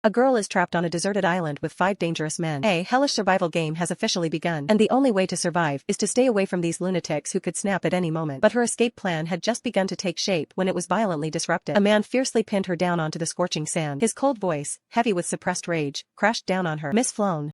A girl is trapped on a deserted island with 5 dangerous men. A hellish survival game has officially begun, and the only way to survive is to stay away from these lunatics who could snap at any moment. But her escape plan had just begun to take shape when it was violently disrupted. A man fiercely pinned her down onto the scorching sand. His cold voice, heavy with suppressed rage, crashed down on her. Miss Flown.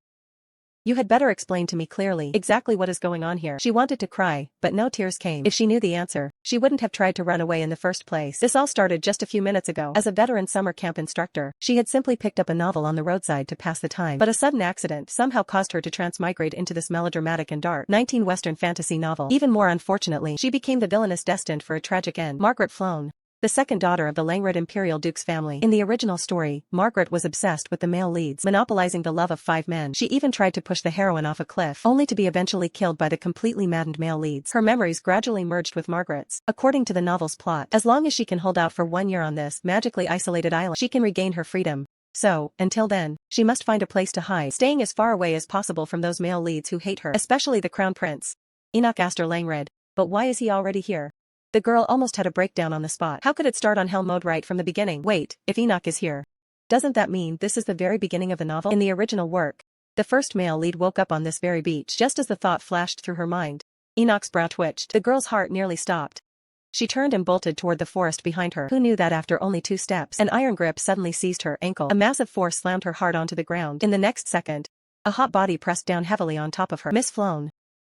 You had better explain to me clearly exactly what is going on here. She wanted to cry, but no tears came. If she knew the answer, she wouldn't have tried to run away in the first place. This all started just a few minutes ago. As a veteran summer camp instructor, she had simply picked up a novel on the roadside to pass the time. But a sudden accident somehow caused her to transmigrate into this melodramatic and dark 19 Western fantasy novel. Even more unfortunately, she became the villainess destined for a tragic end. Margaret Flown, the second daughter of the Langrid Imperial Duke's family. In the original story, Margaret was obsessed with the male leads, monopolizing the love of 5 men. She even tried to push the heroine off a cliff, only to be eventually killed by the completely maddened male leads. Her memories gradually merged with Margaret's. According to the novel's plot, as long as she can hold out for 1 year on this magically isolated island, she can regain her freedom. So, until then, she must find a place to hide, staying as far away as possible from those male leads who hate her, especially the Crown Prince, Enoch Astor Langrid. But why is he already here? The girl almost had a breakdown on the spot. How could it start on hell mode right from the beginning? Wait, if Enoch is here, doesn't that mean this is the very beginning of the novel? In the original work, the first male lead woke up on this very beach. Just as the thought flashed through her mind, Enoch's brow twitched. The girl's heart nearly stopped. She turned and bolted toward the forest behind her. Who knew that after only 2 steps, an iron grip suddenly seized her ankle. A massive force slammed her hard onto the ground. In the next second, a hot body pressed down heavily on top of her. Miss Flown,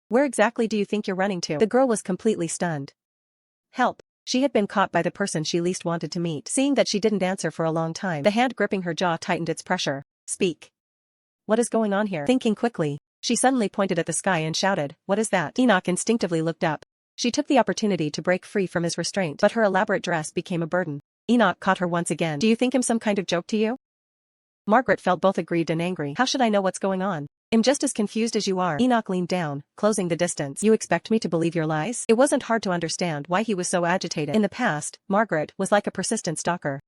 where exactly do you think you're running to? The girl was completely stunned. Help. She had been caught by the person she least wanted to meet. Seeing that she didn't answer for a long time, the hand gripping her jaw tightened its pressure. Speak. What is going on here? Thinking quickly, she suddenly pointed at the sky and shouted, what is that? Enoch instinctively looked up. She took the opportunity to break free from his restraint, but her elaborate dress became a burden. Enoch caught her once again. Do you think him some kind of joke to you? Margaret felt both aggrieved and angry. How should I know what's going on? I'm just as confused as you are. Enoch leaned down, closing the distance. You expect me to believe your lies? It wasn't hard to understand why he was so agitated. In the past, Margaret was like a persistent stalker,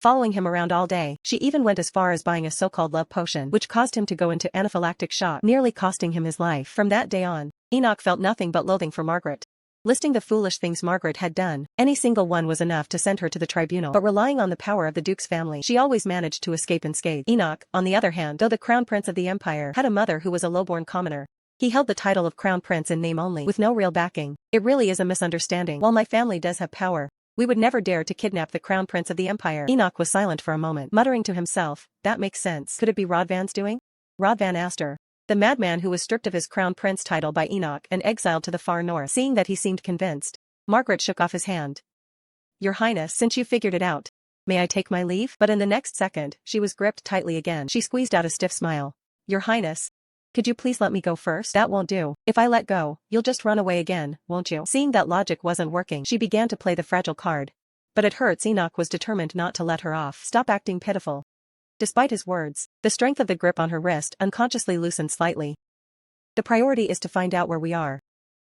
following him around all day. She even went as far as buying a so-called love potion, which caused him to go into anaphylactic shock, nearly costing him his life. From that day on, Enoch felt nothing but loathing for Margaret. Listing the foolish things Margaret had done, any single one was enough to send her to the tribunal. But relying on the power of the Duke's family, she always managed to escape unscathed. Enoch, on the other hand, though the Crown Prince of the Empire, had a mother who was a lowborn commoner. He held the title of Crown Prince in name only, with no real backing. It really is a misunderstanding. While my family does have power, we would never dare to kidnap the Crown Prince of the Empire. Enoch was silent for a moment, muttering to himself, that makes sense. Could it be Rodvan's doing? Rodvan Astor, the madman who was stripped of his Crown Prince title by Enoch and exiled to the far north. Seeing that he seemed convinced, Margaret shook off his hand. Your Highness, since you figured it out, may I take my leave? But in the next second, she was gripped tightly again. She squeezed out a stiff smile. Your Highness, could you please let me go first? That won't do. If I let go, you'll just run away again, won't you? Seeing that logic wasn't working, she began to play the fragile card. But it hurts. Enoch was determined not to let her off. Stop acting pitiful. Despite his words, the strength of the grip on her wrist unconsciously loosened slightly. The priority is to find out where we are.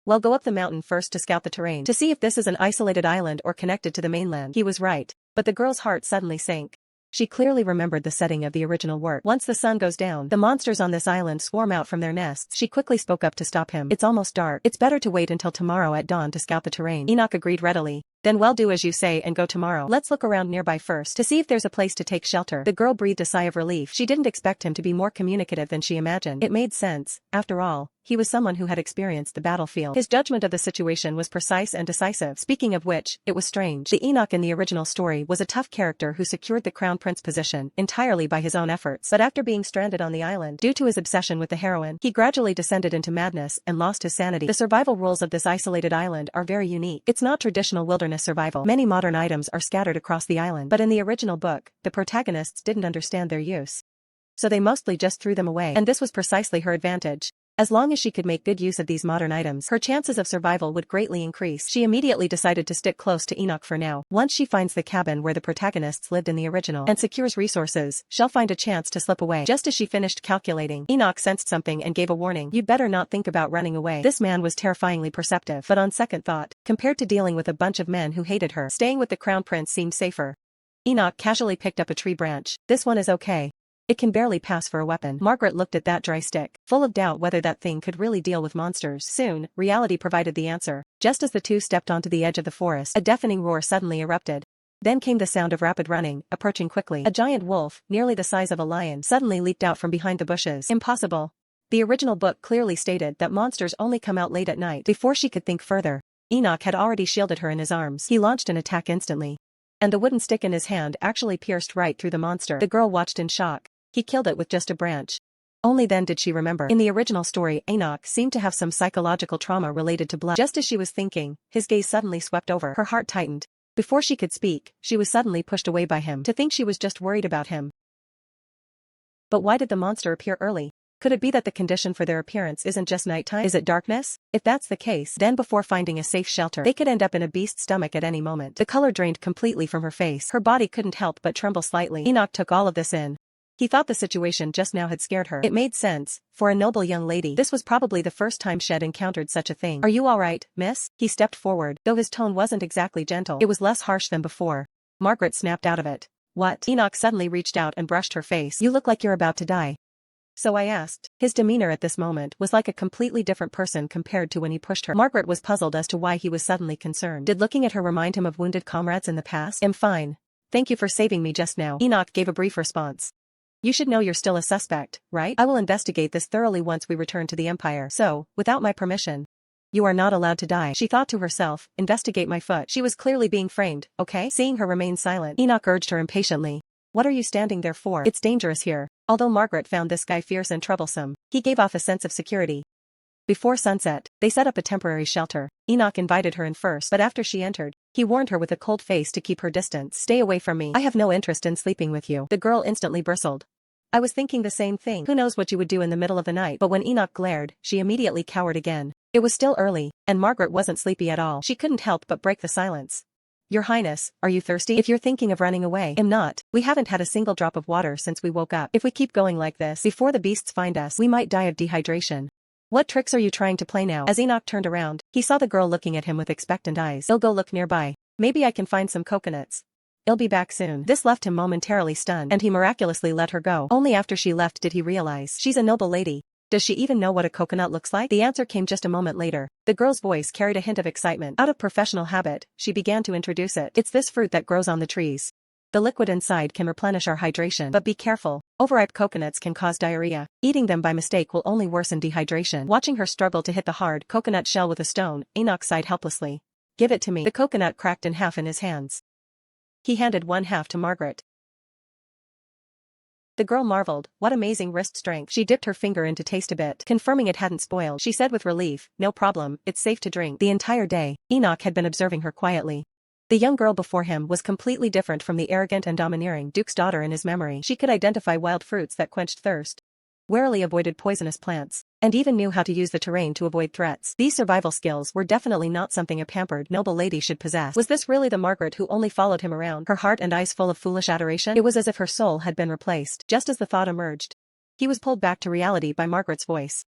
Well, go up the mountain first to scout the terrain, to see if this is an isolated island or connected to the mainland. He was right, but the girl's heart suddenly sank. She clearly remembered the setting of the original work. Once the sun goes down, the monsters on this island swarm out from their nests. She quickly spoke up to stop him. It's almost dark. It's better to wait until tomorrow at dawn to scout the terrain. Enoch agreed readily. Then well, do as you say and go tomorrow. Let's look around nearby first to see if there's a place to take shelter. The girl breathed a sigh of relief. She didn't expect him to be more communicative than she imagined. It made sense. After all, he was someone who had experienced the battlefield. His judgment of the situation was precise and decisive. Speaking of which, it was strange. The Enoch in the original story was a tough character who secured the Crown Prince position entirely by his own efforts. But after being stranded on the island, due to his obsession with the heroine, he gradually descended into madness and lost his sanity. The survival rules of this isolated island are very unique. It's not traditional wilderness survival. Many modern items are scattered across the island, but in the original book, the protagonists didn't understand their use, so they mostly just threw them away. And this was precisely her advantage. As long as she could make good use of these modern items, her chances of survival would greatly increase. She immediately decided to stick close to Enoch for now. Once she finds the cabin where the protagonists lived in the original and secures resources, she'll find a chance to slip away. Just as she finished calculating, Enoch sensed something and gave a warning. You'd better not think about running away. This man was terrifyingly perceptive, but on second thought, compared to dealing with a bunch of men who hated her, staying with the Crown Prince seemed safer. Enoch casually picked up a tree branch. This one is okay. It can barely pass for a weapon. Margaret looked at that dry stick, full of doubt whether that thing could really deal with monsters. Soon, reality provided the answer. Just as the two stepped onto the edge of the forest, a deafening roar suddenly erupted. Then came the sound of rapid running, approaching quickly. A giant wolf, nearly the size of a lion, suddenly leaped out from behind the bushes. Impossible. The original book clearly stated that monsters only come out late at night. Before she could think further, Enoch had already shielded her in his arms. He launched an attack instantly. And the wooden stick in his hand actually pierced right through the monster. The girl watched in shock. He killed it with just a branch. Only then did she remember. In the original story, Enoch seemed to have some psychological trauma related to blood. Just as she was thinking, his gaze suddenly swept over. Her heart tightened. Before she could speak, she was suddenly pushed away by him. To think she was just worried about him. But why did the monster appear early? Could it be that the condition for their appearance isn't just nighttime? Is it darkness? If that's the case, then before finding a safe shelter, they could end up in a beast's stomach at any moment. The color drained completely from her face. Her body couldn't help but tremble slightly. Enoch took all of this in. He thought the situation just now had scared her. It made sense. For a noble young lady, this was probably the first time she'd encountered such a thing. "Are you all right, miss?" He stepped forward, though his tone wasn't exactly gentle. It was less harsh than before. Margaret snapped out of it. "What?" Enoch suddenly reached out and brushed her face. "You look like you're about to die." "So I asked." His demeanor at this moment was like a completely different person compared to when he pushed her. Margaret was puzzled as to why he was suddenly concerned. Did looking at her remind him of wounded comrades in the past? "I'm fine. Thank you for saving me just now." Enoch gave a brief response. "You should know you're still a suspect, right? I will investigate this thoroughly once we return to the Empire. So, without my permission, you are not allowed to die." She thought to herself, investigate my foot. She was clearly being framed, okay? Seeing her remain silent, Enoch urged her impatiently. "What are you standing there for? It's dangerous here." Although Margaret found this guy fierce and troublesome, he gave off a sense of security. Before sunset, they set up a temporary shelter. Enoch invited her in first, but after she entered, he warned her with a cold face to keep her distance. "Stay away from me. I have no interest in sleeping with you." The girl instantly bristled. "I was thinking the same thing. Who knows what you would do in the middle of the night?" But when Enoch glared, she immediately cowered again. It was still early, and Margaret wasn't sleepy at all. She couldn't help but break the silence. "Your Highness, are you thirsty? If you're thinking of running away, I'm not. We haven't had a single drop of water since we woke up. If we keep going like this, before the beasts find us, we might die of dehydration." "What tricks are you trying to play now?" As Enoch turned around, he saw the girl looking at him with expectant eyes. "I'll go look nearby. Maybe I can find some coconuts. I'll be back soon." This left him momentarily stunned, and he miraculously let her go. Only after she left did he realize. She's a noble lady. Does she even know what a coconut looks like? The answer came just a moment later. The girl's voice carried a hint of excitement. Out of professional habit, she began to introduce it. "It's this fruit that grows on the trees. The liquid inside can replenish our hydration. But be careful. Overripe coconuts can cause diarrhea. Eating them by mistake will only worsen dehydration." Watching her struggle to hit the hard coconut shell with a stone, Enoch sighed helplessly. "Give it to me." The coconut cracked in half in his hands. He handed one half to Margaret. The girl marveled. What amazing wrist strength. She dipped her finger in to taste a bit. Confirming it hadn't spoiled, she said with relief, "No problem, it's safe to drink." The entire day, Enoch had been observing her quietly. The young girl before him was completely different from the arrogant and domineering Duke's daughter in his memory. She could identify wild fruits that quenched thirst, warily avoided poisonous plants, and even knew how to use the terrain to avoid threats. These survival skills were definitely not something a pampered, noble lady should possess. Was this really the Margaret who only followed him around, her heart and eyes full of foolish adoration? It was as if her soul had been replaced. Just as the thought emerged, he was pulled back to reality by Margaret's voice.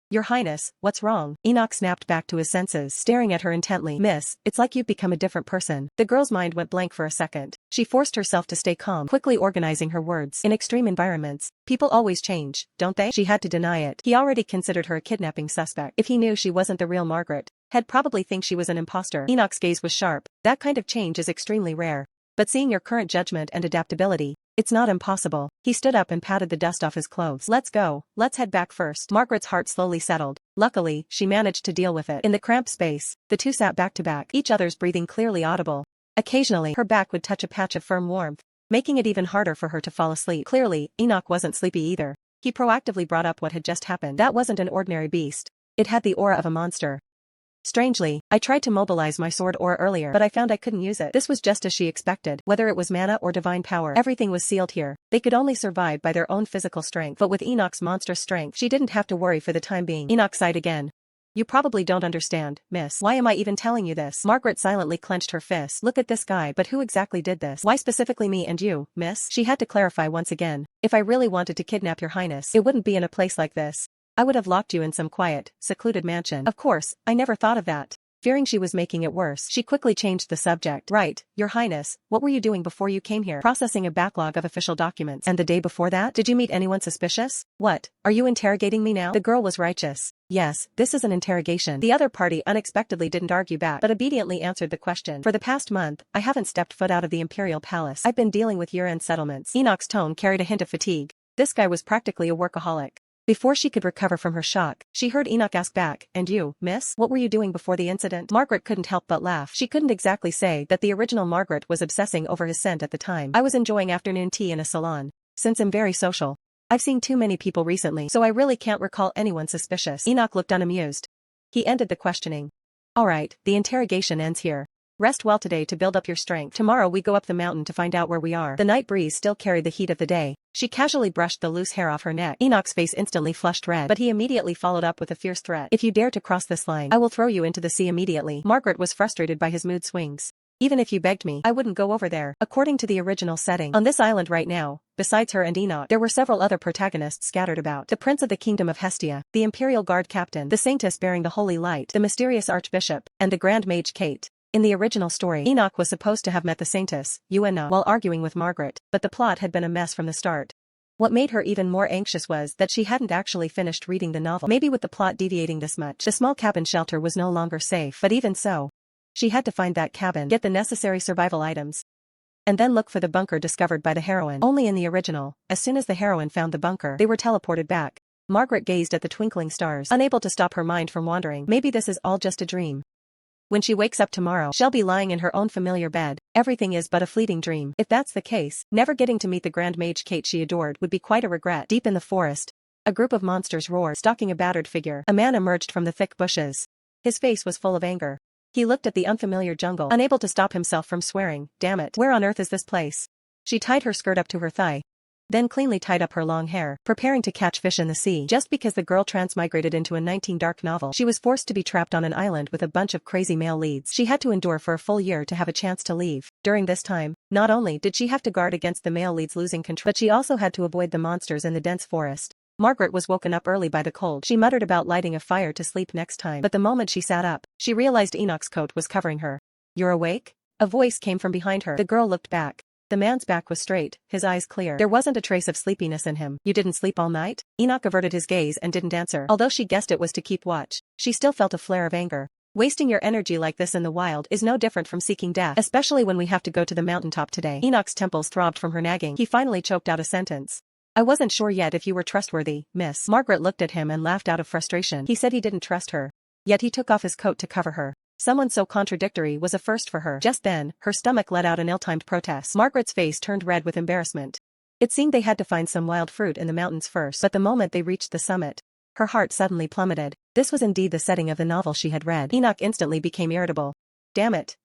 "Your Highness, what's wrong?" Enoch snapped back to his senses, staring at her intently. "Miss, it's like you've become a different person." The girl's mind went blank for a second. She forced herself to stay calm, quickly organizing her words. "In extreme environments, people always change, don't they?" She had to deny it. He already considered her a kidnapping suspect. If he knew she wasn't the real Margaret, he'd probably think she was an imposter. Enoch's gaze was sharp. "That kind of change is extremely rare. But seeing your current judgment and adaptability, it's not impossible." He stood up and patted the dust off his clothes. "Let's go. Let's head back first." Margaret's heart slowly settled. Luckily, she managed to deal with it. In the cramped space, the two sat back to back, each other's breathing clearly audible. Occasionally, her back would touch a patch of firm warmth, making it even harder for her to fall asleep. Clearly, Enoch wasn't sleepy either. He proactively brought up what had just happened. That wasn't an ordinary beast. It had the aura of a monster. "Strangely, I tried to mobilize my sword aura earlier, but I found I couldn't use it." This was just as she expected. Whether it was mana or divine power, everything was sealed here. They could only survive by their own physical strength. But with Enoch's monstrous strength, she didn't have to worry for the time being. Enoch sighed again. "You probably don't understand, miss. Why am I even telling you this?" Margaret silently clenched her fist. "Look at this guy. But who exactly did this? Why specifically me and you, miss?" She had to clarify once again. "If I really wanted to kidnap your Highness, it wouldn't be in a place like this. I would have locked you in some quiet, secluded mansion." "Of course, I never thought of that." Fearing she was making it worse, she quickly changed the subject. Right, Your Highness, what were you doing before you came here? Processing a backlog of official documents. And the day before that? Did you meet anyone suspicious? What, are you interrogating me now? The girl was righteous. Yes, this is an interrogation. The other party unexpectedly didn't argue back, but obediently answered the question. For the past month, I haven't stepped foot out of the Imperial Palace. I've been dealing with year-end settlements. Enoch's tone carried a hint of fatigue. This guy was practically a workaholic. Before she could recover from her shock, she heard Enoch ask back, and you, miss, what were you doing before the incident? Margaret couldn't help but laugh. She couldn't exactly say that the original Margaret was obsessing over his scent at the time. I was enjoying afternoon tea in a salon. Since I'm very social. I've seen too many people recently, so I really can't recall anyone suspicious. Enoch looked unamused. He ended the questioning. Alright, the interrogation ends here. Rest well today to build up your strength. Tomorrow we go up the mountain to find out where we are. The night breeze still carried the heat of the day. She casually brushed the loose hair off her neck. Enoch's face instantly flushed red, but he immediately followed up with a fierce threat. If you dare to cross this line, I will throw you into the sea immediately. Margaret was frustrated by his mood swings. Even if you begged me, I wouldn't go over there. According to the original setting, on this island right now, besides her and Enoch, there were several other protagonists scattered about. The Prince of the Kingdom of Hestia, the Imperial Guard Captain, the Saintess bearing the Holy Light, the mysterious Archbishop, and the Grand Mage Kate. In the original story, Enoch was supposed to have met the Saintess, Yuena, while arguing with Margaret, but the plot had been a mess from the start. What made her even more anxious was that she hadn't actually finished reading the novel. Maybe with the plot deviating this much, the small cabin shelter was no longer safe, but even so, she had to find that cabin, get the necessary survival items, and then look for the bunker discovered by the heroine. Only in the original, as soon as the heroine found the bunker, they were teleported back. Margaret gazed at the twinkling stars, unable to stop her mind from wandering. Maybe this is all just a dream. When she wakes up tomorrow, she'll be lying in her own familiar bed. Everything is but a fleeting dream. If that's the case, never getting to meet the Grand Mage Kate she adored would be quite a regret. Deep in the forest, a group of monsters roared, stalking a battered figure. A man emerged from the thick bushes. His face was full of anger. He looked at the unfamiliar jungle, unable to stop himself from swearing. Damn it, where on earth is this place? She tied her skirt up to her thigh, then cleanly tied up her long hair, preparing to catch fish in the sea. Just because the girl transmigrated into a 19 dark novel, she was forced to be trapped on an island with a bunch of crazy male leads. She had to endure for a full year to have a chance to leave. During this time, not only did she have to guard against the male leads losing control, but she also had to avoid the monsters in the dense forest. Margaret was woken up early by the cold. She muttered about lighting a fire to sleep next time, but the moment she sat up, she realized Enoch's coat was covering her. You're awake? A voice came from behind her. The girl looked back. The man's back was straight, his eyes clear. There wasn't a trace of sleepiness in him. You didn't sleep all night? Enoch averted his gaze and didn't answer. Although she guessed it was to keep watch, she still felt a flare of anger. Wasting your energy like this in the wild is no different from seeking death, especially when we have to go to the mountaintop today. Enoch's temples throbbed from her nagging. He finally choked out a sentence. I wasn't sure yet if you were trustworthy, miss. Margaret looked at him and laughed out of frustration. He said he didn't trust her. Yet he took off his coat to cover her. Someone so contradictory was a first for her. Just then, her stomach let out an ill-timed protest. Margaret's face turned red with embarrassment. It seemed they had to find some wild fruit in the mountains first, but the moment they reached the summit, her heart suddenly plummeted. This was indeed the setting of the novel she had read. Enoch instantly became irritable. Damn it.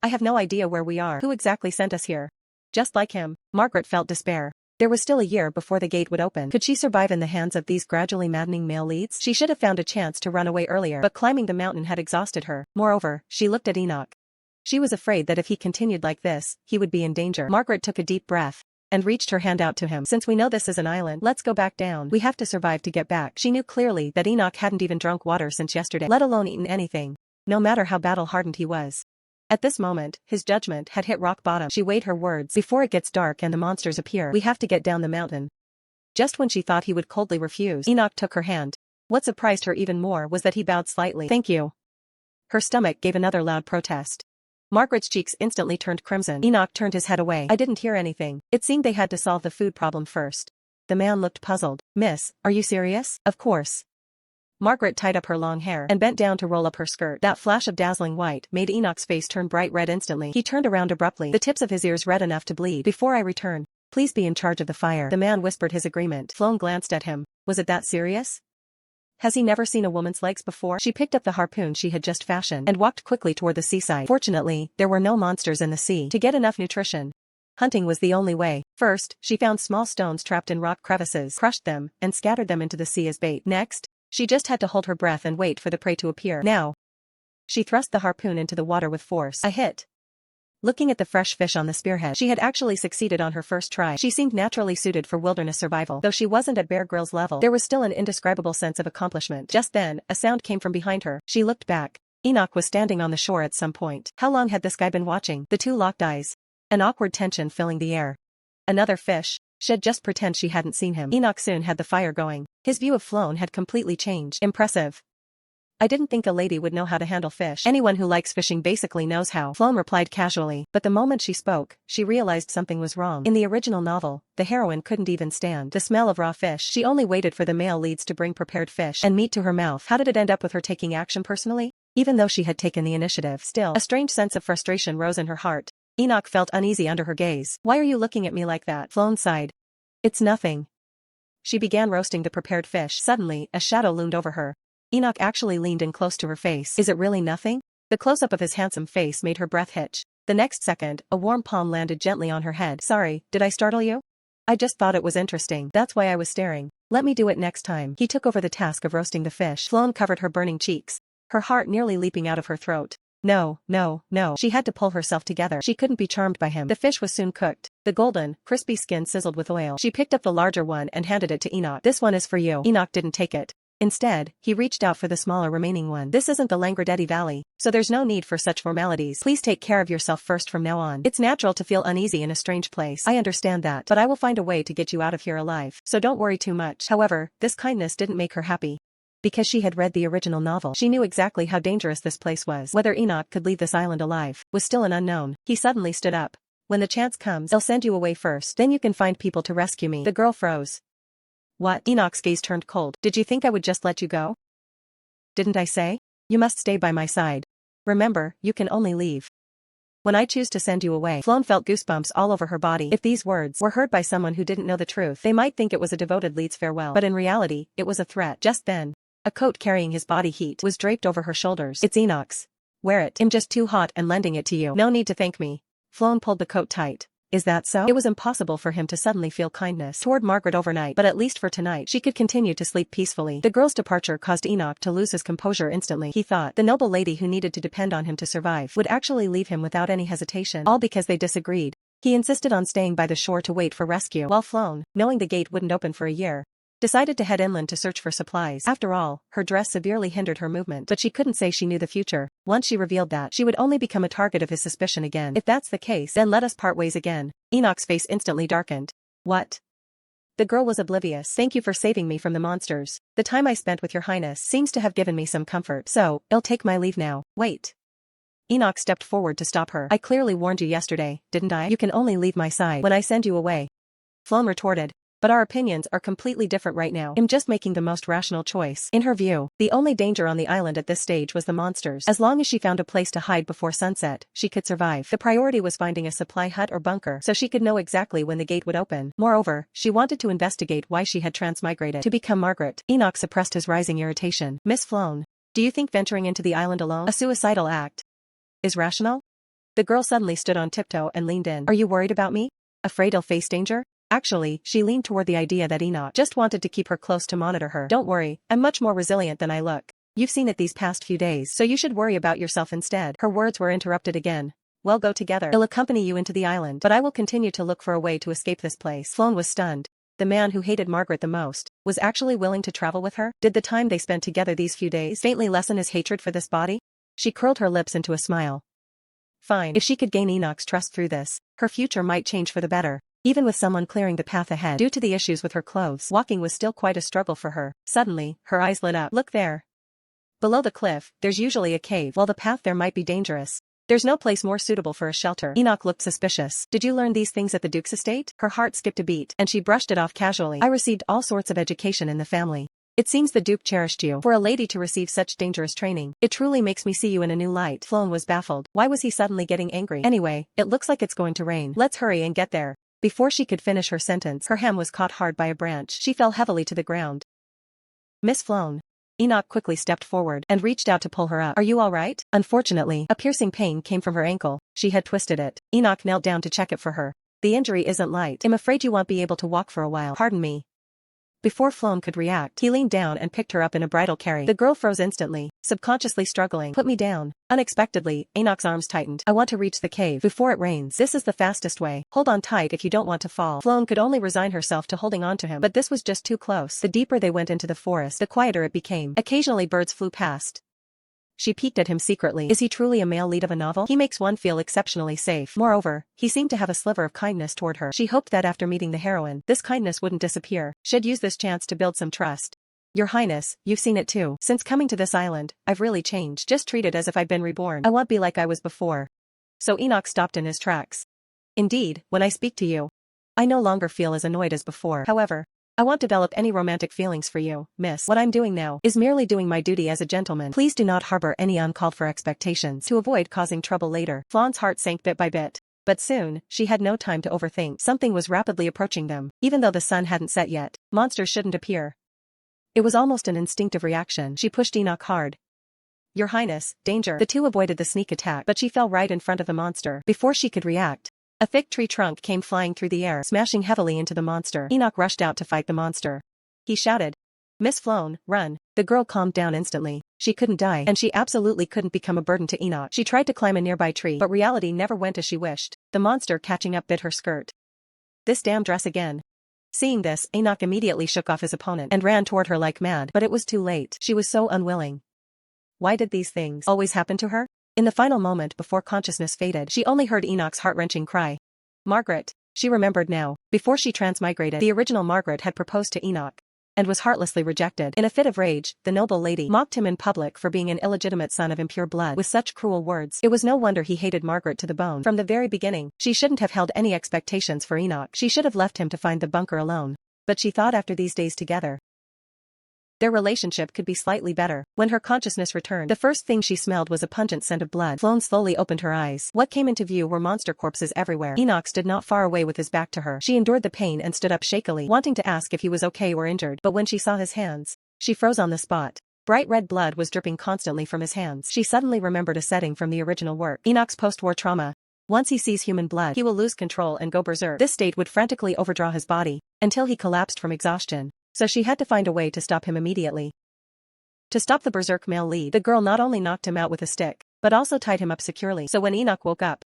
I have no idea where we are. Who exactly sent us here? Just like him, Margaret felt despair. There was still a year before the gate would open. Could she survive in the hands of these gradually maddening male leads? She should have found a chance to run away earlier, but climbing the mountain had exhausted her. Moreover, she looked at Enoch. She was afraid that if he continued like this, he would be in danger. Margaret took a deep breath and reached her hand out to him. Since we know this is an island, let's go back down. We have to survive to get back. She knew clearly that Enoch hadn't even drunk water since yesterday, let alone eaten anything, no matter how battle-hardened he was. At this moment, his judgment had hit rock bottom. She weighed her words. Before it gets dark and the monsters appear, we have to get down the mountain. Just when she thought he would coldly refuse, Enoch took her hand. What surprised her even more was that he bowed slightly. Thank you. Her stomach gave another loud protest. Margaret's cheeks instantly turned crimson. Enoch turned his head away. I didn't hear anything. It seemed they had to solve the food problem first. The man looked puzzled. Miss, are you serious? Of course. Margaret tied up her long hair and bent down to roll up her skirt. That flash of dazzling white made Enoch's face turn bright red instantly. He turned around abruptly, the tips of his ears red enough to bleed. Before I return, please be in charge of the fire. The man whispered his agreement. Sloane glanced at him. Was it that serious? Has he never seen a woman's legs before? She picked up the harpoon she had just fashioned and walked quickly toward the seaside. Fortunately, there were no monsters in the sea. To get enough nutrition, hunting was the only way. First, she found small stones trapped in rock crevices, crushed them, and scattered them into the sea as bait. Next, she just had to hold her breath and wait for the prey to appear. Now, she thrust the harpoon into the water with force. A hit. Looking at the fresh fish on the spearhead, she had actually succeeded on her first try. She seemed naturally suited for wilderness survival. Though she wasn't at Bear Grylls level, there was still an indescribable sense of accomplishment. Just then, a sound came from behind her. She looked back. Enoch was standing on the shore at some point. How long had this guy been watching? The two locked eyes. An awkward tension filling the air. Another fish. She'd just pretend she hadn't seen him. Enoch soon had the fire going. His view of Floan had completely changed. Impressive. I didn't think a lady would know how to handle fish. Anyone who likes fishing basically knows how. Floan replied casually, but the moment she spoke, she realized something was wrong. In the original novel, the heroine couldn't even stand the smell of raw fish. She only waited for the male leads to bring prepared fish and meat to her mouth. How did it end up with her taking action personally? Even though she had taken the initiative, still, a strange sense of frustration rose in her heart. Enoch felt uneasy under her gaze. Why are you looking at me like that? Floan sighed. It's nothing. She began roasting the prepared fish. Suddenly, a shadow loomed over her. Enoch actually leaned in close to her face. Is it really nothing? The close-up of his handsome face made her breath hitch. The next second, a warm palm landed gently on her head. Sorry, did I startle you? I just thought it was interesting. That's why I was staring. Let me do it next time. He took over the task of roasting the fish. Floan covered her burning cheeks, her heart nearly leaping out of her throat. No. She had to pull herself together. She couldn't be charmed by him. The fish was soon cooked. The golden, crispy skin sizzled with oil. She picked up the larger one and handed it to Enoch. This one is for you. Enoch didn't take it. Instead, he reached out for the smaller remaining one. This isn't the Langradeti Valley, so there's no need for such formalities. Please take care of yourself first from now on. It's natural to feel uneasy in a strange place. I understand that, but I will find a way to get you out of here alive, so don't worry too much. However, this kindness didn't make her happy. Because she had read the original novel, she knew exactly how dangerous this place was. Whether Enoch could leave this island alive was still an unknown. He suddenly stood up. When the chance comes, I'll send you away first. Then you can find people to rescue me. The girl froze. What? Enoch's gaze turned cold. Did you think I would just let you go? Didn't I say? You must stay by my side. Remember, you can only leave when I choose to send you away. Floan felt goosebumps all over her body. If these words were heard by someone who didn't know the truth, they might think it was a devoted lead's farewell. But in reality, it was a threat. Just then, a coat carrying his body heat was draped over her shoulders. It's Enoch's. Wear it. I'm just too hot and lending it to you. No need to thank me. Floan pulled the coat tight. Is that so? It was impossible for him to suddenly feel kindness toward Margaret overnight, but at least for tonight, she could continue to sleep peacefully. The girl's departure caused Enoch to lose his composure instantly. He thought the noble lady who needed to depend on him to survive would actually leave him without any hesitation, all because they disagreed. He insisted on staying by the shore to wait for rescue, while Floan, knowing the gate wouldn't open for a year, decided to head inland to search for supplies. After all, her dress severely hindered her movement, but she couldn't say she knew the future. Once she revealed that, she would only become a target of his suspicion again. If that's the case, then let us part ways again. Enoch's face instantly darkened. What? The girl was oblivious. Thank you for saving me from the monsters. The time I spent with your highness seems to have given me some comfort. So, I'll take my leave now. Wait. Enoch stepped forward to stop her. I clearly warned you yesterday, didn't I? You can only leave my side when I send you away. Floan retorted. But our opinions are completely different right now. I'm just making the most rational choice. In her view, the only danger on the island at this stage was the monsters. As long as she found a place to hide before sunset, she could survive. The priority was finding a supply hut or bunker, so she could know exactly when the gate would open. Moreover, she wanted to investigate why she had transmigrated to become Margaret. Enoch suppressed his rising irritation. Miss Floan, do you think venturing into the island alone, a suicidal act, is rational? The girl suddenly stood on tiptoe and leaned in. Are you worried about me? Afraid I'll face danger? Actually, she leaned toward the idea that Enoch just wanted to keep her close to monitor her. Don't worry, I'm much more resilient than I look. You've seen it these past few days, so you should worry about yourself instead. Her words were interrupted again. We'll go together. I'll accompany you into the island, but I will continue to look for a way to escape this place. Floan was stunned. The man who hated Margaret the most was actually willing to travel with her? Did the time they spent together these few days faintly lessen his hatred for this body? She curled her lips into a smile. Fine. If she could gain Enoch's trust through this, her future might change for the better. Even with someone clearing the path ahead due to the issues with her clothes, walking was still quite a struggle for her. Suddenly, her eyes lit up. Look there. Below the cliff, there's usually a cave. While the path there might be dangerous, there's no place more suitable for a shelter. Enoch looked suspicious. Did you learn these things at the Duke's estate? Her heart skipped a beat, and she brushed it off casually. I received all sorts of education in the family. It seems the Duke cherished you. For a lady to receive such dangerous training, it truly makes me see you in a new light. Floan was baffled. Why was he suddenly getting angry? Anyway, it looks like it's going to rain. Let's hurry and get there. Before she could finish her sentence, her hem was caught hard by a branch. She fell heavily to the ground. Miss Floan. Enoch quickly stepped forward and reached out to pull her up. Are you all right? Unfortunately, a piercing pain came from her ankle. She had twisted it. Enoch knelt down to check it for her. The injury isn't light. I'm afraid you won't be able to walk for a while. Pardon me. Before Floan could react, he leaned down and picked her up in a bridal carry. The girl froze instantly, subconsciously struggling. Put me down. Unexpectedly, Enoch's arms tightened. I want to reach the cave before it rains. This is the fastest way. Hold on tight if you don't want to fall. Floan could only resign herself to holding on to him, but this was just too close. The deeper they went into the forest, the quieter it became. Occasionally birds flew past, She peeked at him secretly. Is he truly a male lead of a novel? He makes one feel exceptionally safe. Moreover, he seemed to have a sliver of kindness toward her. She hoped that after meeting the heroine, this kindness wouldn't disappear. She'd use this chance to build some trust. Your Highness, you've seen it too. Since coming to this island, I've really changed. Just treat it as if I'd been reborn. I won't be like I was before. So Enoch stopped in his tracks. Indeed, when I speak to you, I no longer feel as annoyed as before. However, I won't develop any romantic feelings for you, miss. What I'm doing now is merely doing my duty as a gentleman. Please do not harbor any uncalled for expectations to avoid causing trouble later. Flawn's heart sank bit by bit. But soon, she had no time to overthink. Something was rapidly approaching them. Even though the sun hadn't set yet, monsters shouldn't appear. It was almost an instinctive reaction. She pushed Enoch hard. Your Highness, danger. The two avoided the sneak attack, but she fell right in front of the monster. Before she could react, a thick tree trunk came flying through the air, smashing heavily into the monster. Enoch rushed out to fight the monster. He shouted, Miss Flown, run. The girl calmed down instantly. She couldn't die, and she absolutely couldn't become a burden to Enoch. She tried to climb a nearby tree, but reality never went as she wished. The monster catching up bit her skirt. This damn dress again. Seeing this, Enoch immediately shook off his opponent and ran toward her like mad, but it was too late. She was so unwilling. Why did these things always happen to her? In the final moment before consciousness faded, she only heard Enoch's heart-wrenching cry. Margaret. She remembered now. Before she transmigrated, the original Margaret had proposed to Enoch and was heartlessly rejected. In a fit of rage, the noble lady mocked him in public for being an illegitimate son of impure blood with such cruel words. It was no wonder he hated Margaret to the bone. From the very beginning, she shouldn't have held any expectations for Enoch. She should have left him to find the bunker alone. But she thought after these days together, their relationship could be slightly better. When her consciousness returned, the first thing she smelled was a pungent scent of blood. Flown slowly opened her eyes. What came into view were monster corpses everywhere. Enoch stood not far away with his back to her. She endured the pain and stood up shakily, wanting to ask if he was okay or injured. But when she saw his hands, she froze on the spot. Bright red blood was dripping constantly from his hands. She suddenly remembered a setting from the original work. Enoch's post-war trauma. Once he sees human blood, he will lose control and go berserk. This state would frantically overdraw his body until he collapsed from exhaustion. So she had to find a way to stop him immediately. To stop the berserk male lead, the girl not only knocked him out with a stick, but also tied him up securely. So when Enoch woke up,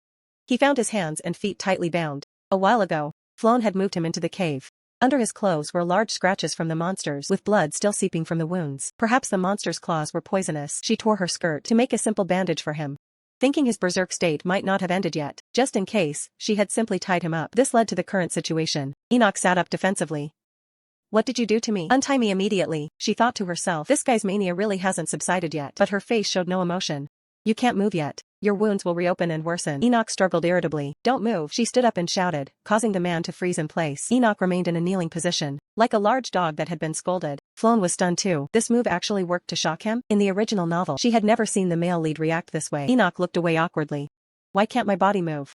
he found his hands and feet tightly bound. A while ago, Flown had moved him into the cave. Under his clothes were large scratches from the monsters, with blood still seeping from the wounds. Perhaps the monster's claws were poisonous. She tore her skirt to make a simple bandage for him, thinking his berserk state might not have ended yet. Just in case, she had simply tied him up. This led to the current situation. Enoch sat up defensively. What did you do to me? Untie me immediately, she thought to herself. This guy's mania really hasn't subsided yet. But her face showed no emotion. You can't move yet. Your wounds will reopen and worsen. Enoch struggled irritably. Don't move. She stood up and shouted, causing the man to freeze in place. Enoch remained in a kneeling position, like a large dog that had been scolded. Flown was stunned too. This move actually worked to shock him? In the original novel, she had never seen the male lead react this way. Enoch looked away awkwardly. Why can't my body move?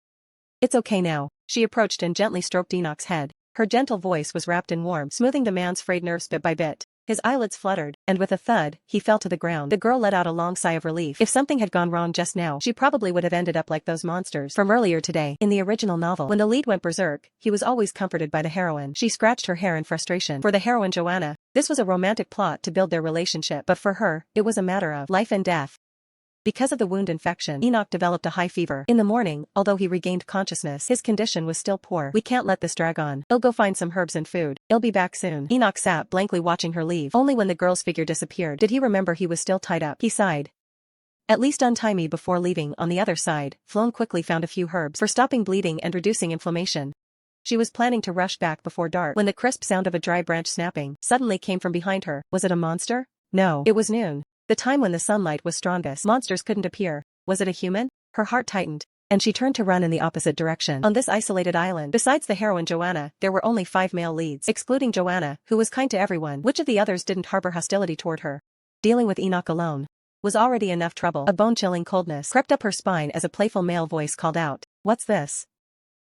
It's okay now. She approached and gently stroked Enoch's head. Her gentle voice was wrapped in warmth, smoothing the man's frayed nerves bit by bit. His eyelids fluttered, and with a thud, he fell to the ground. The girl let out a long sigh of relief. If something had gone wrong just now, she probably would have ended up like those monsters from earlier today. In the original novel, when the lead went berserk, he was always comforted by the heroine. She scratched her hair in frustration. For the heroine Joanna, this was a romantic plot to build their relationship, but for her, it was a matter of life and death. Because of the wound infection, Enoch developed a high fever. In the morning, although he regained consciousness, his condition was still poor. We can't let this drag on. I'll go find some herbs and food. I'll be back soon. Enoch sat blankly watching her leave. Only when the girl's figure disappeared did he remember he was still tied up. He sighed. At least untie me before leaving. On the other side, Flown quickly found a few herbs for stopping bleeding and reducing inflammation. She was planning to rush back before dark when the crisp sound of a dry branch snapping suddenly came from behind her. Was it a monster? No, it was noon. The time when the sunlight was strongest. Monsters couldn't appear. Was it a human? Her heart tightened, and she turned to run in the opposite direction. On this isolated island, besides the heroine Joanna, there were only 5 male leads, excluding Joanna, who was kind to everyone. Which of the others didn't harbor hostility toward her? Dealing with Enoch alone was already enough trouble. A bone-chilling coldness crept up her spine as a playful male voice called out, "What's this?"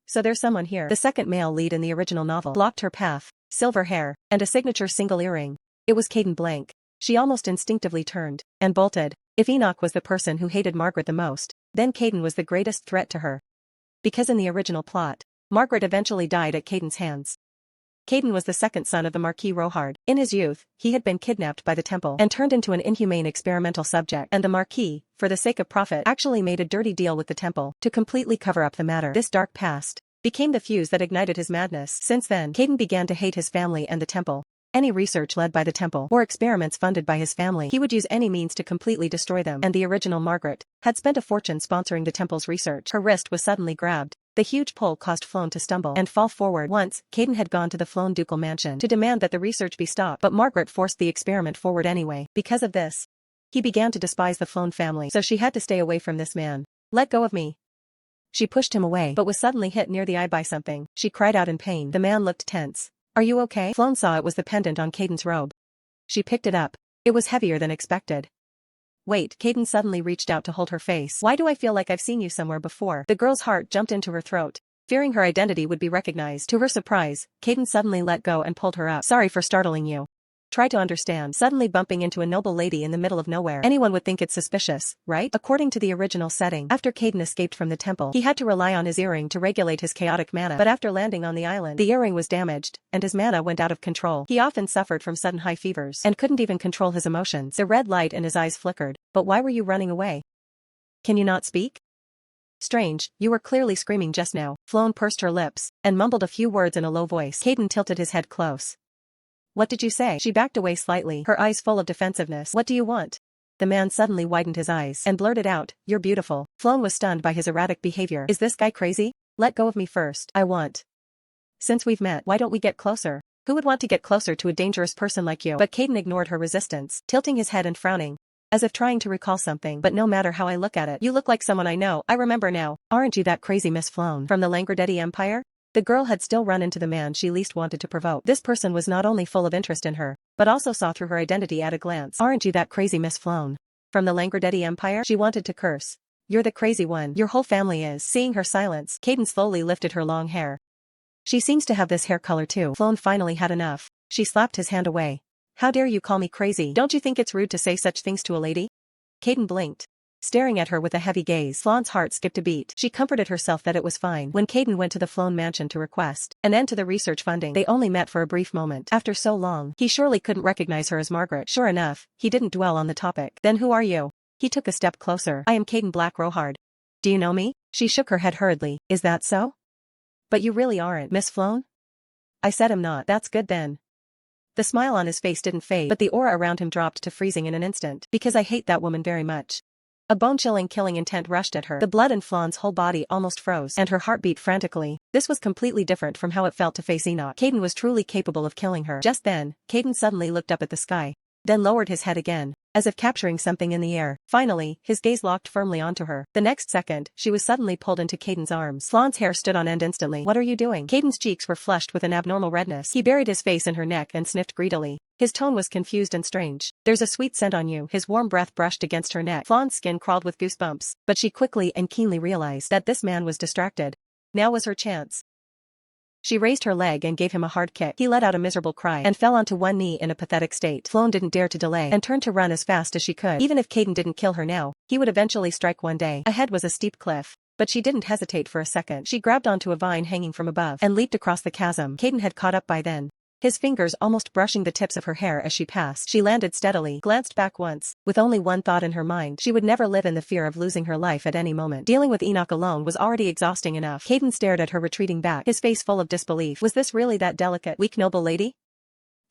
So there's someone here. The second male lead in the original novel blocked her path, silver hair, and a signature single earring. It was Caden Blank. She almost instinctively turned and bolted. If Enoch was the person who hated Margaret the most, then Caden was the greatest threat to her. Because in the original plot, Margaret eventually died at Caden's hands. Caden was the second son of the Marquis Rohard. In his youth, he had been kidnapped by the temple and turned into an inhumane experimental subject, and the Marquis, for the sake of profit, actually made a dirty deal with the temple to completely cover up the matter. This dark past became the fuse that ignited his madness. Since then, Caden began to hate his family and the temple. Any research led by the temple or experiments funded by his family, he would use any means to completely destroy them. And the original Margaret had spent a fortune sponsoring the temple's research. Her wrist was suddenly grabbed. The huge pull caused Floan to stumble and fall forward. Once, Caden had gone to the Floan ducal mansion to demand that the research be stopped, but Margaret forced the experiment forward anyway. Because of this, he began to despise the Floan family, so she had to stay away from this man. "Let go of me." She pushed him away, but was suddenly hit near the eye by something. She cried out in pain. The man looked tense. "Are you okay?" Floan saw it was the pendant on Caden's robe. She picked it up. It was heavier than expected. "Wait," Caden suddenly reached out to hold her face. "Why do I feel like I've seen you somewhere before?" The girl's heart jumped into her throat, fearing her identity would be recognized. To her surprise, Caden suddenly let go and pulled her up. "Sorry for startling you. Try to understand." Suddenly bumping into a noble lady in the middle of nowhere. Anyone would think it's suspicious, right? According to the original setting, after Caden escaped from the temple, he had to rely on his earring to regulate his chaotic mana. But after landing on the island, the earring was damaged, and his mana went out of control. He often suffered from sudden high fevers, and couldn't even control his emotions. The red light in his eyes flickered. "But why were you running away? Can you not speak? Strange, you were clearly screaming just now." Floan pursed her lips, and mumbled a few words in a low voice. Caden tilted his head close. "What did you say?" She backed away slightly, her eyes full of defensiveness. "What do you want?" The man suddenly widened his eyes and blurted out, "You're beautiful." Floan was stunned by his erratic behavior. "Is this guy crazy? Let go of me first. I want. Since we've met, why don't we get closer?" "Who would want to get closer to a dangerous person like you?" But Caden ignored her resistance, tilting his head and frowning, as if trying to recall something. "But no matter how I look at it, you look like someone I know. I remember now. Aren't you that crazy Miss Floan from the Langrededi Empire?" The girl had still run into the man she least wanted to provoke. This person was not only full of interest in her, but also saw through her identity at a glance. "Aren't you that crazy Miss Floan from the Langrededi Empire?" She wanted to curse. "You're the crazy one. Your whole family is." Seeing her silence, Caden slowly lifted her long hair. "She seems to have this hair color too." Floan finally had enough. She slapped his hand away. "How dare you call me crazy? Don't you think it's rude to say such things to a lady?" Caden blinked, staring at her with a heavy gaze. Floan's heart skipped a beat. She comforted herself that it was fine. When Caden went to the Floan mansion to request an end to the research funding, they only met for a brief moment. After so long, he surely couldn't recognize her as Margaret. Sure enough, he didn't dwell on the topic. "Then who are you?" He took a step closer. "I am Caden Black Rohard. Do you know me?" She shook her head hurriedly. "Is that so? But you really aren't Miss Floan?" "I said I'm not." "That's good then." The smile on his face didn't fade, but the aura around him dropped to freezing in an instant. "Because I hate that woman very much." A bone-chilling killing intent rushed at her. The blood in Floan's whole body almost froze, and her heart beat frantically. This was completely different from how it felt to face Enoch. Caden was truly capable of killing her. Just then, Caden suddenly looked up at the sky, then lowered his head again, as if capturing something in the air. Finally, his gaze locked firmly onto her. The next second, she was suddenly pulled into Caden's arms. Floan's hair stood on end instantly. "What are you doing?" Caden's cheeks were flushed with an abnormal redness. He buried his face in her neck and sniffed greedily. His tone was confused and strange. "There's a sweet scent on you." His warm breath brushed against her neck. Floan's skin crawled with goosebumps, but she quickly and keenly realized that this man was distracted. Now was her chance. She raised her leg and gave him a hard kick. He let out a miserable cry and fell onto one knee in a pathetic state. Floan didn't dare to delay and turned to run as fast as she could. Even if Caden didn't kill her now, he would eventually strike one day. Ahead was a steep cliff, but she didn't hesitate for a second. She grabbed onto a vine hanging from above and leaped across the chasm. Caden had caught up by then, his fingers almost brushing the tips of her hair as she passed. She landed steadily, glanced back once, with only one thought in her mind. She would never live in the fear of losing her life at any moment. Dealing with Enoch alone was already exhausting enough. Caden stared at her retreating back, his face full of disbelief. Was this really that delicate, weak noble lady?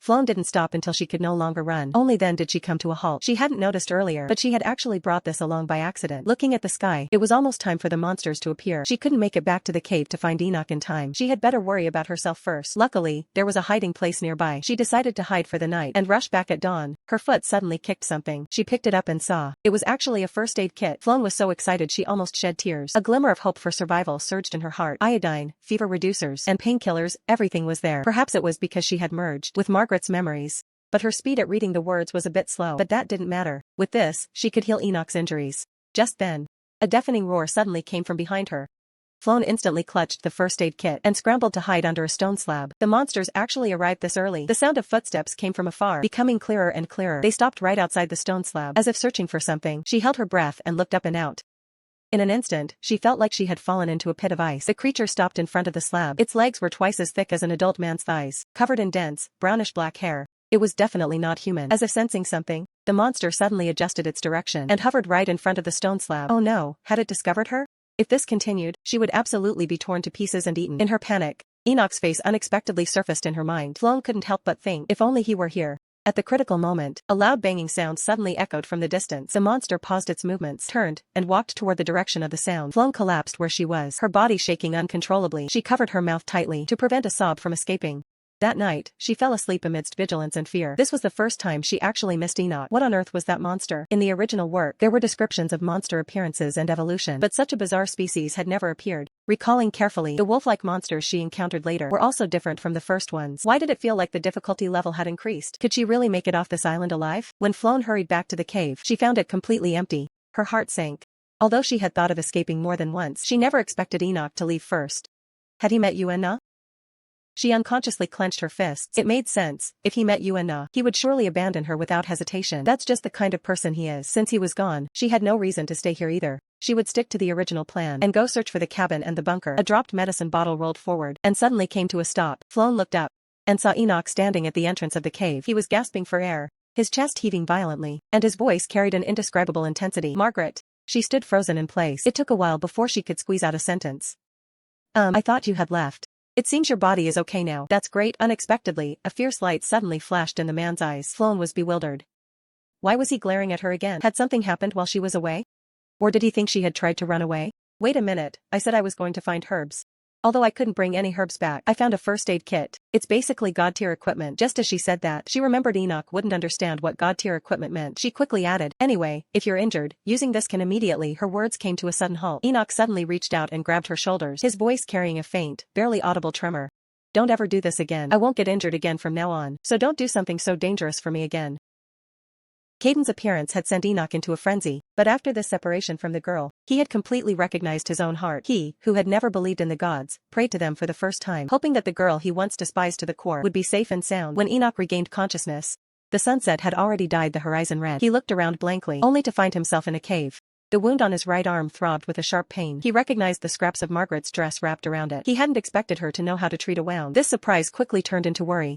Floan didn't stop until she could no longer run. Only then did she come to a halt. She hadn't noticed earlier, but she had actually brought this along by accident. Looking at the sky, it was almost time for the monsters to appear. She couldn't make it back to the cave to find Enoch in time. She had better worry about herself first. Luckily, there was a hiding place nearby. She decided to hide for the night and rush back at dawn. Her foot suddenly kicked something. She picked it up and saw it was actually a first aid kit. Floan was so excited she almost shed tears. A glimmer of hope for survival surged in her heart. Iodine, fever reducers, and painkillers, everything was there. Perhaps it was because she had merged with Margaret's memories. But her speed at reading the words was a bit slow. But that didn't matter. With this, she could heal Enoch's injuries. Just then, a deafening roar suddenly came from behind her. Floan instantly clutched the first aid kit and scrambled to hide under a stone slab. The monsters actually arrived this early. The sound of footsteps came from afar, becoming clearer and clearer. They stopped right outside the stone slab, as if searching for something. She held her breath and looked up and out. In an instant, she felt like she had fallen into a pit of ice. The creature stopped in front of the slab. Its legs were twice as thick as an adult man's thighs, covered in dense, brownish-black hair. It was definitely not human. As if sensing something, the monster suddenly adjusted its direction and hovered right in front of the stone slab. Oh no, had it discovered her? If this continued, she would absolutely be torn to pieces and eaten. In her panic, Enoch's face unexpectedly surfaced in her mind. Sloane couldn't help but think, if only he were here. At the critical moment, a loud banging sound suddenly echoed from the distance. The monster paused its movements, turned, and walked toward the direction of the sound. Sloane collapsed where she was, her body shaking uncontrollably. She covered her mouth tightly to prevent a sob from escaping. That night, she fell asleep amidst vigilance and fear. This was the first time she actually missed Enoch. What on earth was that monster? In the original work, there were descriptions of monster appearances and evolution, but such a bizarre species had never appeared. Recalling carefully, the wolf-like monsters she encountered later were also different from the first ones. Why did it feel like the difficulty level had increased? Could she really make it off this island alive? When Sloane hurried back to the cave, she found it completely empty. Her heart sank. Although she had thought of escaping more than once, she never expected Enoch to leave first. Had he met Yuan? She unconsciously clenched her fists. It made sense. If he met Yuan, he would surely abandon her without hesitation. That's just the kind of person he is. Since he was gone, she had no reason to stay here either. She would stick to the original plan and go search for the cabin and the bunker. A dropped medicine bottle rolled forward and suddenly came to a stop. Sloane looked up and saw Enoch standing at the entrance of the cave. He was gasping for air, his chest heaving violently, and his voice carried an indescribable intensity. Margaret. She stood frozen in place. It took a while before she could squeeze out a sentence. I thought you had left. It seems your body is okay now. That's great. Unexpectedly, a fierce light suddenly flashed in the man's eyes. Sloane was bewildered. Why was he glaring at her again? Had something happened while she was away? Or did he think she had tried to run away? Wait a minute, I said I was going to find herbs. Although I couldn't bring any herbs back, I found a first aid kit. It's basically god-tier equipment. Just as she said that, she remembered Enoch wouldn't understand what god-tier equipment meant. She quickly added, anyway, if you're injured, using this can immediately. Her words came to a sudden halt. Enoch suddenly reached out and grabbed her shoulders, his voice carrying a faint, barely audible tremor. Don't ever do this again. I won't get injured again from now on, so don't do something so dangerous for me again. Caden's appearance had sent Enoch into a frenzy, but after this separation from the girl, he had completely recognized his own heart. He, who had never believed in the gods, prayed to them for the first time, hoping that the girl he once despised to the core would be safe and sound. When Enoch regained consciousness, the sunset had already dyed the horizon red. He looked around blankly, only to find himself in a cave. The wound on his right arm throbbed with a sharp pain. He recognized the scraps of Margaret's dress wrapped around it. He hadn't expected her to know how to treat a wound. This surprise quickly turned into worry.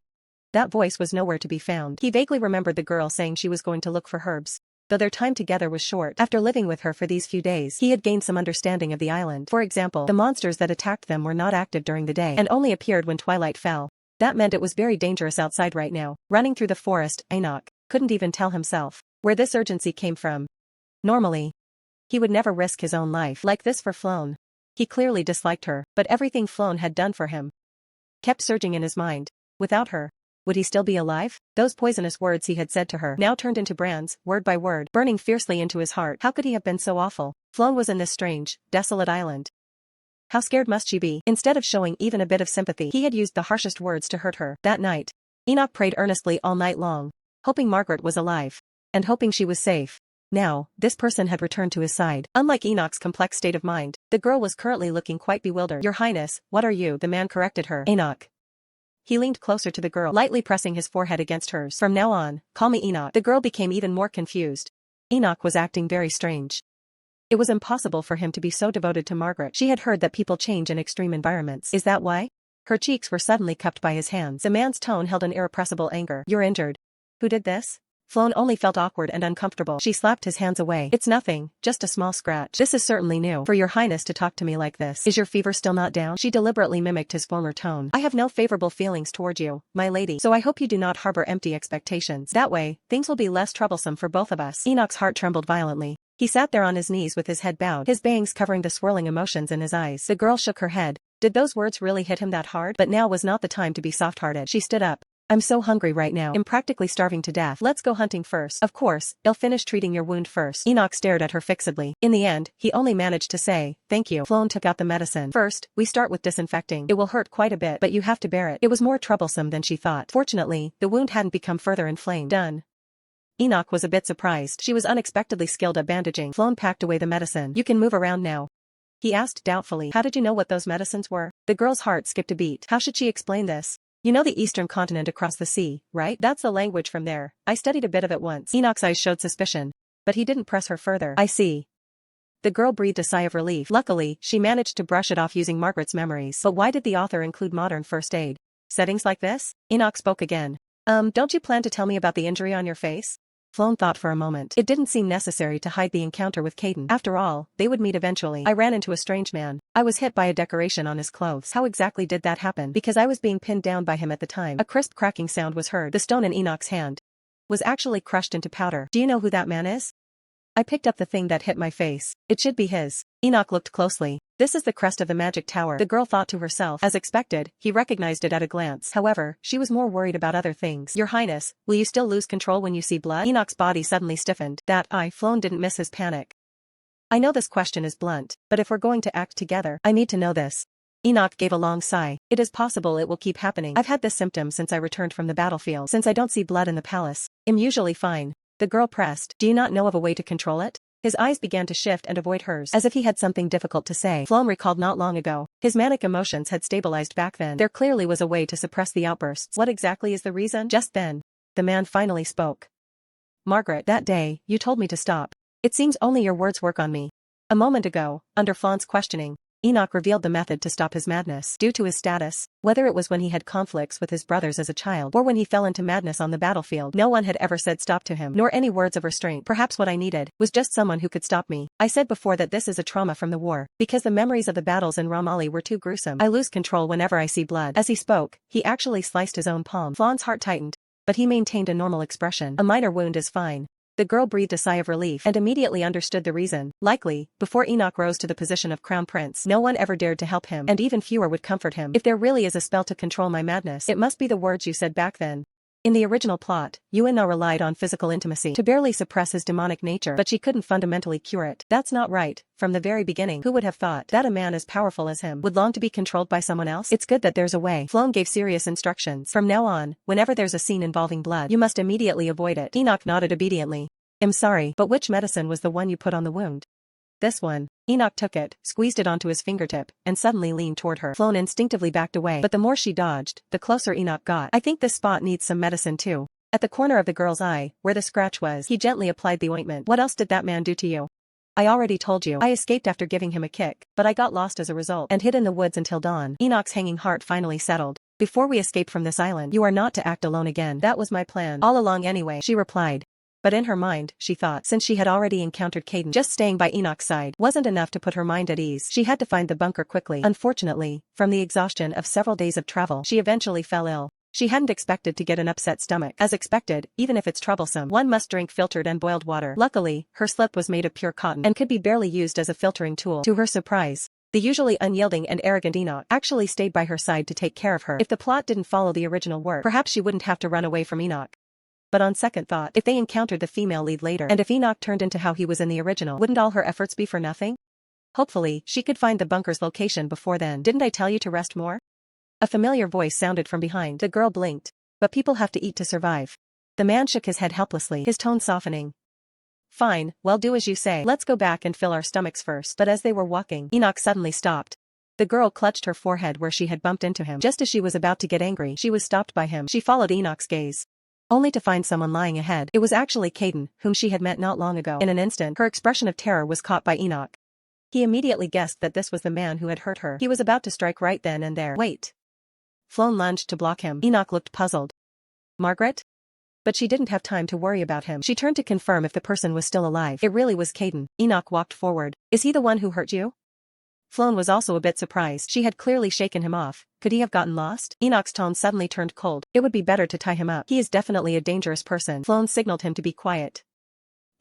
That voice was nowhere to be found. He vaguely remembered the girl saying she was going to look for herbs. Though their time together was short, after living with her for these few days, he had gained some understanding of the island. For example, the monsters that attacked them were not active during the day and only appeared when twilight fell. That meant it was very dangerous outside right now. Running through the forest, Enoch couldn't even tell himself where this urgency came from. Normally, he would never risk his own life like this for Sloane. He clearly disliked her, but everything Sloane had done for him kept surging in his mind. Without her, would he still be alive? Those poisonous words he had said to her now turned into brands, word by word, burning fiercely into his heart. How could he have been so awful? Sloane was in this strange, desolate island. How scared must she be? Instead of showing even a bit of sympathy, he had used the harshest words to hurt her. That night, Enoch prayed earnestly all night long, hoping Margaret was alive, and hoping she was safe. Now, this person had returned to his side. Unlike Enoch's complex state of mind, the girl was currently looking quite bewildered. Your Highness, what are you? The man corrected her. Enoch. He leaned closer to the girl, lightly pressing his forehead against hers. From now on, call me Enoch. The girl became even more confused. Enoch was acting very strange. It was impossible for him to be so devoted to Margaret. She had heard that people change in extreme environments. Is that why? Her cheeks were suddenly cupped by his hands. The man's tone held an irrepressible anger. You're injured. Who did this? Sloane only felt awkward and uncomfortable. She slapped his hands away. It's nothing, just a small scratch. This is certainly new for your highness to talk to me like this. Is your fever still not down? She deliberately mimicked his former tone. I have no favorable feelings toward you, my lady, so I hope you do not harbor empty expectations. That way, things will be less troublesome for both of us. Enoch's heart trembled violently. He sat there on his knees with his head bowed, his bangs covering the swirling emotions in his eyes. The girl shook her head. Did those words really hit him that hard? But now was not the time to be soft-hearted. She stood up. I'm so hungry right now. I'm practically starving to death. Let's go hunting first. Of course, I'll finish treating your wound first. Enoch stared at her fixedly. In the end, he only managed to say, thank you. Sloane took out the medicine. First, we start with disinfecting. It will hurt quite a bit, but you have to bear it. It was more troublesome than she thought. Fortunately, the wound hadn't become further inflamed. Done. Enoch was a bit surprised. She was unexpectedly skilled at bandaging. Sloane packed away the medicine. You can move around now. He asked doubtfully. How did you know what those medicines were? The girl's heart skipped a beat. How should she explain this? You know the eastern continent across the sea, right? That's the language from there. I studied a bit of it once. Enoch's eyes showed suspicion, but he didn't press her further. I see. The girl breathed a sigh of relief. Luckily, she managed to brush it off using Margaret's memories. But why did the author include modern first aid settings like this? Enoch spoke again. Don't you plan to tell me about the injury on your face? Flown thought for a moment. It didn't seem necessary to hide the encounter with Caden. After all, they would meet eventually. I ran into a strange man. I was hit by a decoration on his clothes. How exactly did that happen? Because I was being pinned down by him at the time. A crisp cracking sound was heard. The stone in Enoch's hand was actually crushed into powder. Do you know who that man is? I picked up the thing that hit my face. It should be his. Enoch looked closely. This is the crest of the magic tower, the girl thought to herself. As expected, he recognized it at a glance. However, she was more worried about other things. Your Highness, will you still lose control when you see blood? Enoch's body suddenly stiffened. Flown didn't miss his panic. I know this question is blunt, but if we're going to act together, I need to know this. Enoch gave a long sigh. It is possible it will keep happening. I've had this symptom since I returned from the battlefield. Since I don't see blood in the palace, I'm usually fine. The girl pressed. Do you not know of a way to control it? His eyes began to shift and avoid hers, as if he had something difficult to say. Flown recalled not long ago. His manic emotions had stabilized back then. There clearly was a way to suppress the outbursts. What exactly is the reason? Just then, the man finally spoke. Margaret, that day, you told me to stop. It seems only your words work on me. A moment ago, under Flown's questioning, Enoch revealed the method to stop his madness. Due to his status, whether it was when he had conflicts with his brothers as a child or when he fell into madness on the battlefield, no one had ever said stop to him, nor any words of restraint. Perhaps what I needed was just someone who could stop me. I said before that this is a trauma from the war, because the memories of the battles in Ramali were too gruesome. I lose control whenever I see blood. As he spoke, he actually sliced his own palm. Flown's heart tightened, but he maintained a normal expression. A minor wound is fine. The girl breathed a sigh of relief and immediately understood the reason. Likely, before Enoch rose to the position of crown prince, no one ever dared to help him, and even fewer would comfort him. If there really is a spell to control my madness, it must be the words you said back then. In the original plot, Yuino relied on physical intimacy to barely suppress his demonic nature, but she couldn't fundamentally cure it. That's not right. From the very beginning, who would have thought that a man as powerful as him would long to be controlled by someone else? It's good that there's a way. Flown gave serious instructions. From now on, whenever there's a scene involving blood, you must immediately avoid it. Enoch nodded obediently. I'm sorry, but which medicine was the one you put on the wound? This one. Enoch took it, squeezed it onto his fingertip, and suddenly leaned toward her. Flown instinctively backed away, but the more she dodged, the closer Enoch got. I think this spot needs some medicine too. At the corner of the girl's eye, where the scratch was, he gently applied the ointment. What else did that man do to you? I already told you. I escaped after giving him a kick, but I got lost as a result and hid in the woods until dawn. Enoch's hanging heart finally settled. Before we escape from this island, you are not to act alone again. That was my plan all along anyway, she replied. But in her mind, she thought, since she had already encountered Caden, just staying by Enoch's side wasn't enough to put her mind at ease. She had to find the bunker quickly. Unfortunately, from the exhaustion of several days of travel, she eventually fell ill. She hadn't expected to get an upset stomach. As expected, even if it's troublesome, one must drink filtered and boiled water. Luckily, her slip was made of pure cotton and could be barely used as a filtering tool. To her surprise, the usually unyielding and arrogant Enoch actually stayed by her side to take care of her. If the plot didn't follow the original work, perhaps she wouldn't have to run away from Enoch. But on second thought, if they encountered the female lead later, and if Enoch turned into how he was in the original, wouldn't all her efforts be for nothing? Hopefully, she could find the bunker's location before then. Didn't I tell you to rest more? A familiar voice sounded from behind. The girl blinked. But people have to eat to survive. The man shook his head helplessly, his tone softening. Fine, well, do as you say. Let's go back and fill our stomachs first. But as they were walking, Enoch suddenly stopped. The girl clutched her forehead where she had bumped into him. Just as she was about to get angry, she was stopped by him. She followed Enoch's gaze, only to find someone lying ahead. It was actually Caden, whom she had met not long ago. In an instant, her expression of terror was caught by Enoch. He immediately guessed that this was the man who had hurt her. He was about to strike right then and there. Wait. Flown lunged to block him. Enoch looked puzzled. Margaret? But she didn't have time to worry about him. She turned to confirm if the person was still alive. It really was Caden. Enoch walked forward. Is he the one who hurt you? Flown was also a bit surprised. She had clearly shaken him off. Could he have gotten lost? Enoch's tone suddenly turned cold. It would be better to tie him up. He is definitely a dangerous person. Flown signaled him to be quiet.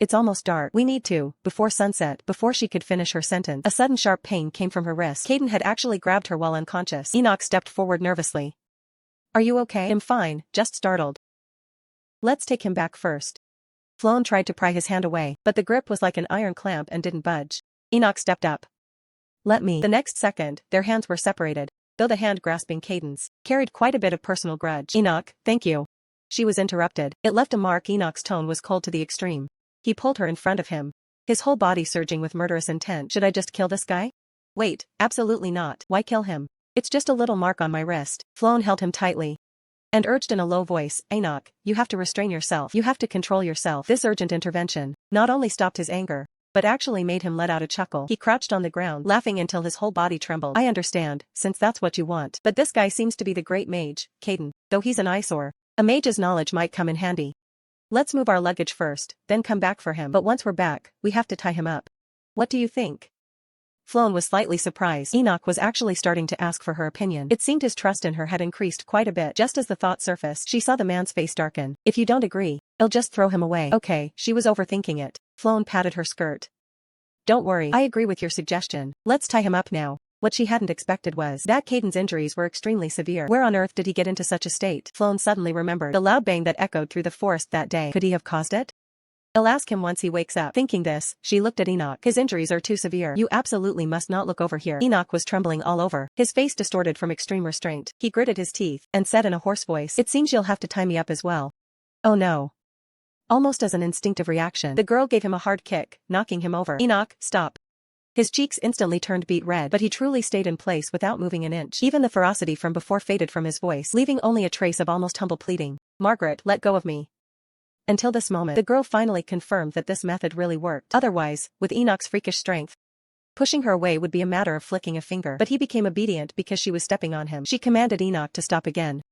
It's almost dark. We need to, before sunset. Before she could finish her sentence, a sudden sharp pain came from her wrist. Caden had actually grabbed her while unconscious. Enoch stepped forward nervously. Are you okay? I'm fine, just startled. Let's take him back first. Flown tried to pry his hand away, but the grip was like an iron clamp and didn't budge. Enoch stepped up. Let me. The next second, their hands were separated, though the hand grasping Caden's carried quite a bit of personal grudge. Enoch, thank you. She was interrupted. It left a mark. Enoch's tone was cold to the extreme. He pulled her in front of him, his whole body surging with murderous intent. Should I just kill this guy? Wait, absolutely not. Why kill him? It's just a little mark on my wrist. Flown held him tightly and urged in a low voice, Enoch, you have to restrain yourself. You have to control yourself. This urgent intervention not only stopped his anger, but actually made him let out a chuckle. He crouched on the ground, laughing until his whole body trembled. I understand, since that's what you want. But this guy seems to be the great mage, Caden. Though he's an eyesore, a mage's knowledge might come in handy. Let's move our luggage first, then come back for him. But once we're back, we have to tie him up. What do you think? Floan was slightly surprised. Enoch was actually starting to ask for her opinion. It seemed his trust in her had increased quite a bit. Just as the thought surfaced, she saw the man's face darken. If you don't agree, I'll just throw him away. Okay, she was overthinking it. Floan patted her skirt. Don't worry, I agree with your suggestion. Let's tie him up now. What she hadn't expected was that Caden's injuries were extremely severe. Where on earth did he get into such a state? Floan suddenly remembered the loud bang that echoed through the forest that day. Could he have caused it? I'll ask him once he wakes up. Thinking this, she looked at Enoch. His injuries are too severe. You absolutely must not look over here. Enoch was trembling all over, his face distorted from extreme restraint. He gritted his teeth and said in a hoarse voice, "It seems you'll have to tie me up as well." Oh no. Almost as an instinctive reaction, the girl gave him a hard kick, knocking him over. Enoch, stop. His cheeks instantly turned beet red, but he truly stayed in place without moving an inch. Even the ferocity from before faded from his voice, leaving only a trace of almost humble pleading. Margaret, let go of me. Until this moment, the girl finally confirmed that this method really worked. Otherwise, with Enoch's freakish strength, pushing her away would be a matter of flicking a finger. But he became obedient because she was stepping on him. She commanded Enoch to stop again.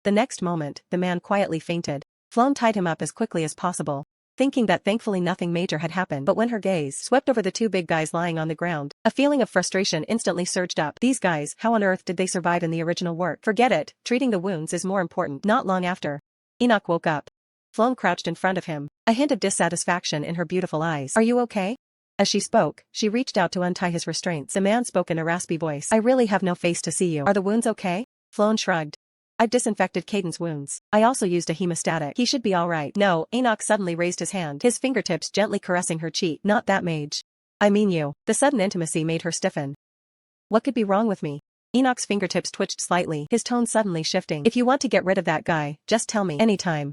The next moment, the man quietly fainted. Floan tied him up as quickly as possible, thinking that thankfully nothing major had happened. But when her gaze swept over the two big guys lying on the ground, a feeling of frustration instantly surged up. These guys, how on earth did they survive in the original work? Forget it, treating the wounds is more important. Not long after, Enoch woke up. Floan crouched in front of him, a hint of dissatisfaction in her beautiful eyes. Are you okay? As she spoke, she reached out to untie his restraints. The man spoke in a raspy voice. I really have no face to see you. Are the wounds okay? Floan shrugged. I've disinfected Caden's wounds. I also used a hemostatic. He should be alright. No, Enoch suddenly raised his hand, his fingertips gently caressing her cheek. Not that mage. I mean you. The sudden intimacy made her stiffen. What could be wrong with me? Enoch's fingertips twitched slightly, his tone suddenly shifting. If you want to get rid of that guy, just tell me. Anytime.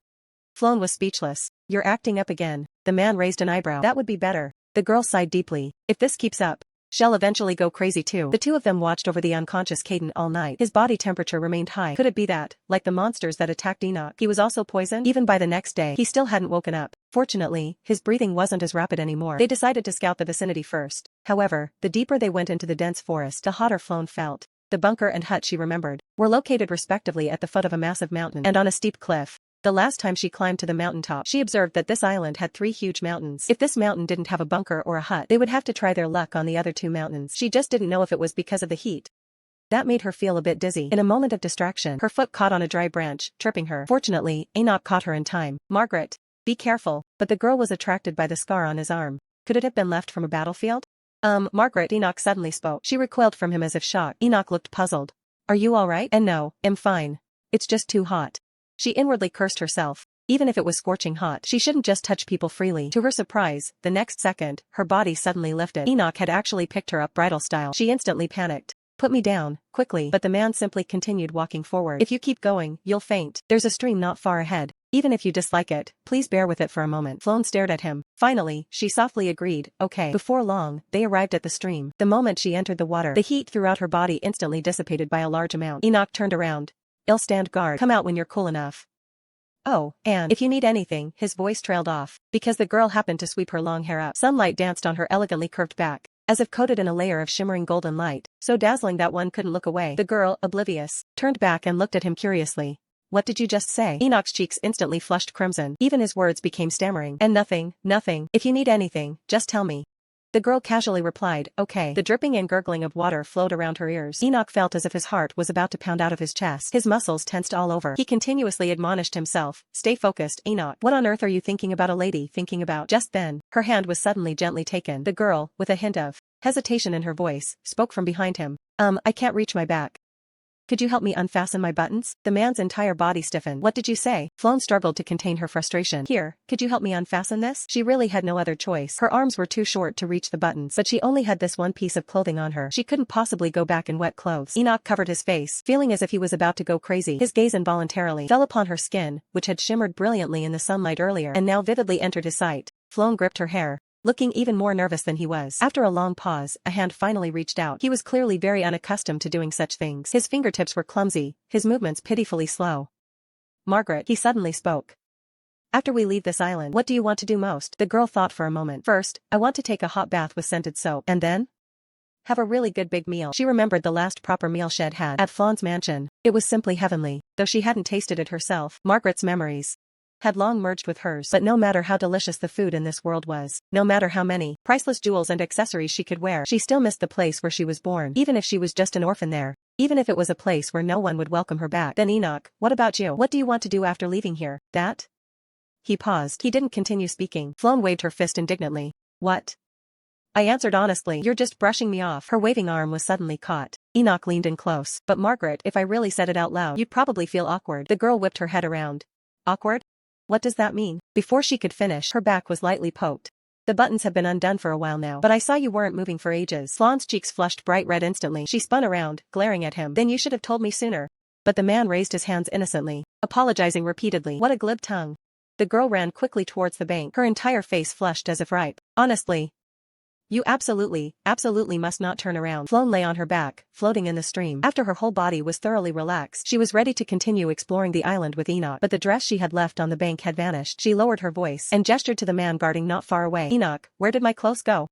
Floan was speechless. You're acting up again. The man raised an eyebrow. That would be better. The girl sighed deeply. If this keeps up, she'll eventually go crazy too. The two of them watched over the unconscious Caden all night. His body temperature remained high. Could it be that, like the monsters that attacked Enoch, he was also poisoned? Even by the next day, he still hadn't woken up. Fortunately, his breathing wasn't as rapid anymore. They decided to scout the vicinity first. However, the deeper they went into the dense forest, the hotter Floan felt. The bunker and hut she remembered were located respectively at the foot of a massive mountain and on a steep cliff. The last time she climbed to the mountaintop, she observed that this island had 3 huge mountains. If this mountain didn't have a bunker or a hut, they would have to try their luck on the other 2 mountains. She just didn't know if it was because of the heat. That made her feel a bit dizzy. In a moment of distraction, her foot caught on a dry branch, tripping her. Fortunately, Enoch caught her in time. Margaret, be careful. But the girl was attracted by the scar on his arm. Could it have been left from a battlefield? Margaret, Enoch suddenly spoke. She recoiled from him as if shocked. Enoch looked puzzled. Are you alright? And no, I'm fine. It's just too hot. She inwardly cursed herself. Even if it was scorching hot, she shouldn't just touch people freely. To her surprise, the next second, her body suddenly lifted. Enoch had actually picked her up bridal style. She instantly panicked. Put me down, quickly. But the man simply continued walking forward. If you keep going, you'll faint. There's a stream not far ahead. Even if you dislike it, please bear with it for a moment. Floan stared at him. Finally, she softly agreed, okay. Before long, they arrived at the stream. The moment she entered the water, the heat throughout her body instantly dissipated by a large amount. Enoch turned around. I'll stand guard. Come out when you're cool enough. Oh, and if you need anything, his voice trailed off, because the girl happened to sweep her long hair up. Sunlight danced on her elegantly curved back, as if coated in a layer of shimmering golden light, so dazzling that one couldn't look away. The girl, oblivious, turned back and looked at him curiously. What did you just say? Enoch's cheeks instantly flushed crimson. Even his words became stammering. And nothing. If you need anything, just tell me. The girl casually replied, okay. The dripping and gurgling of water flowed around her ears. Enoch felt as if his heart was about to pound out of his chest. His muscles tensed all over. He continuously admonished himself, stay focused, Enoch. What on earth are you thinking about a lady thinking about? Just then, her hand was suddenly gently taken. The girl, with a hint of hesitation in her voice, spoke from behind him. I can't reach my back. Could you help me unfasten my buttons? The man's entire body stiffened. What did you say? Floan struggled to contain her frustration. Here, could you help me unfasten this? She really had no other choice. Her arms were too short to reach the buttons, but she only had this one piece of clothing on her. She couldn't possibly go back in wet clothes. Enoch covered his face, feeling as if he was about to go crazy. His gaze involuntarily fell upon her skin, which had shimmered brilliantly in the sunlight earlier and now vividly entered his sight. Floan gripped her hair, looking even more nervous than he was. After a long pause, a hand finally reached out. He was clearly very unaccustomed to doing such things. His fingertips were clumsy, his movements pitifully slow. Margaret, he suddenly spoke. After we leave this island, what do you want to do most? The girl thought for a moment. First, I want to take a hot bath with scented soap. And then? Have a really good big meal. She remembered the last proper meal Shed had at Floan's mansion. It was simply heavenly, though she hadn't tasted it herself. Margaret's memories had long merged with hers. But no matter how delicious the food in this world was, no matter how many priceless jewels and accessories she could wear, she still missed the place where she was born, even if she was just an orphan there. Even if it was a place where no one would welcome her back. Then Enoch, what about you? What do you want to do after leaving here? That? He paused. He didn't continue speaking. Floan waved her fist indignantly. What? I answered honestly. You're just brushing me off. Her waving arm was suddenly caught. Enoch leaned in close. But Margaret, if I really said it out loud, you'd probably feel awkward. The girl whipped her head around. Awkward? What does that mean? Before she could finish, her back was lightly poked. The buttons have been undone for a while now. But I saw you weren't moving for ages. Floan's cheeks flushed bright red instantly. She spun around, glaring at him. Then you should have told me sooner. But the man raised his hands innocently, apologizing repeatedly. What a glib tongue. The girl ran quickly towards the bank, her entire face flushed as if ripe. Honestly. You absolutely must not turn around. Floan lay on her back, floating in the stream. After her whole body was thoroughly relaxed, she was ready to continue exploring the island with Enoch. But the dress she had left on the bank had vanished. She lowered her voice and gestured to the man guarding not far away. Enoch, where did my clothes go?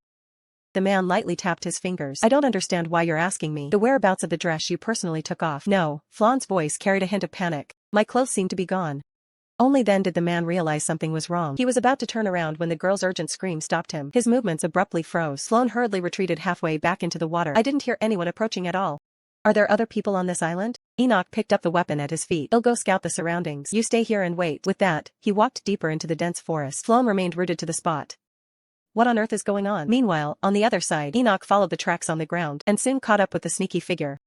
The man lightly tapped his fingers. I don't understand why you're asking me. The whereabouts of the dress you personally took off. No, Floan's voice carried a hint of panic. My clothes seem to be gone. Only then did the man realize something was wrong. He was about to turn around when the girl's urgent scream stopped him. His movements abruptly froze. Floan hurriedly retreated halfway back into the water. I didn't hear anyone approaching at all. Are there other people on this island? Enoch picked up the weapon at his feet. I'll go scout the surroundings. You stay here and wait. With that, he walked deeper into the dense forest. Floan remained rooted to the spot. What on earth is going on? Meanwhile, on the other side, Enoch followed the tracks on the ground and soon caught up with the sneaky figure.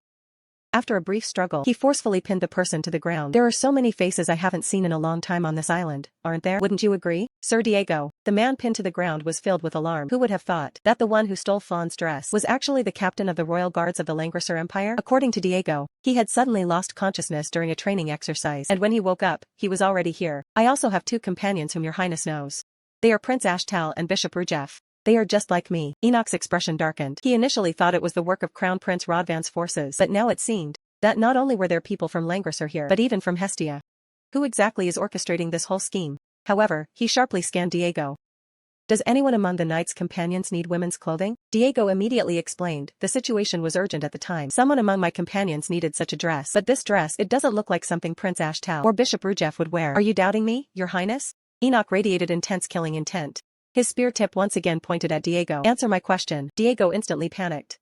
After a brief struggle, he forcefully pinned the person to the ground. There are so many faces I haven't seen in a long time on this island, aren't there? Wouldn't you agree? Sir Diego. The man pinned to the ground was filled with alarm. Who would have thought that the one who stole Floan's dress was actually the captain of the royal guards of the Langrisser Empire? According to Diego, he had suddenly lost consciousness during a training exercise, and when he woke up, he was already here. I also have two companions whom your highness knows. They are Prince Ashtal and Bishop Rujef. They are just like me. Enoch's expression darkened. He initially thought it was the work of Crown Prince Rodvan's forces, but now it seemed that not only were there people from Langrisser here, but even from Hestia. Who exactly is orchestrating this whole scheme? However, he sharply scanned Diego. Does anyone among the knight's companions need women's clothing? Diego immediately explained. The situation was urgent at the time. Someone among my companions needed such a dress. But this dress, it doesn't look like something Prince Ashtal or Bishop Rujef would wear. Are you doubting me, your highness? Enoch radiated intense killing intent. His spear tip once again pointed at Diego. Answer my question. Diego instantly panicked.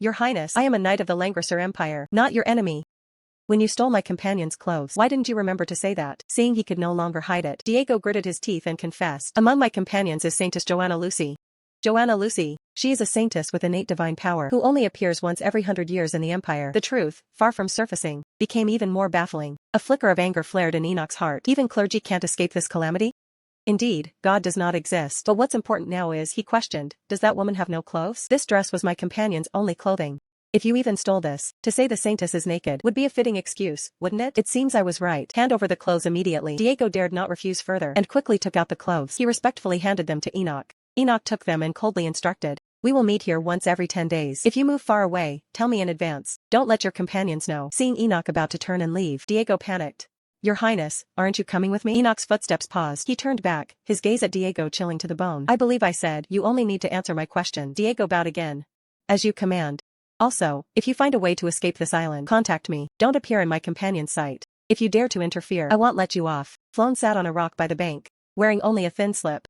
Your highness, I am a knight of the Langrisser Empire, not your enemy. When you stole my companion's clothes, why didn't you remember to say that? Seeing he could no longer hide it, Diego gritted his teeth and confessed. Among my companions is Saintess Joanna Lucy. Joanna Lucy. She is a saintess with innate divine power, who only appears once every 100 years in the Empire. The truth, far from surfacing, became even more baffling. A flicker of anger flared in Enoch's heart. Even clergy can't escape this calamity? Indeed, God does not exist. But what's important now is, he questioned, does that woman have no clothes? This dress was my companion's only clothing. If you even stole this, to say the saintess is naked would be a fitting excuse, wouldn't it? It seems I was right. Hand over the clothes immediately. Diego dared not refuse further, and quickly took out the clothes. He respectfully handed them to Enoch. Enoch took them and coldly instructed. We will meet here once every 10 days. If you move far away, tell me in advance. Don't let your companions know. Seeing Enoch about to turn and leave, Diego panicked. Your highness, aren't you coming with me? Enoch's footsteps paused. He turned back, his gaze at Diego chilling to the bone. I believe I said, you only need to answer my question. Diego bowed again. As you command. Also, if you find a way to escape this island, contact me. Don't appear in my companion's sight. If you dare to interfere, I won't let you off. Floan sat on a rock by the bank, wearing only a thin slip.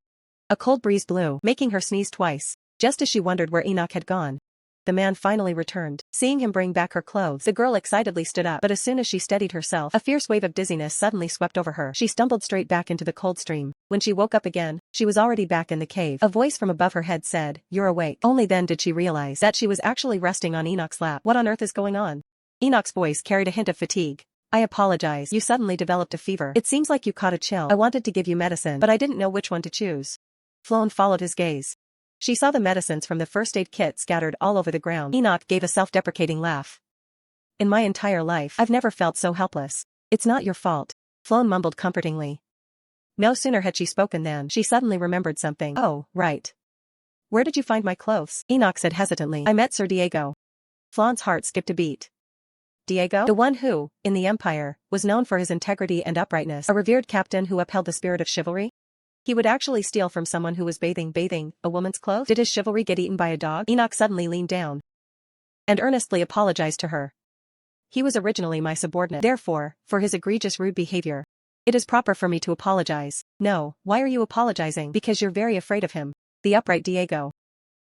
A cold breeze blew, making her sneeze twice. Just as she wondered where Enoch had gone, the man finally returned. Seeing him bring back her clothes, the girl excitedly stood up, but as soon as she steadied herself, a fierce wave of dizziness suddenly swept over her. She stumbled straight back into the cold stream. When she woke up again, she was already back in the cave. A voice from above her head said, "You're awake." Only then did she realize that she was actually resting on Enoch's lap. What on earth is going on? Enoch's voice carried a hint of fatigue. I apologize. You suddenly developed a fever. It seems like you caught a chill. I wanted to give you medicine, but I didn't know which one to choose. Floan followed his gaze. She saw the medicines from the first aid kit scattered all over the ground. Enoch gave a self-deprecating laugh. In my entire life, I've never felt so helpless. It's not your fault. Floan mumbled comfortingly. No sooner had she spoken than she suddenly remembered something. Oh, right. Where did you find my clothes? Enoch said hesitantly. I met Sir Diego. Floan's heart skipped a beat. Diego? The one who, in the Empire, was known for his integrity and uprightness, a revered captain who upheld the spirit of chivalry? He would actually steal from someone who was bathing a woman's clothes? Did his chivalry get eaten by a dog? Enoch suddenly leaned down and earnestly apologized to her. He was originally my subordinate. Therefore, for his egregious rude behavior, It is proper for me to apologize. No, why are you apologizing? Because you're very afraid of him. The upright Diego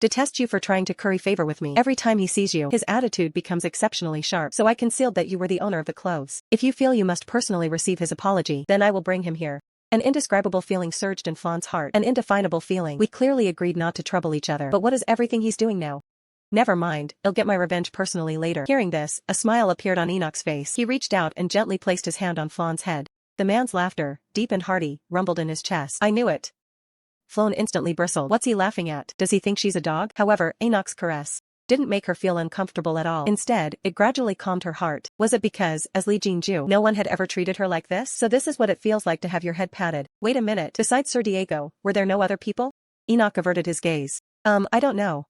detests you for trying to curry favor with me. Every time he sees you, his attitude becomes exceptionally sharp. So I concealed that you were the owner of the clothes. If you feel you must personally receive his apology, then I will bring him here. An indescribable feeling surged in Flawn's heart. An indefinable feeling. We clearly agreed not to trouble each other. But what is everything he's doing now? Never mind, I'll get my revenge personally later. Hearing this, a smile appeared on Enoch's face. He reached out and gently placed his hand on Flawn's head. The man's laughter, deep and hearty, rumbled in his chest. I knew it. Flawn instantly bristled. What's he laughing at? Does he think she's a dog? However, Enoch's caress didn't make her feel uncomfortable at all. Instead, it gradually calmed her heart. Was it because, as Li Jingju, no one had ever treated her like this? So this is what it feels like to have your head patted. Wait a minute. Besides Sir Diego, were there no other people? Enoch averted his gaze. I don't know.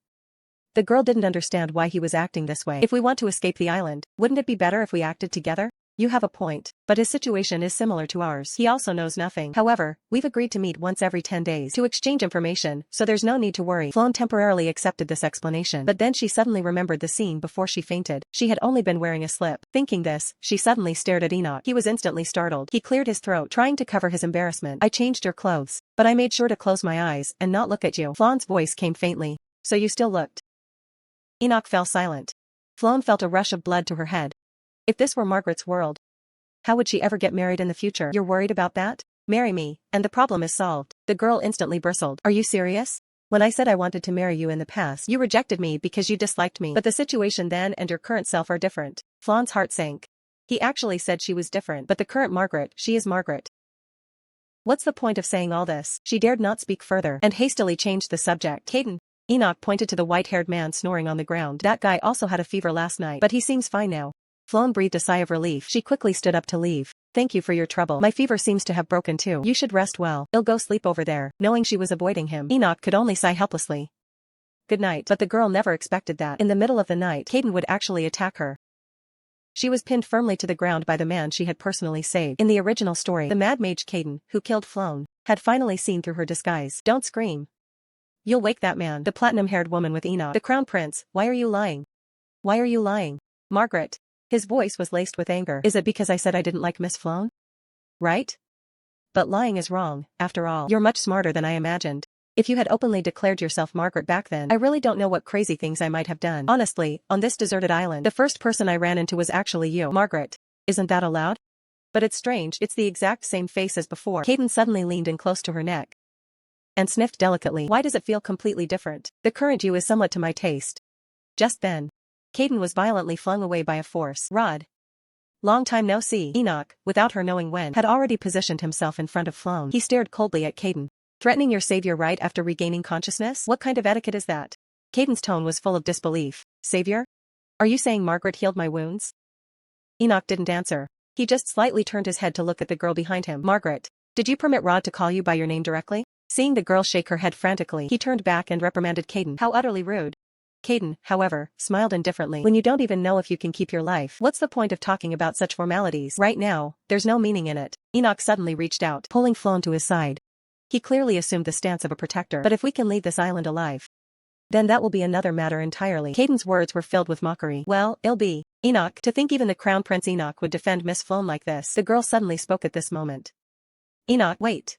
The girl didn't understand why he was acting this way. If we want to escape the island, wouldn't it be better if we acted together? You have a point, but his situation is similar to ours. He also knows nothing. However, we've agreed to meet once every 10 days to exchange information, so there's no need to worry. Flawn temporarily accepted this explanation, but then she suddenly remembered the scene before she fainted. She had only been wearing a slip. Thinking this, she suddenly stared at Enoch. He was instantly startled. He cleared his throat, trying to cover his embarrassment. I changed your clothes, but I made sure to close my eyes and not look at you. Flawn's voice came faintly. So you still looked. Enoch fell silent. Flawn felt a rush of blood to her head. If this were Margaret's world, how would she ever get married in the future? You're worried about that? Marry me, and the problem is solved. The girl instantly bristled. Are you serious? When I said I wanted to marry you in the past, you rejected me because you disliked me. But the situation then and your current self are different. Flawn's heart sank. He actually said she was different, but the current Margaret, she is Margaret. What's the point of saying all this? She dared not speak further and hastily changed the subject. Caden. Enoch pointed to the white-haired man snoring on the ground. That guy also had a fever last night, but he seems fine now. Flawn breathed a sigh of relief. She quickly stood up to leave. Thank you for your trouble. My fever seems to have broken too. You should rest well. I'll go sleep over there. Knowing she was avoiding him, Enoch could only sigh helplessly. Good night. But the girl never expected that. In the middle of the night, Caden would actually attack her. She was pinned firmly to the ground by the man she had personally saved. In the original story, the mad mage Caden, who killed Flawn, had finally seen through her disguise. Don't scream. You'll wake that man. The platinum-haired woman with Enoch. The crown prince, why are you lying? Why are you lying? Margaret. His voice was laced with anger. Is it because I said I didn't like Miss Flawn? Right? But lying is wrong, after all. You're much smarter than I imagined. If you had openly declared yourself Margaret back then, I really don't know what crazy things I might have done. Honestly, on this deserted island, the first person I ran into was actually you. Margaret. Isn't that allowed? But it's strange, it's the exact same face as before. Caden suddenly leaned in close to her neck and sniffed delicately. Why does it feel completely different? The current you is somewhat to my taste. Just then, Caden was violently flung away by a force rod. Long time no see. Enoch, without her knowing when, had already positioned himself in front of Flawn. He stared coldly at Caden. Threatening your savior right after regaining consciousness? What kind of etiquette is that? Caden's tone was full of disbelief. Savior? Are you saying Margaret healed my wounds? Enoch didn't answer. He just slightly turned his head to look at the girl behind him. Margaret, did you permit Rod to call you by your name directly? Seeing the girl shake her head frantically, he turned back and reprimanded Caden. How utterly rude. Caden, however, smiled indifferently. When you don't even know if you can keep your life, what's the point of talking about such formalities? Right now, there's no meaning in it. Enoch suddenly reached out, pulling Flawn to his side. He clearly assumed the stance of a protector. But if we can leave this island alive, then that will be another matter entirely. Caden's words were filled with mockery. Well, it'll be. Enoch, to think even the Crown Prince Enoch would defend Miss Flawn like this. The girl suddenly spoke at this moment. Enoch, wait.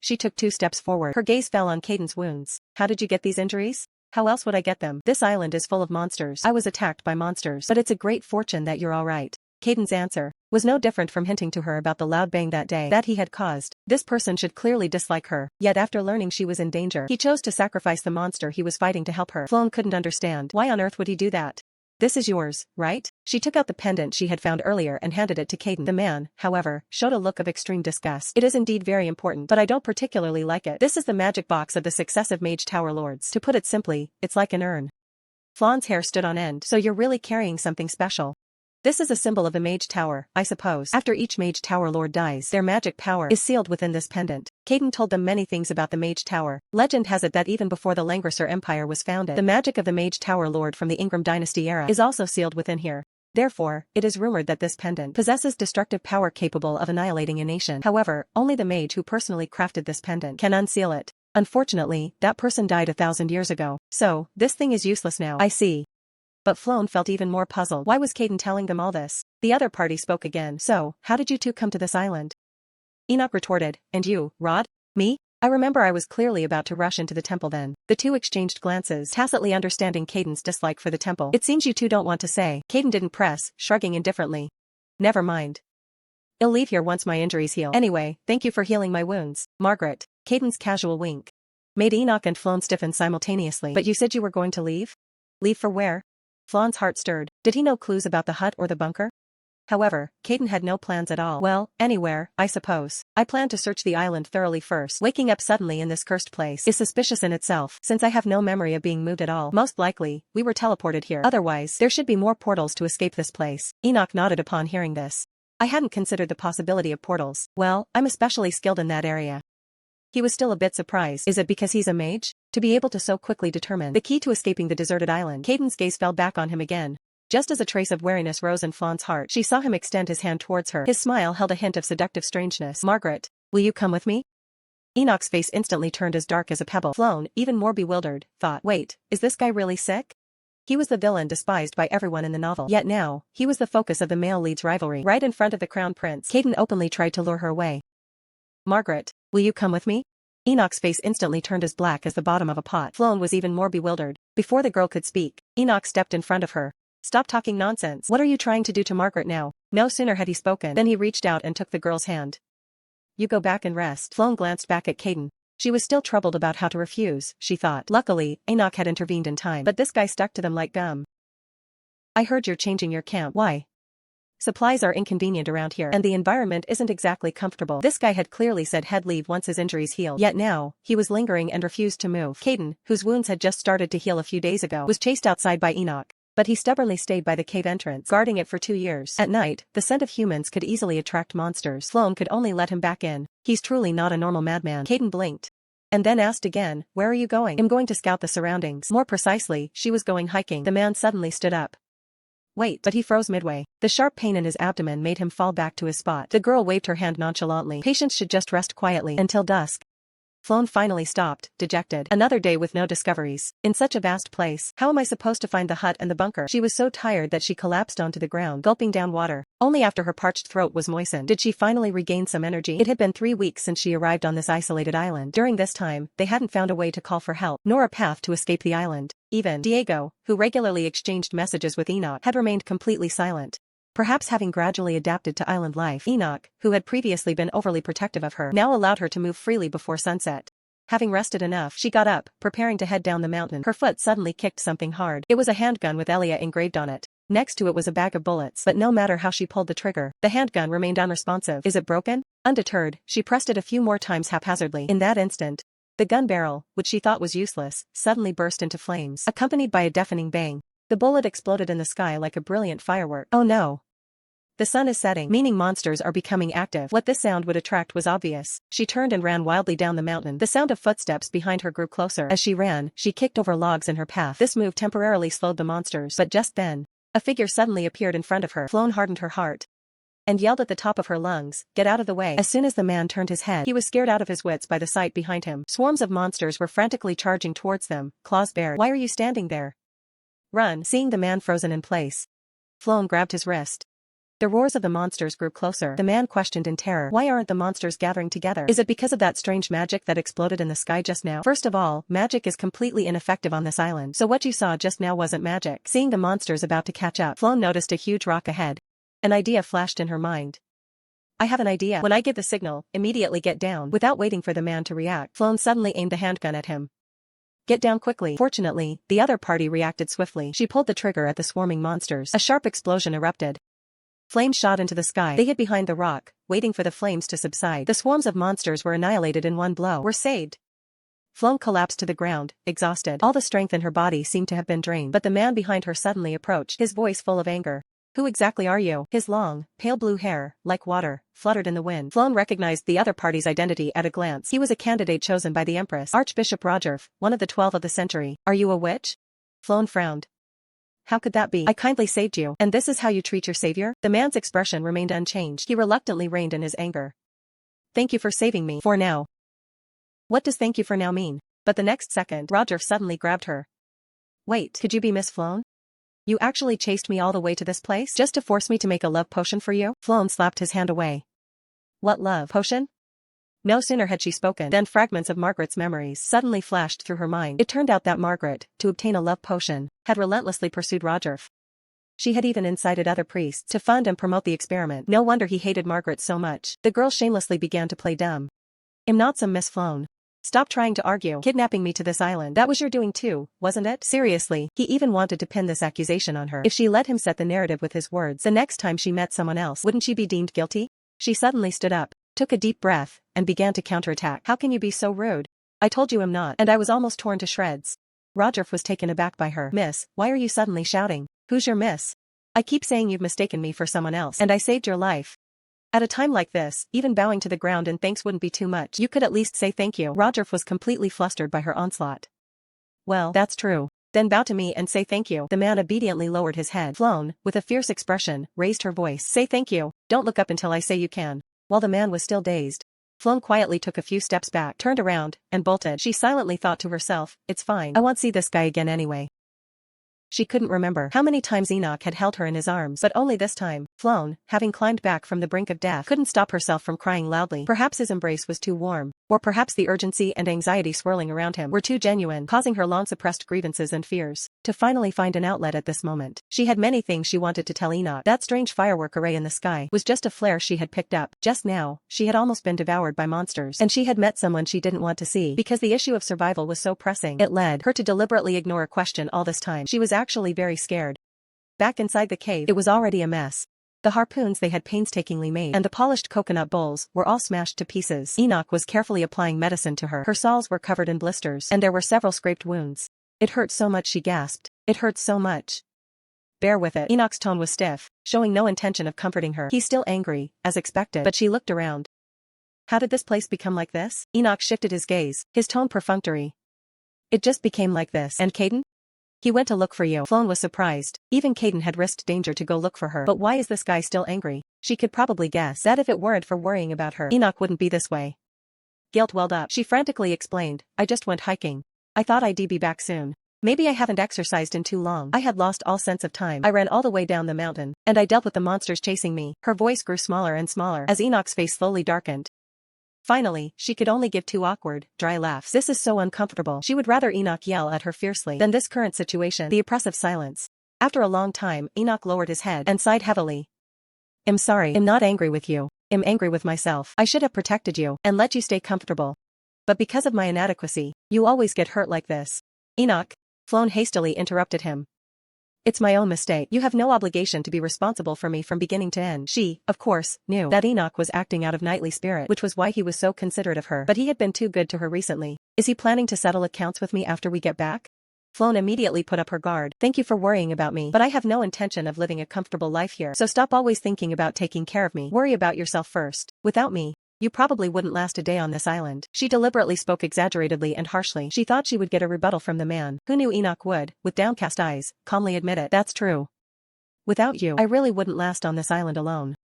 She took 2 steps forward. Her gaze fell on Caden's wounds. How did you get these injuries? How else would I get them? This island is full of monsters. I was attacked by monsters. But it's a great fortune that you're all right. Caden's answer was no different from hinting to her about the loud bang that day that he had caused. This person should clearly dislike her, yet after learning she was in danger, he chose to sacrifice the monster he was fighting to help her. Flawn couldn't understand. Why on earth would he do that? This is yours, right? She took out the pendant she had found earlier and handed it to Caden. The man, however, showed a look of extreme disgust. It is indeed very important, but I don't particularly like it. This is the magic box of the successive Mage Tower Lords. To put it simply, it's like an urn. Flawn's hair stood on end. So you're really carrying something special. This is a symbol of the Mage Tower, I suppose. After each Mage Tower Lord dies, their magic power is sealed within this pendant. Caden told them many things about the Mage Tower. Legend has it that even before the Langrisser Empire was founded, the magic of the Mage Tower Lord from the Ingram Dynasty era is also sealed within here. Therefore, it is rumored that this pendant possesses destructive power capable of annihilating a nation. However, only the mage who personally crafted this pendant can unseal it. Unfortunately, that person died 1,000 years ago. So, this thing is useless now. I see. But Flawn felt even more puzzled. Why was Caden telling them all this? The other party spoke again. So, how did you two come to this island? Enoch retorted, and you, Rod? Me? I remember I was clearly about to rush into the temple then. The two exchanged glances, tacitly understanding Caden's dislike for the temple. It seems you two don't want to say. Caden didn't press, shrugging indifferently. Never mind. I'll leave here once my injuries heal. Anyway, thank you for healing my wounds, Margaret. Caden's casual wink made Enoch and Floan stiffen simultaneously. But you said you were going to leave? Leave for where? Floan's heart stirred. Did he know clues about the hut or the bunker? However, Caden had no plans at all. Well, anywhere, I suppose. I plan to search the island thoroughly first. Waking up suddenly in this cursed place is suspicious in itself, since I have no memory of being moved at all. Most likely, we were teleported here. Otherwise, there should be more portals to escape this place. Enoch nodded upon hearing this. I hadn't considered the possibility of portals. Well, I'm especially skilled in that area. He was still a bit surprised. Is it because he's a mage? To be able to so quickly determine the key to escaping the deserted island. Caden's gaze fell back on him again. Just as a trace of wariness rose in Fawn's heart, she saw him extend his hand towards her. His smile held a hint of seductive strangeness. Margaret, will you come with me? Enoch's face instantly turned as dark as a pebble. Flown, even more bewildered, thought, wait, is this guy really sick? He was the villain despised by everyone in the novel. Yet now, he was the focus of the male lead's rivalry. Right in front of the crown prince, Caden openly tried to lure her away. Margaret, will you come with me? Enoch's face instantly turned as black as the bottom of a pot. Flown was even more bewildered. Before the girl could speak, Enoch stepped in front of her. Stop talking nonsense. What are you trying to do to Margaret now? No sooner had he spoken than he reached out and took the girl's hand. You go back and rest. Flown glanced back at Caden. She was still troubled about how to refuse, she thought. Luckily, Enoch had intervened in time, but this guy stuck to them like gum. I heard you're changing your camp. Why? Supplies are inconvenient around here, and the environment isn't exactly comfortable. This guy had clearly said he'd leave once his injuries healed. Yet now, he was lingering and refused to move. Caden, whose wounds had just started to heal a few days ago, was chased outside by Enoch. But he stubbornly stayed by the cave entrance, guarding it for 2 years. At night, the scent of humans could easily attract monsters. Floan could only let him back in. He's truly not a normal madman. Caden blinked. And then asked again, where are you going? I'm going to scout the surroundings. More precisely, she was going hiking. The man suddenly stood up. Wait, but he froze midway. The sharp pain in his abdomen made him fall back to his spot. The girl waved her hand nonchalantly. Patients should just rest quietly until dusk. Floan finally stopped, dejected. Another day with no discoveries. In such a vast place, how am I supposed to find the hut and the bunker? She was so tired that she collapsed onto the ground, gulping down water. Only after her parched throat was moistened did she finally regain some energy. It had been 3 weeks since she arrived on this isolated island. During this time, they hadn't found a way to call for help, nor a path to escape the island. Even Diego, who regularly exchanged messages with Enoch, had remained completely silent. Perhaps having gradually adapted to island life, Enoch, who had previously been overly protective of her, now allowed her to move freely before sunset. Having rested enough, she got up, preparing to head down the mountain. Her foot suddenly kicked something hard. It was a handgun with Elia engraved on it. Next to it was a bag of bullets, but no matter how she pulled the trigger, the handgun remained unresponsive. Is it broken? Undeterred, she pressed it a few more times haphazardly. In that instant, the gun barrel, which she thought was useless, suddenly burst into flames, accompanied by a deafening bang. The bullet exploded in the sky like a brilliant firework. Oh no! The sun is setting, meaning monsters are becoming active. What this sound would attract was obvious. She turned and ran wildly down the mountain. The sound of footsteps behind her grew closer. As she ran, she kicked over logs in her path. This move temporarily slowed the monsters, but just then, a figure suddenly appeared in front of her. Floan hardened her heart and yelled at the top of her lungs, "Get out of the way." As soon as the man turned his head, he was scared out of his wits by the sight behind him. Swarms of monsters were frantically charging towards them, claws bared. Why are you standing there? Run. Seeing the man frozen in place, Floan grabbed his wrist. The roars of the monsters grew closer. The man questioned in terror. Why aren't the monsters gathering together? Is it because of that strange magic that exploded in the sky just now? First of all, magic is completely ineffective on this island, so what you saw just now wasn't magic. Seeing the monsters about to catch up, Floan noticed a huge rock ahead. An idea flashed in her mind. I have an idea. When I give the signal, immediately get down. Without waiting for the man to react, Floan suddenly aimed the handgun at him. Get down quickly. Fortunately, the other party reacted swiftly. She pulled the trigger at the swarming monsters. A sharp explosion erupted. Flames shot into the sky. They hid behind the rock, waiting for the flames to subside. The swarms of monsters were annihilated in one blow. We're saved. Floan collapsed to the ground, exhausted. All the strength in her body seemed to have been drained. But the man behind her suddenly approached, his voice full of anger. Who exactly are you? His long, pale blue hair, like water, fluttered in the wind. Floan recognized the other party's identity at a glance. He was a candidate chosen by the Empress, Archbishop Rogerf, one of the 12 of the century. Are you a witch? Floan frowned. How could that be? I kindly saved you, and this is how you treat your savior? The man's expression remained unchanged. He reluctantly reined in his anger. Thank you for saving me. For now. What does thank you for now mean? But the next second, Roger suddenly grabbed her. Wait, could you be Miss Floan? You actually chased me all the way to this place? Just to force me to make a love potion for you? Floan slapped his hand away. What love potion? No sooner had she spoken than fragments of Margaret's memories suddenly flashed through her mind. It turned out that Margaret, to obtain a love potion, had relentlessly pursued Roger. She had even incited other priests to fund and promote the experiment. No wonder he hated Margaret so much. The girl shamelessly began to play dumb. "I'm not some Miss Flown. Stop trying to argue. Kidnapping me to this island. That was your doing too, wasn't it?" Seriously, he even wanted to pin this accusation on her. If she let him set the narrative with his words, the next time she met someone else, wouldn't she be deemed guilty? She suddenly stood up, took a deep breath, and began to counterattack. "How can you be so rude? I told you I'm not." And I was almost torn to shreds. Roger was taken aback by her. "Miss, why are you suddenly shouting? Who's your miss? I keep saying you've mistaken me for someone else, and I saved your life. At a time like this, even bowing to the ground in thanks wouldn't be too much. You could at least say thank you." Roger was completely flustered by her onslaught. "Well, that's true. Then bow to me and say thank you." The man obediently lowered his head. Flown, with a fierce expression, raised her voice. "Say thank you. Don't look up until I say you can." While the man was still dazed, Flown quietly took a few steps back, turned around, and bolted. She silently thought to herself, "It's fine. I won't see this guy again anyway." She couldn't remember how many times Enoch had held her in his arms, but only this time, Flown, having climbed back from the brink of death, couldn't stop herself from crying loudly. Perhaps his embrace was too warm, or perhaps the urgency and anxiety swirling around him were too genuine, causing her long-suppressed grievances and fears to finally find an outlet at this moment. She had many things she wanted to tell Enoch. That strange firework array in the sky was just a flare she had picked up. Just now, she had almost been devoured by monsters, and she had met someone she didn't want to see because the issue of survival was so pressing. It led her to deliberately ignore a question all this time. She was actually very scared. Back inside the cave, it was already a mess. The harpoons they had painstakingly made and the polished coconut bowls were all smashed to pieces. Enoch was carefully applying medicine to her. Her soles were covered in blisters, and there were several scraped wounds. "It hurts so much," she gasped. "It hurts so much." "Bear with it." Enoch's tone was stiff, showing no intention of comforting her. "He's still angry, as expected." But she looked around. "How did this place become like this?" Enoch shifted his gaze, his tone perfunctory. "It just became like this." "And Caden? He went to look for you." Flown was surprised. Even Caden had risked danger to go look for her. But why is this guy still angry? She could probably guess that if it weren't for worrying about her, Enoch wouldn't be this way. Guilt welled up. She frantically explained, "I just went hiking. I thought I'd be back soon. Maybe I haven't exercised in too long. I had lost all sense of time. I ran all the way down the mountain, and I dealt with the monsters chasing me." Her voice grew smaller and smaller as Enoch's face slowly darkened. Finally, she could only give two awkward, dry laughs. This is so uncomfortable. She would rather Enoch yell at her fiercely than this current situation. The oppressive silence. After a long time, Enoch lowered his head and sighed heavily. "I'm sorry. I'm not angry with you. I'm angry with myself. I should have protected you and let you stay comfortable. But because of my inadequacy, you always get hurt like this." "Enoch," Flown hastily interrupted him. "It's my own mistake. You have no obligation to be responsible for me from beginning to end." She, of course, knew that Enoch was acting out of knightly spirit, which was why he was so considerate of her. But he had been too good to her recently. "Is he planning to settle accounts with me after we get back?" Flown immediately put up her guard. "Thank you for worrying about me, but I have no intention of living a comfortable life here. So stop always thinking about taking care of me. Worry about yourself first. Without me, you probably wouldn't last a day on this island." She deliberately spoke exaggeratedly and harshly. She thought she would get a rebuttal from the man, who knew Enoch would, with downcast eyes, calmly admit it. "That's true. Without you, I really wouldn't last on this island alone."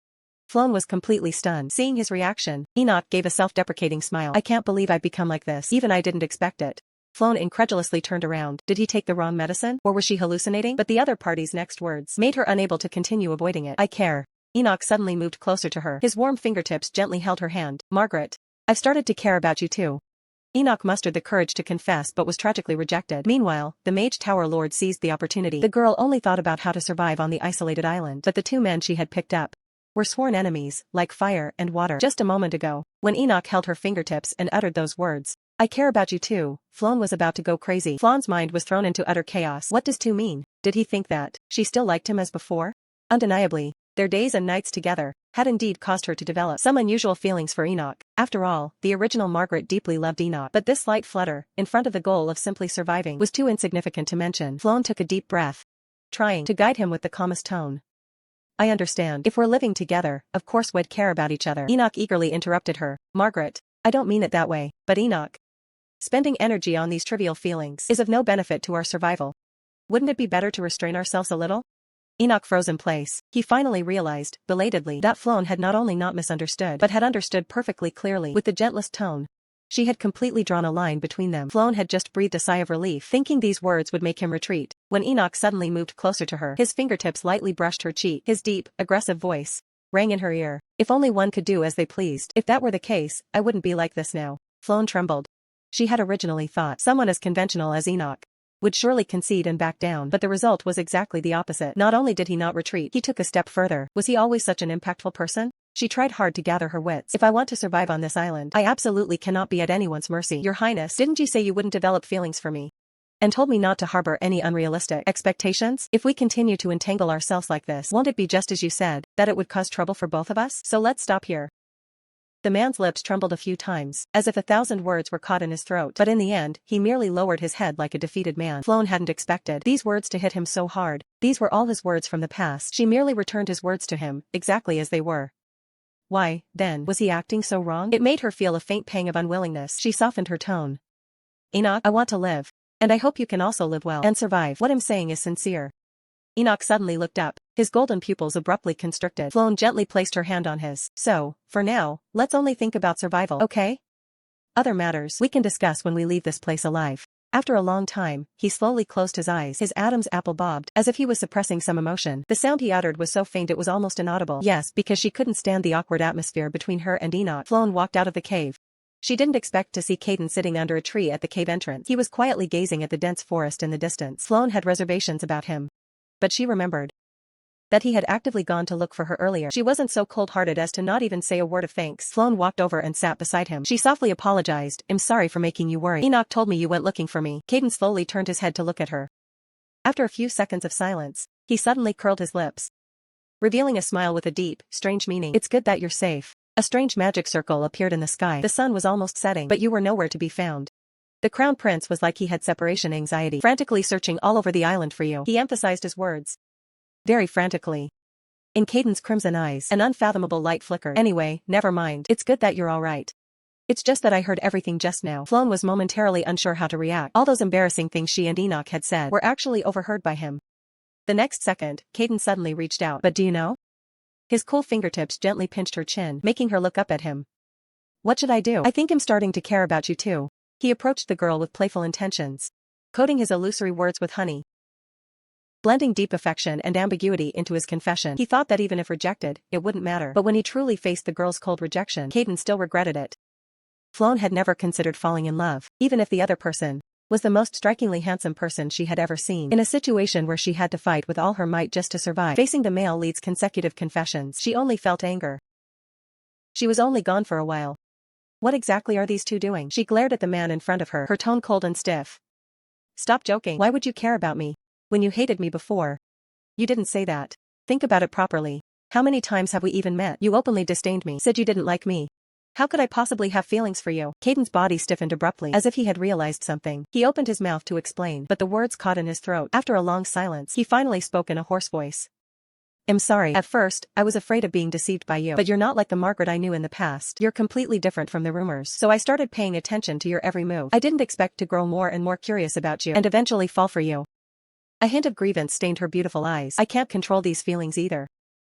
Flown was completely stunned. Seeing his reaction, Enoch gave a self-deprecating smile. "I can't believe I've become like this. Even I didn't expect it." Flown incredulously turned around. Did he take the wrong medicine, or was she hallucinating? But the other party's next words made her unable to continue avoiding it. "I care." Enoch suddenly moved closer to her. His warm fingertips gently held her hand. "Margaret, I've started to care about you too." Enoch mustered the courage to confess but was tragically rejected. Meanwhile, the Mage Tower Lord seized the opportunity. The girl only thought about how to survive on the isolated island, but the two men she had picked up were sworn enemies, like fire and water. Just a moment ago, when Enoch held her fingertips and uttered those words, "I care about you too," Flown was about to go crazy. Flown's mind was thrown into utter chaos. What does two mean? Did he think that she still liked him as before? Undeniably, their days and nights together had indeed caused her to develop some unusual feelings for Enoch. After all, the original Margaret deeply loved Enoch. But this slight flutter, in front of the goal of simply surviving, was too insignificant to mention. Flown took a deep breath, trying to guide him with the calmest tone. "I understand. If we're living together, of course we'd care about each other." Enoch eagerly interrupted her. "Margaret, I don't mean it that way. But Enoch, spending energy on these trivial feelings is of no benefit to our survival. Wouldn't it be better to restrain ourselves a little?" Enoch froze in place. He finally realized, belatedly, that Flown had not only not misunderstood but had understood perfectly clearly. With the gentlest tone, she had completely drawn a line between them. Flown had just breathed a sigh of relief, thinking these words would make him retreat, when Enoch suddenly moved closer to her. His fingertips lightly brushed her cheek. His deep, aggressive voice rang in her ear. If only one could do as they pleased. If that were the case, I wouldn't be like this now. Floan trembled. She had originally thought someone as conventional as Enoch would surely concede and back down, but the result was exactly the opposite. Not only did he not retreat, he took a step further. Was he always such an impactful person? She tried hard to gather her wits. If I want to survive on this island, I absolutely cannot be at anyone's mercy. Your Highness, didn't you say you wouldn't develop feelings for me? And told me not to harbor any unrealistic expectations? If we continue to entangle ourselves like this, won't it be just as you said, that it would cause trouble for both of us? So let's stop here. The man's lips trembled a few times, as if 1,000 words were caught in his throat, but in the end, he merely lowered his head like a defeated man. Floan hadn't expected these words to hit him so hard. These were all his words from the past. She merely returned his words to him, exactly as they were. Why, then, was he acting so wrong? It made her feel a faint pang of unwillingness. She softened her tone. Enoch, I want to live. And I hope you can also live well and survive. What I'm saying is sincere. Enoch suddenly looked up, his golden pupils abruptly constricted. Floan gently placed her hand on his. So, for now, let's only think about survival, okay? Other matters we can discuss when we leave this place alive. After a long time, he slowly closed his eyes. His Adam's apple bobbed, as if he was suppressing some emotion. The sound he uttered was so faint it was almost inaudible. Yes, because she couldn't stand the awkward atmosphere between her and Enoch. Floan walked out of the cave. She didn't expect to see Caden sitting under a tree at the cave entrance. He was quietly gazing at the dense forest in the distance. Floan had reservations about him. But she remembered that he had actively gone to look for her earlier. She wasn't so cold-hearted as to not even say a word of thanks. Floan walked over and sat beside him. She softly apologized. I'm sorry for making you worry. Enoch told me you went looking for me. Caden slowly turned his head to look at her. After a few seconds of silence, he suddenly curled his lips, revealing a smile with a deep, strange meaning. It's good that you're safe. A strange magic circle appeared in the sky. The sun was almost setting, but you were nowhere to be found. The crown prince was like he had separation anxiety, frantically searching all over the island for you. He emphasized his words very frantically. In Caden's crimson eyes, an unfathomable light flickered. Anyway, never mind. It's good that you're all right. It's just that I heard everything just now. Floan was momentarily unsure how to react. All those embarrassing things she and Enoch had said were actually overheard by him. The next second, Caden suddenly reached out. But do you know? His cool fingertips gently pinched her chin, making her look up at him. What should I do? I think I'm starting to care about you too. He approached the girl with playful intentions, coating his illusory words with honey, blending deep affection and ambiguity into his confession. He thought that even if rejected, it wouldn't matter. But when he truly faced the girl's cold rejection, Caden still regretted it. Floan had never considered falling in love, even if the other person was the most strikingly handsome person she had ever seen. In a situation where she had to fight with all her might just to survive, facing the male lead's consecutive confessions, she only felt anger. She was only gone for a while. What exactly are these two doing? She glared at the man in front of her, her tone cold and stiff. Stop joking. Why would you care about me? When you hated me before. You didn't say that. Think about it properly. How many times have we even met? You openly disdained me, said you didn't like me. How could I possibly have feelings for you? Caden's body stiffened abruptly, as if he had realized something. He opened his mouth to explain, but the words caught in his throat. After a long silence, he finally spoke in a hoarse voice. I'm sorry. At first, I was afraid of being deceived by you. But you're not like the Margaret I knew in the past. You're completely different from the rumors. So I started paying attention to your every move. I didn't expect to grow more and more curious about you, and eventually fall for you. A hint of grievance stained her beautiful eyes. I can't control these feelings either.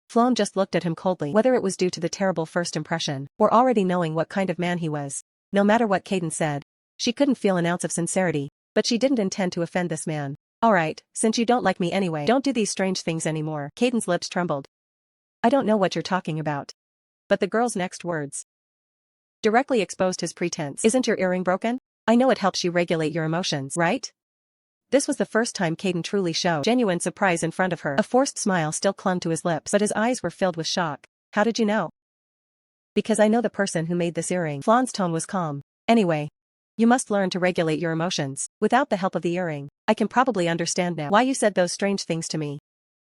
Floan just looked at him coldly, whether it was due to the terrible first impression, or already knowing what kind of man he was. No matter what Caden said, she couldn't feel an ounce of sincerity, but she didn't intend to offend this man. Alright, since you don't like me anyway, don't do these strange things anymore. Caden's lips trembled. I don't know what you're talking about. But the girl's next words directly exposed his pretense. Isn't your earring broken? I know it helps you regulate your emotions, right? This was the first time Caden truly showed genuine surprise in front of her. A forced smile still clung to his lips, but his eyes were filled with shock. How did you know? Because I know the person who made this earring. Floan's tone was calm. Anyway, you must learn to regulate your emotions. Without the help of the earring, I can probably understand now why you said those strange things to me.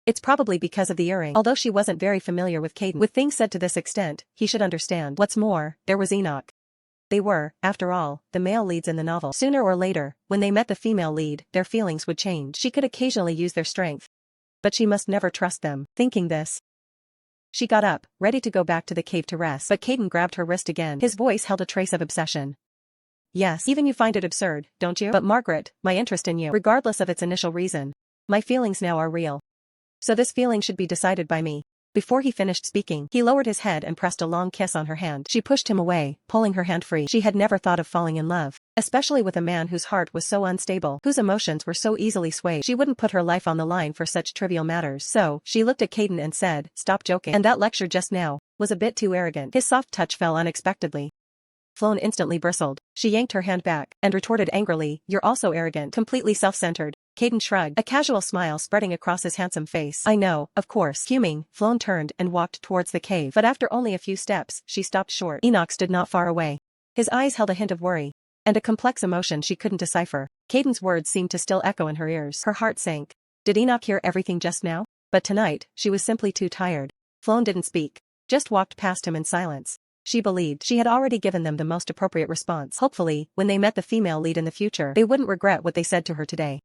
It's probably because of the earring. Although she wasn't very familiar with Caden, with things said to this extent, he should understand. What's more, there was Enoch. They were, after all, the male leads in the novel. Sooner or later, when they met the female lead, their feelings would change. She could occasionally use their strength, but she must never trust them. Thinking this, she got up, ready to go back to the cave to rest, but Caden grabbed her wrist again. His voice held a trace of obsession. Yes, even you find it absurd, don't you? But Margaret, my interest in you, regardless of its initial reason, my feelings now are real. So this feeling should be decided by me. Before he finished speaking, he lowered his head and pressed a long kiss on her hand. She pushed him away, pulling her hand free. She had never thought of falling in love, especially with a man whose heart was so unstable, whose emotions were so easily swayed. She wouldn't put her life on the line for such trivial matters. So, she looked at Caden and said, "Stop joking." And that lecture just now was a bit too arrogant. His soft touch fell unexpectedly. Flown instantly bristled. She yanked her hand back and retorted angrily, "You're also arrogant, completely self-centered." Caden shrugged, a casual smile spreading across his handsome face. "I know, of course." Fuming, Flown turned and walked towards the cave. But after only a few steps, she stopped short. Enoch stood not far away. His eyes held a hint of worry and a complex emotion she couldn't decipher. Caden's words seemed to still echo in her ears. Her heart sank. Did Enoch hear everything just now? But tonight, she was simply too tired. Flown didn't speak, just walked past him in silence. She believed she had already given them the most appropriate response. Hopefully, when they met the female lead in the future, they wouldn't regret what they said to her today.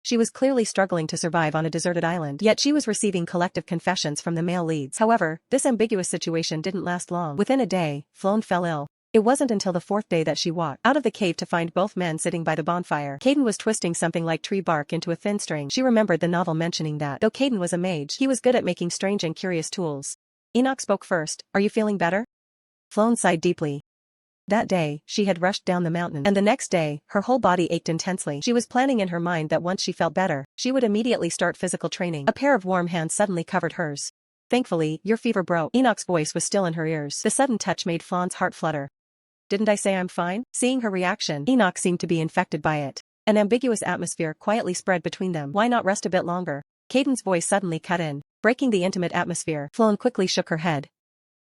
She was clearly struggling to survive on a deserted island, yet she was receiving collective confessions from the male leads. However, this ambiguous situation didn't last long. Within a day, Flown fell ill. It wasn't until the fourth day that she walked out of the cave to find both men sitting by the bonfire. Caden was twisting something like tree bark into a thin string. She remembered the novel mentioning that, though Caden was a mage, he was good at making strange and curious tools. Enoch spoke first. "Are you feeling better?" Flown sighed deeply. That day, she had rushed down the mountain, and the next day, her whole body ached intensely. She was planning in her mind that once she felt better, she would immediately start physical training. A pair of warm hands suddenly covered hers. "Thankfully, your fever broke." Enoch's voice was still in her ears. The sudden touch made Flown's heart flutter. "Didn't I say I'm fine?" Seeing her reaction, Enoch seemed to be infected by it. An ambiguous atmosphere quietly spread between them. "Why not rest a bit longer?" Caden's voice suddenly cut in, breaking the intimate atmosphere. Flown quickly shook her head.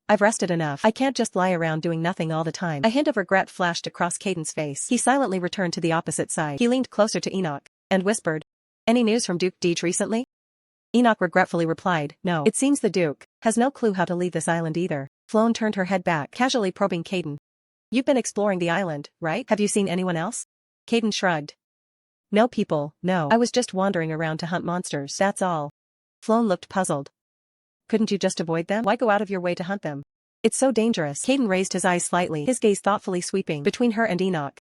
"I've rested enough. I can't just lie around doing nothing all the time." A hint of regret flashed across Caden's face. He silently returned to the opposite side. He leaned closer to Enoch and whispered, "Any news from Duke Deej recently?" Enoch regretfully replied, "No. It seems the Duke has no clue how to leave this island either." Flown turned her head back, casually probing Caden. "You've been exploring the island, right? Have you seen anyone else?" Caden shrugged. "No people, no. I was just wandering around to hunt monsters, that's all." Flown looked puzzled. "Couldn't you just avoid them? Why go out of your way to hunt them? It's so dangerous." Caden raised his eyes slightly, his gaze thoughtfully sweeping between her and Enoch.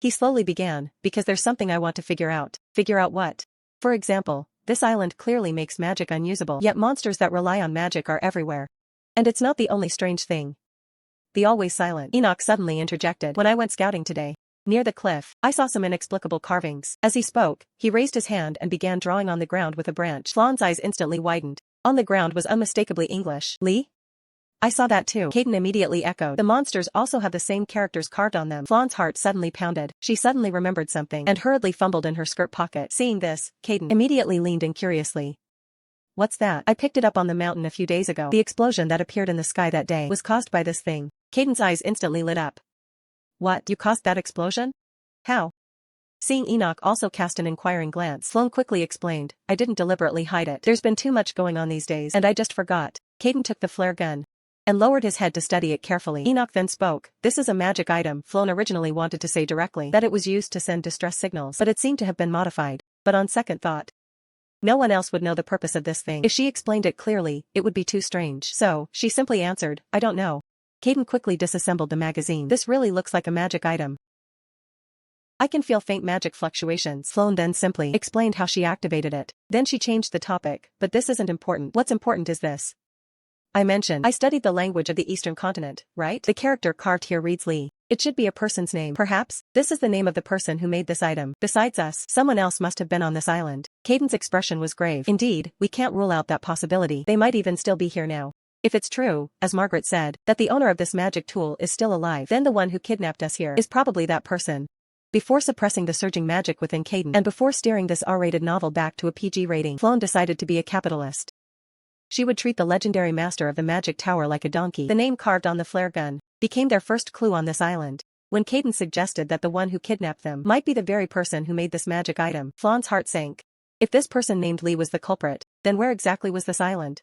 He slowly began, "Because there's something I want to figure out." "Figure out what?" "For example, this island clearly makes magic unusable, yet monsters that rely on magic are everywhere. And it's not the only strange thing." The always silent Enoch suddenly interjected, "When I went scouting today, near the cliff, I saw some inexplicable carvings." As he spoke, he raised his hand and began drawing on the ground with a branch. Flown's eyes instantly widened. On the ground was unmistakably English. "Lee?" "I saw that too," Caden immediately echoed. "The monsters also have the same characters carved on them." Flown's heart suddenly pounded. She suddenly remembered something and hurriedly fumbled in her skirt pocket. Seeing this, Caden immediately leaned in curiously. "What's that?" "I picked it up on the mountain a few days ago. The explosion that appeared in the sky that day was caused by this thing." Caden's eyes instantly lit up. "What? You caused that explosion? How?" Seeing Enoch also cast an inquiring glance, Flown quickly explained, "I didn't deliberately hide it. There's been too much going on these days, and I just forgot." Caden took the flare gun and lowered his head to study it carefully. Enoch then spoke, "This is a magic item." Flown originally wanted to say directly that it was used to send distress signals, but it seemed to have been modified. But on second thought, no one else would know the purpose of this thing. If she explained it clearly, it would be too strange. So, she simply answered, "I don't know." Caden quickly disassembled the magazine. "This really looks like a magic item. I can feel faint magic fluctuations." Flown then simply explained how she activated it. Then she changed the topic, "But this isn't important. What's important is this. I studied the language of the Eastern continent, right? The character carved here reads Lee. It should be a person's name. Perhaps, this is the name of the person who made this item. Besides us, someone else must have been on this island." Caden's expression was grave. "Indeed, we can't rule out that possibility. They might even still be here now. If it's true, as Margaret said, that the owner of this magic tool is still alive, then the one who kidnapped us here is probably that person." Before suppressing the surging magic within Caden and before steering this R-rated novel back to a PG rating, Flown decided to be a capitalist. She would treat the legendary master of the magic tower like a donkey. The name carved on the flare gun became their first clue on this island. When Caden suggested that the one who kidnapped them might be the very person who made this magic item, Flown's heart sank. If this person named Lee was the culprit, then where exactly was this island?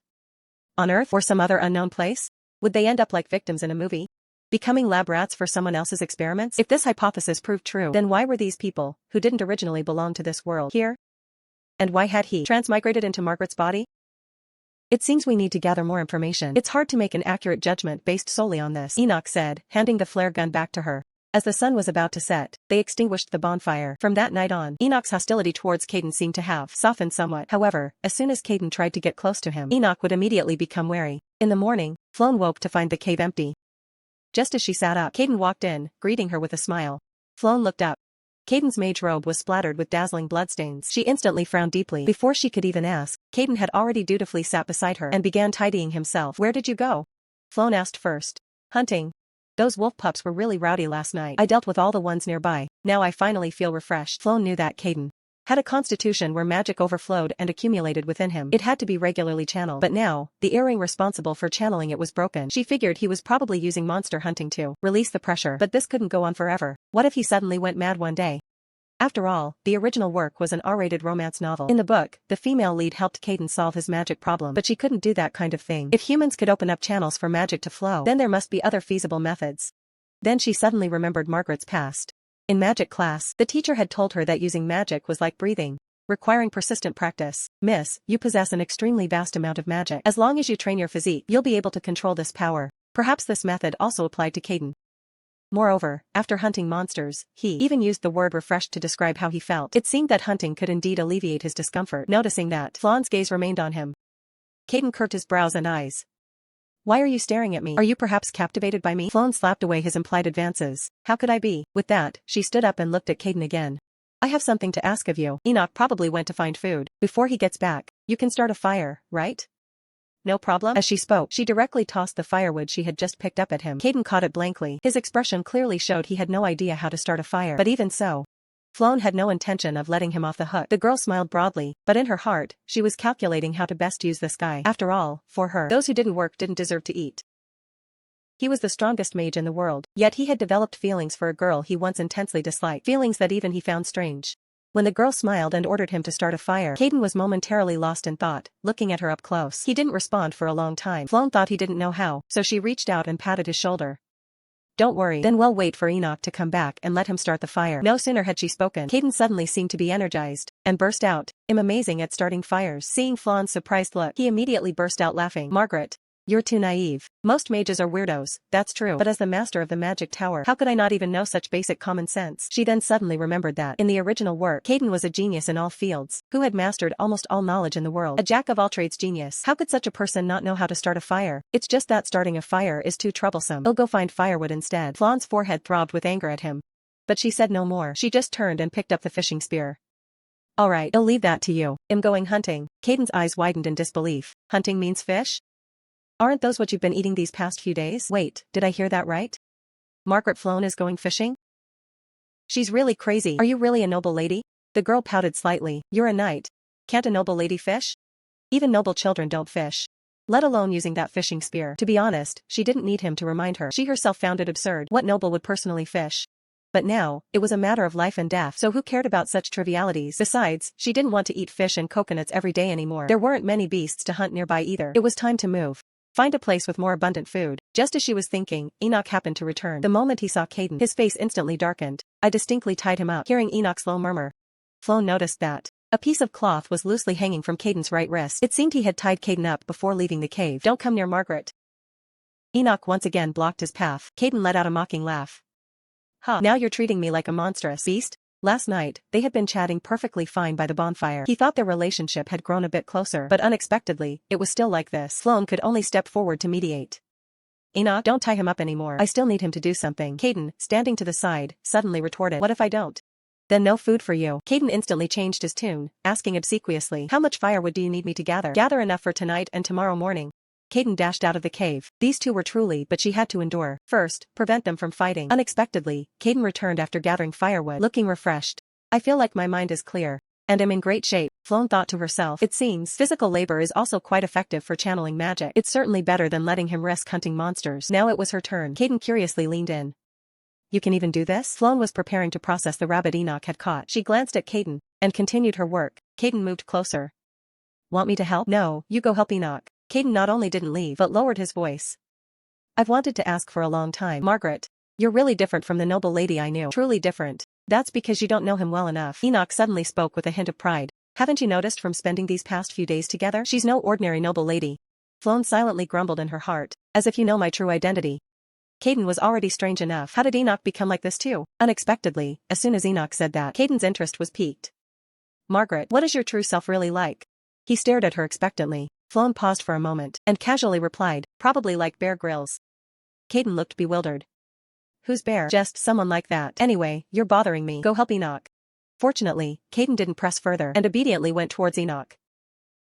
On Earth or some other unknown place? Would they end up like victims in a movie, becoming lab rats for someone else's experiments? If this hypothesis proved true, then why were these people, who didn't originally belong to this world, here? And why had he transmigrated into Margaret's body? It seems we need to gather more information. It's hard to make an accurate judgment based solely on this," Enoch said, handing the flare gun back to her. As the sun was about to set, they extinguished the bonfire. From that night on, Enoch's hostility towards Caden seemed to have softened somewhat. However, as soon as Caden tried to get close to him, Enoch would immediately become wary. In the morning, Floan woke to find the cave empty. Just as she sat up, Caden walked in, greeting her with a smile. Floan looked up. Caden's mage robe was splattered with dazzling bloodstains. She instantly frowned deeply. Before she could even ask, Caden had already dutifully sat beside her and began tidying himself. "Where did you go?" Floan asked first. "Hunting. Those wolf pups were really rowdy last night. I dealt with all the ones nearby. Now I finally feel refreshed." Floan knew that Caden had a constitution where magic overflowed and accumulated within him. It had to be regularly channeled. But now, the earring responsible for channeling it was broken. She figured he was probably using monster hunting to release the pressure. But this couldn't go on forever. What if he suddenly went mad one day? After all, the original work was an R-rated romance novel. In the book, the female lead helped Caden solve his magic problem, but she couldn't do that kind of thing. If humans could open up channels for magic to flow, then there must be other feasible methods. Then she suddenly remembered Margaret's past. In magic class, the teacher had told her that using magic was like breathing, requiring persistent practice. "Miss, you possess an extremely vast amount of magic. As long as you train your physique, you'll be able to control this power." Perhaps this method also applied to Caden. Moreover, after hunting monsters, he even used the word refreshed to describe how he felt. It seemed that hunting could indeed alleviate his discomfort. Noticing that, Floan's gaze remained on him. Caden curved his brows and eyes. "Why are you staring at me? Are you perhaps captivated by me?" Floan slapped away his implied advances. "How could I be?" With that, she stood up and looked at Caden again. "I have something to ask of you. Enoch probably went to find food. Before he gets back, you can start a fire, right?" "No problem." As she spoke, she directly tossed the firewood she had just picked up at him. Caden caught it blankly. His expression clearly showed he had no idea how to start a fire. But even so, Floan had no intention of letting him off the hook. The girl smiled broadly, but in her heart, she was calculating how to best use this guy. After all, for her, those who didn't work didn't deserve to eat. He was the strongest mage in the world, yet he had developed feelings for a girl he once intensely disliked, feelings that even he found strange. When the girl smiled and ordered him to start a fire, Caden was momentarily lost in thought, looking at her up close. He didn't respond for a long time. Floan thought he didn't know how, so she reached out and patted his shoulder. "Don't worry, then we'll wait for Enoch to come back and let him start the fire." No sooner had she spoken, Caden suddenly seemed to be energized, and burst out, "I'm amazing at starting fires." Seeing Floan's surprised look, he immediately burst out laughing. "Margaret, you're too naive. Most mages are weirdos, that's true. But as the master of the magic tower, how could I not even know such basic common sense?" She then suddenly remembered that, in the original work, Caden was a genius in all fields, who had mastered almost all knowledge in the world. A jack-of-all-trades genius. How could such a person not know how to start a fire? It's just that starting a fire is too troublesome. "I'll go find firewood instead." Floan's forehead throbbed with anger at him. But she said no more. She just turned and picked up the fishing spear. "Alright, I'll leave that to you. I'm going hunting." Caden's eyes widened in disbelief. "Hunting means fish? Aren't those what you've been eating these past few days?" "Wait, did I hear that right? Margaret Floan is going fishing? She's really crazy. Are you really a noble lady?" The girl pouted slightly. "You're a knight. Can't a noble lady fish? Even noble children don't fish. Let alone using that fishing spear." To be honest, she didn't need him to remind her. She herself found it absurd. What noble would personally fish? But now, it was a matter of life and death, so who cared about such trivialities? Besides, she didn't want to eat fish and coconuts every day anymore. There weren't many beasts to hunt nearby either. It was time to move. Find a place with more abundant food. Just as she was thinking, Enoch happened to return. The moment he saw Caden, his face instantly darkened. "I distinctly tied him up." Hearing Enoch's low murmur, Floan noticed that a piece of cloth was loosely hanging from Caden's right wrist. It seemed he had tied Caden up before leaving the cave. "Don't come near Margaret." Enoch once again blocked his path. Caden let out a mocking laugh. "Ha, now you're treating me like a monstrous beast?" Last night, they had been chatting perfectly fine by the bonfire. He thought their relationship had grown a bit closer, but unexpectedly, it was still like this. Floan could only step forward to mediate. "Enoch, don't tie him up anymore. I still need him to do something." Caden, standing to the side, suddenly retorted. "What if I don't? Then no food for you." Caden instantly changed his tune, asking obsequiously, "How much firewood do you need me to gather?" "Gather enough for tonight and tomorrow morning." Caden dashed out of the cave. These two were truly, but she had to endure. First, prevent them from fighting. Unexpectedly, Caden returned after gathering firewood, looking refreshed. "I feel like my mind is clear. And am in great shape," Floan thought to herself. It seems physical labor is also quite effective for channeling magic. It's certainly better than letting him risk hunting monsters. Now it was her turn. Caden curiously leaned in. "You can even do this?" Floan was preparing to process the rabbit Enoch had caught. She glanced at Caden, and continued her work. Caden moved closer. "Want me to help?" "No, you go help Enoch." Caden not only didn't leave, but lowered his voice. "I've wanted to ask for a long time. Margaret, you're really different from the noble lady I knew. Truly different. That's because you don't know him well enough." Enoch suddenly spoke with a hint of pride. "Haven't you noticed from spending these past few days together? She's no ordinary noble lady." Floan silently grumbled in her heart. "As if you know my true identity." Caden was already strange enough. How did Enoch become like this too? Unexpectedly, as soon as Enoch said that, Caden's interest was piqued. Margaret, what is your true self really like? He stared at her expectantly. Floan paused for a moment, and casually replied, probably like Bear Grylls. Caden looked bewildered. Who's Bear? Just someone like that. Anyway, you're bothering me. Go help Enoch. Fortunately, Caden didn't press further and obediently went towards Enoch.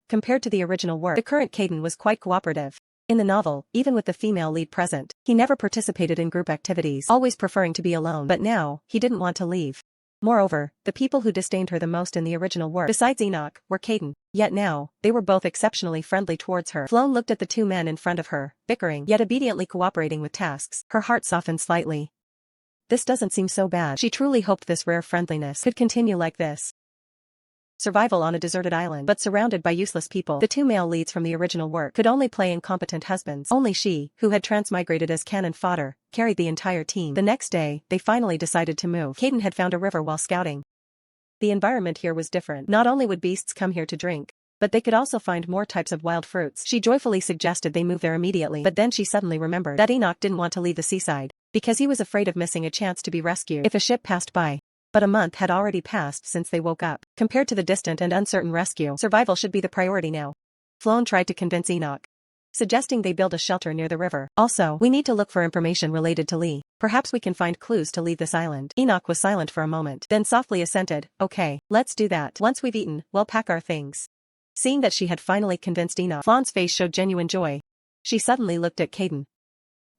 Compared to the original work, the current Caden was quite cooperative. In the novel, even with the female lead present, he never participated in group activities, always preferring to be alone. But now, he didn't want to leave. Moreover, the people who disdained her the most in the original work, besides Enoch, were Caden. Yet now, they were both exceptionally friendly towards her. Floan looked at the two men in front of her, bickering, yet obediently cooperating with tasks. Her heart softened slightly. This doesn't seem so bad. She truly hoped this rare friendliness could continue like this. Survival on a deserted island but surrounded by useless people. The two male leads from the original work could only play incompetent husbands. Only she, who had transmigrated as cannon fodder, carried the entire team. The next day, they finally decided to move. Caden had found a river while scouting. The environment here was different. Not only would beasts come here to drink, but they could also find more types of wild fruits. She joyfully suggested they move there immediately, but then she suddenly remembered that Enoch didn't want to leave the seaside, because he was afraid of missing a chance to be rescued if a ship passed by. But a month had already passed since they woke up. Compared to the distant and uncertain rescue, survival should be the priority now. Floan tried to convince Enoch, suggesting they build a shelter near the river. Also, we need to look for information related to Lee. Perhaps we can find clues to leave this island. Enoch was silent for a moment, then softly assented, okay, let's do that. Once we've eaten, we'll pack our things. Seeing that she had finally convinced Enoch, Floan's face showed genuine joy. She suddenly looked at Caden.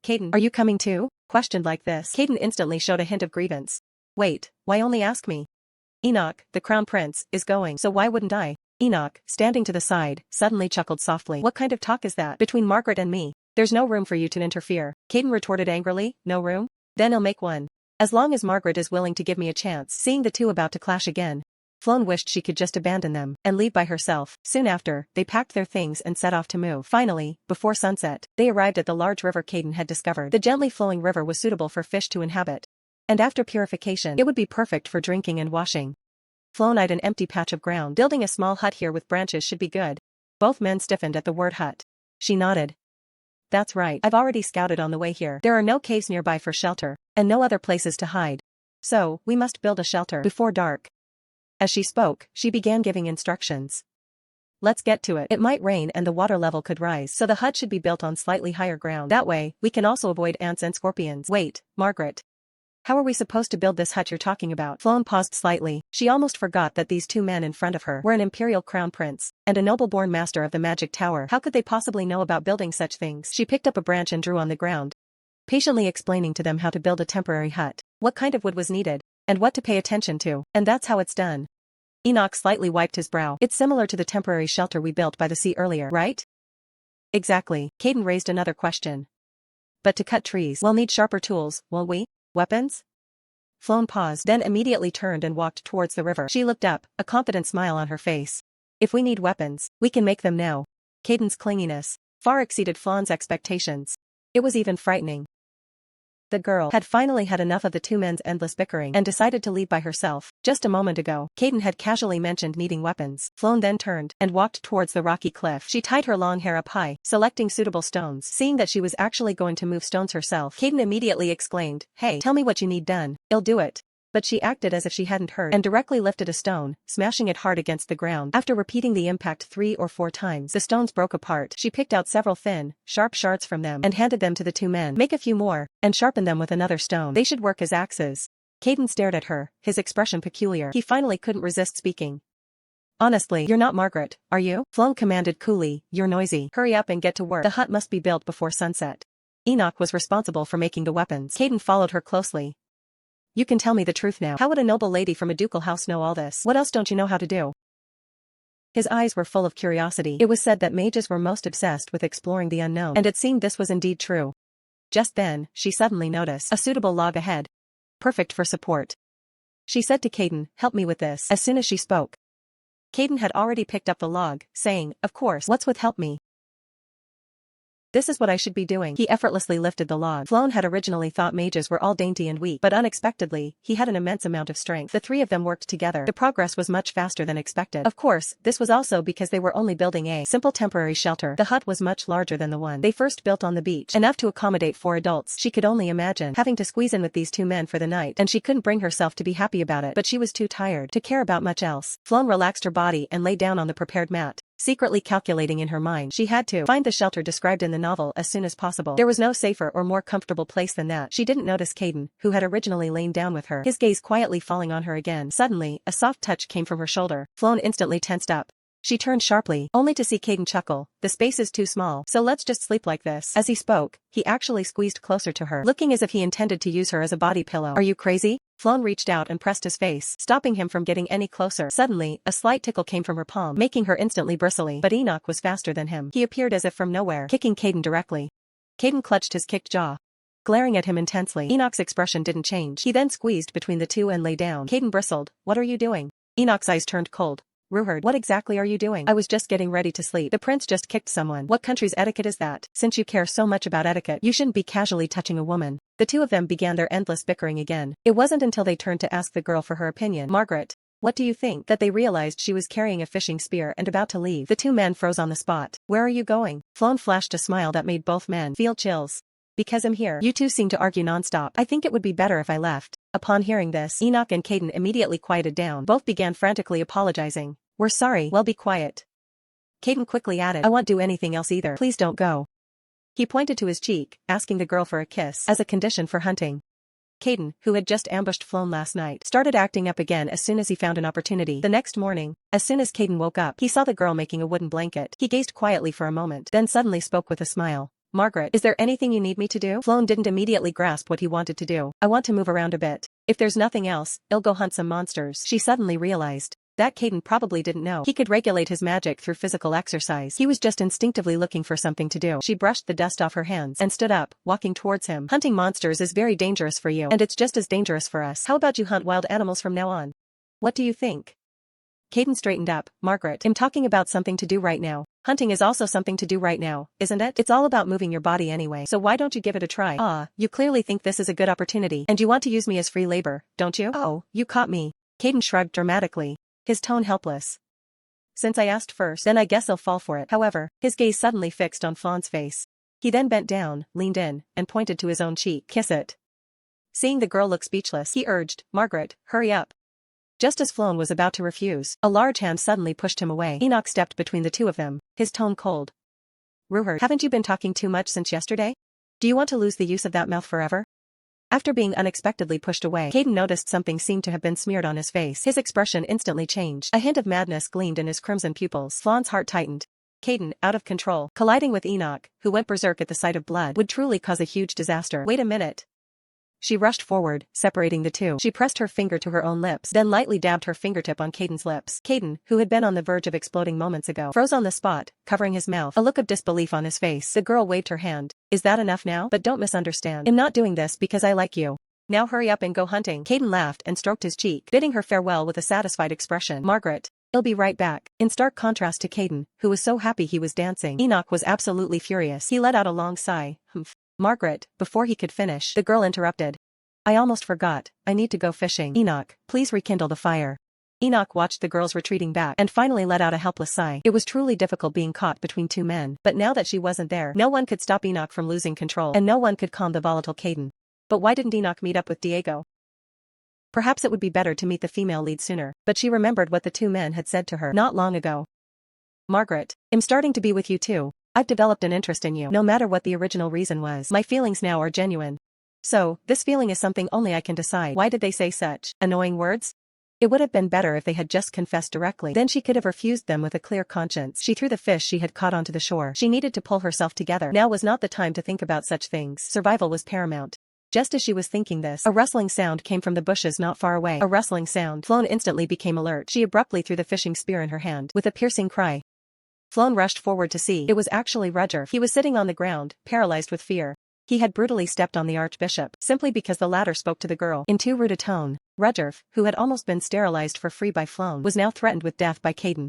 Caden, are you coming too? Questioned like this, Caden instantly showed a hint of grievance. Wait, why only ask me? Enoch, the crown prince, is going, so why wouldn't I? Enoch, standing to the side, suddenly chuckled softly. What kind of talk is that? Between Margaret and me, there's no room for you to interfere. Caden retorted angrily, no room? Then I'll make one. As long as Margaret is willing to give me a chance. Seeing the two about to clash again, Floan wished she could just abandon them and leave by herself. Soon after, they packed their things and set off to move. Finally, before sunset, they arrived at the large river Caden had discovered. The gently flowing river was suitable for fish to inhabit. And after purification, it would be perfect for drinking and washing. Floan eyed an empty patch of ground. Building a small hut here with branches should be good. Both men stiffened at the word hut. She nodded. That's right. I've already scouted on the way here. There are no caves nearby for shelter, and no other places to hide. So, we must build a shelter before dark. As she spoke, she began giving instructions. Let's get to it. It might rain and the water level could rise, so the hut should be built on slightly higher ground. That way, we can also avoid ants and scorpions. Wait, Margaret. How are we supposed to build this hut you're talking about? Floan paused slightly. She almost forgot that these two men in front of her were an imperial crown prince and a noble-born master of the magic tower. How could they possibly know about building such things? She picked up a branch and drew on the ground, patiently explaining to them how to build a temporary hut, what kind of wood was needed, and what to pay attention to. And that's how it's done. Enoch slightly wiped his brow. It's similar to the temporary shelter we built by the sea earlier, right? Exactly. Caden raised another question. But to cut trees, we'll need sharper tools, won't we? Weapons? Floan paused, then immediately turned and walked towards the river. She looked up, a confident smile on her face. If we need weapons, we can make them now. Caden's clinginess far exceeded Floan's expectations. It was even frightening. The girl had finally had enough of the two men's endless bickering and decided to leave by herself. Just a moment ago, Caden had casually mentioned needing weapons. Floan then turned and walked towards the rocky cliff. She tied her long hair up high, selecting suitable stones. Seeing that she was actually going to move stones herself, Caden immediately exclaimed, "Hey, tell me what you need done. I'll do it." But she acted as if she hadn't heard and directly lifted a stone, smashing it hard against the ground. After repeating the impact 3 or 4 times, the stones broke apart. She picked out several thin, sharp shards from them and handed them to the two men. Make a few more, and sharpen them with another stone. They should work as axes. Caden stared at her, his expression peculiar. He finally couldn't resist speaking. Honestly, you're not Margaret, are you? Floan commanded coolly, you're noisy. Hurry up and get to work. The hut must be built before sunset. Enoch was responsible for making the weapons. Caden followed her closely. You can tell me the truth now. How would a noble lady from a ducal house know all this? What else don't you know how to do? His eyes were full of curiosity. It was said that mages were most obsessed with exploring the unknown, and it seemed this was indeed true. Just then, she suddenly noticed a suitable log ahead. Perfect for support. She said to Caden, help me with this. As soon as she spoke, Caden had already picked up the log, saying, of course, what's with help me? This is what I should be doing. He effortlessly lifted the log. Flown had originally thought mages were all dainty and weak, but unexpectedly, he had an immense amount of strength. The three of them worked together. The progress was much faster than expected. Of course, this was also because they were only building a simple temporary shelter. The hut was much larger than the one they first built on the beach, enough to accommodate 4 adults. She could only imagine having to squeeze in with these 2 men for the night, and she couldn't bring herself to be happy about it, but she was too tired to care about much else. Flown relaxed her body and lay down on the prepared mat, secretly calculating in her mind she had to find the shelter described in the novel as soon as possible. There was no safer or more comfortable place than that. She didn't notice Caden, who had originally lain down with her, his gaze quietly falling on her again. Suddenly, a soft touch came from her shoulder. Flown instantly tensed up. She turned sharply, only to see Caden chuckle. The space is too small, so let's just sleep like this. As he spoke, he actually squeezed closer to her, looking as if he intended to use her as a body pillow. Are you crazy? Flown reached out and pressed his face, stopping him from getting any closer. Suddenly, a slight tickle came from her palm, making her instantly bristly. But Enoch was faster than him. He appeared as if from nowhere, kicking Caden directly. Caden clutched his kicked jaw, glaring at him intensely. Enoch's expression didn't change. He then squeezed between the two and lay down. Caden bristled. What are you doing? Enoch's eyes turned cold. Ruhard, what exactly are you doing? I was just getting ready to sleep. The prince just kicked someone. What country's etiquette is that? Since you care so much about etiquette, you shouldn't be casually touching a woman. The two of them began their endless bickering again. It wasn't until they turned to ask the girl for her opinion. Margaret, what do you think? That they realized she was carrying a fishing spear and about to leave. The 2 men froze on the spot. Where are you going? Flown flashed a smile that made both men feel chills. Because I'm here. You two seem to argue nonstop. I think it would be better if I left. Upon hearing this, Enoch and Caden immediately quieted down. Both began frantically apologizing. We're sorry. Well, be quiet. Caden quickly added, I won't do anything else either. Please don't go. He pointed to his cheek, asking the girl for a kiss as a condition for hunting. Caden, who had just ambushed Flown last night, started acting up again as soon as he found an opportunity. The next morning, as soon as Caden woke up, he saw the girl making a wooden blanket. He gazed quietly for a moment, then suddenly spoke with a smile. Margaret, is there anything you need me to do? Flown didn't immediately grasp what he wanted to do. I want to move around a bit. If there's nothing else, I'll go hunt some monsters. She suddenly realized that Caden probably didn't know he could regulate his magic through physical exercise. He was just instinctively looking for something to do. She brushed the dust off her hands and stood up, walking towards him. Hunting monsters is very dangerous for you, and it's just as dangerous for us. How about you hunt wild animals from now on? What do you think? Caden straightened up. Margaret, I'm talking about something to do right now. Hunting is also something to do right now, isn't it? It's all about moving your body anyway, so why don't you give it a try? Ah, you clearly think this is a good opportunity, and you want to use me as free labor, don't you? Oh, you caught me. Caden shrugged dramatically, his tone helpless. Since I asked first, then I guess I'll fall for it. However, his gaze suddenly fixed on Fawn's face. He then bent down, leaned in, and pointed to his own cheek. Kiss it. Seeing the girl look speechless, he urged, Margaret, hurry up. Just as Flown was about to refuse, a large hand suddenly pushed him away. Enoch stepped between the two of them, his tone cold. Ruhard, haven't you been talking too much since yesterday? Do you want to lose the use of that mouth forever? After being unexpectedly pushed away, Caden noticed something seemed to have been smeared on his face. His expression instantly changed. A hint of madness gleamed in his crimson pupils. Fawn's heart tightened. Caden, out of control, colliding with Enoch, who went berserk at the sight of blood, would truly cause a huge disaster. Wait a minute. She rushed forward, separating the two. She pressed her finger to her own lips, then lightly dabbed her fingertip on Caden's lips. Caden, who had been on the verge of exploding moments ago, froze on the spot, covering his mouth, a look of disbelief on his face. The girl waved her hand. Is that enough now? But don't misunderstand. I'm not doing this because I like you. Now hurry up and go hunting. Caden laughed and stroked his cheek, bidding her farewell with a satisfied expression. Margaret, I'll be right back. In stark contrast to Caden, who was so happy he was dancing, Enoch was absolutely furious. He let out a long sigh. Humph. Margaret, before he could finish, the girl interrupted. I almost forgot. I need to go fishing. Enoch, please rekindle the fire. Enoch watched the girls retreating back and finally let out a helpless sigh. It was truly difficult being caught between 2 men, but now that she wasn't there, no one could stop Enoch from losing control, and no one could calm the volatile Caden. But why didn't Enoch meet up with Diego? Perhaps it would be better to meet the female lead sooner, but she remembered what the 2 men had said to her not long ago. Margaret, I'm starting to be with you too. I've developed an interest in you. No matter what the original reason was, my feelings now are genuine. So, this feeling is something only I can decide. Why did they say such annoying words? It would have been better if they had just confessed directly. Then she could have refused them with a clear conscience. She threw the fish she had caught onto the shore. She needed to pull herself together. Now was not the time to think about such things. Survival was paramount. Just as she was thinking this, a rustling sound came from the bushes not far away. A rustling sound. Flown instantly became alert. She abruptly threw the fishing spear in her hand, with a piercing cry. Flown rushed forward to see. It was actually Rudger. He was sitting on the ground, paralyzed with fear. He had brutally stepped on the archbishop, simply because the latter spoke to the girl in too rude a tone. Rudger, who had almost been sterilized for free by Flown, was now threatened with death by Caden.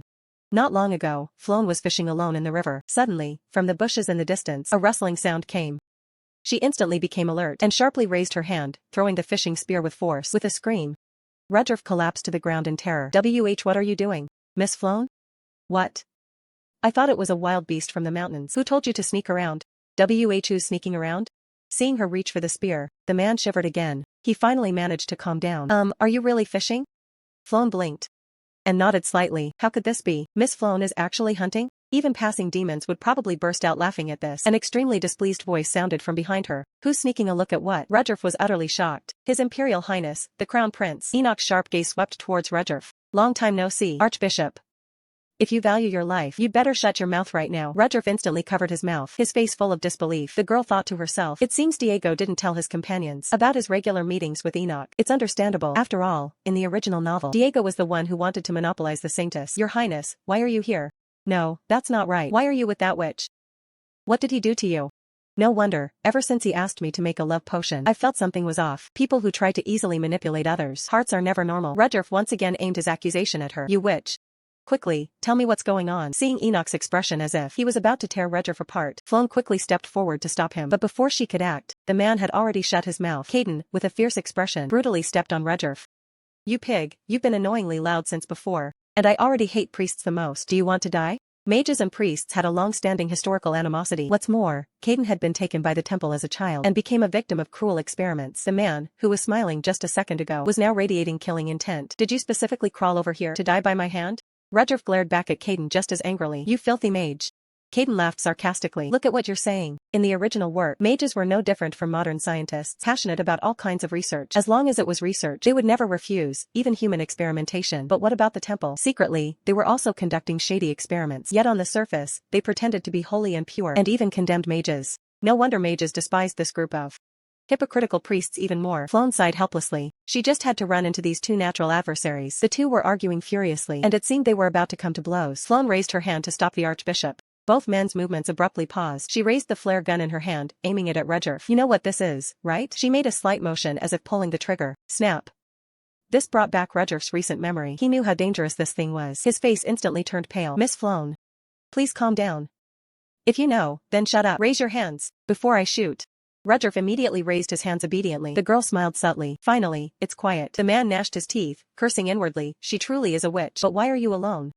Not long ago, Floan was fishing alone in the river. Suddenly, from the bushes in the distance, a rustling sound came. She instantly became alert and sharply raised her hand, throwing the fishing spear with force. With a scream, Rudolph collapsed to the ground in terror. What are you doing, Miss Floan? What? I thought it was a wild beast from the mountains. Who told you to sneak around? Who's sneaking around? Seeing her reach for the spear, the man shivered again. He finally managed to calm down. Are you really fishing? Floan blinked and nodded slightly. How could this be? Miss Floan is actually hunting? Even passing demons would probably burst out laughing at this. An extremely displeased voice sounded from behind her. Who's sneaking a look at what? Rudolph was utterly shocked. His Imperial Highness, the Crown Prince. Enoch's sharp gaze swept towards Rudolph. Long time no see, Archbishop. If you value your life, you'd better shut your mouth right now. Rudolph instantly covered his mouth, his face full of disbelief. The girl thought to herself, it seems Diego didn't tell his companions about his regular meetings with Enoch. It's understandable. After all, in the original novel, Diego was the one who wanted to monopolize the Sanctus. Your Highness, why are you here? No, that's not right. Why are you with that witch? What did he do to you? No wonder, ever since he asked me to make a love potion, I felt something was off. People who try to easily manipulate others' hearts are never normal. Rudolph once again aimed his accusation at her. You witch. Quickly, tell me what's going on. Seeing Enoch's expression as if he was about to tear Rudolph apart, Floan quickly stepped forward to stop him. But before she could act, the man had already shut his mouth. Caden, with a fierce expression, brutally stepped on Rudolph. You pig, you've been annoyingly loud since before. And I already hate priests the most. Do you want to die? Mages and priests had a long-standing historical animosity. What's more, Caden had been taken by the temple as a child and became a victim of cruel experiments. The man, who was smiling just a second ago, was now radiating killing intent. Did you specifically crawl over here to die by my hand? Rudolph glared back at Caden just as angrily. You filthy mage. Caden laughed sarcastically. Look at what you're saying. In the original work, mages were no different from modern scientists, passionate about all kinds of research. As long as it was research, they would never refuse, even human experimentation. But what about the temple? Secretly, they were also conducting shady experiments. Yet on the surface, they pretended to be holy and pure, and even condemned mages. No wonder mages despised this group of hypocritical priests even more. Floan sighed helplessly. She just had to run into these two natural adversaries. The two were arguing furiously, and it seemed they were about to come to blows. Floan raised her hand to stop the archbishop. Both men's movements abruptly paused. She raised the flare gun in her hand, aiming it at Rudolph. You know what this is, right? She made a slight motion as if pulling the trigger. Snap. This brought back Rudolph's recent memory. He knew how dangerous this thing was. His face instantly turned pale. Miss Floan. Please calm down. If you know, then shut up. Raise your hands, before I shoot. Rudolph immediately raised his hands obediently. The girl smiled subtly. Finally, it's quiet. The man gnashed his teeth, cursing inwardly. She truly is a witch. But why are you alone?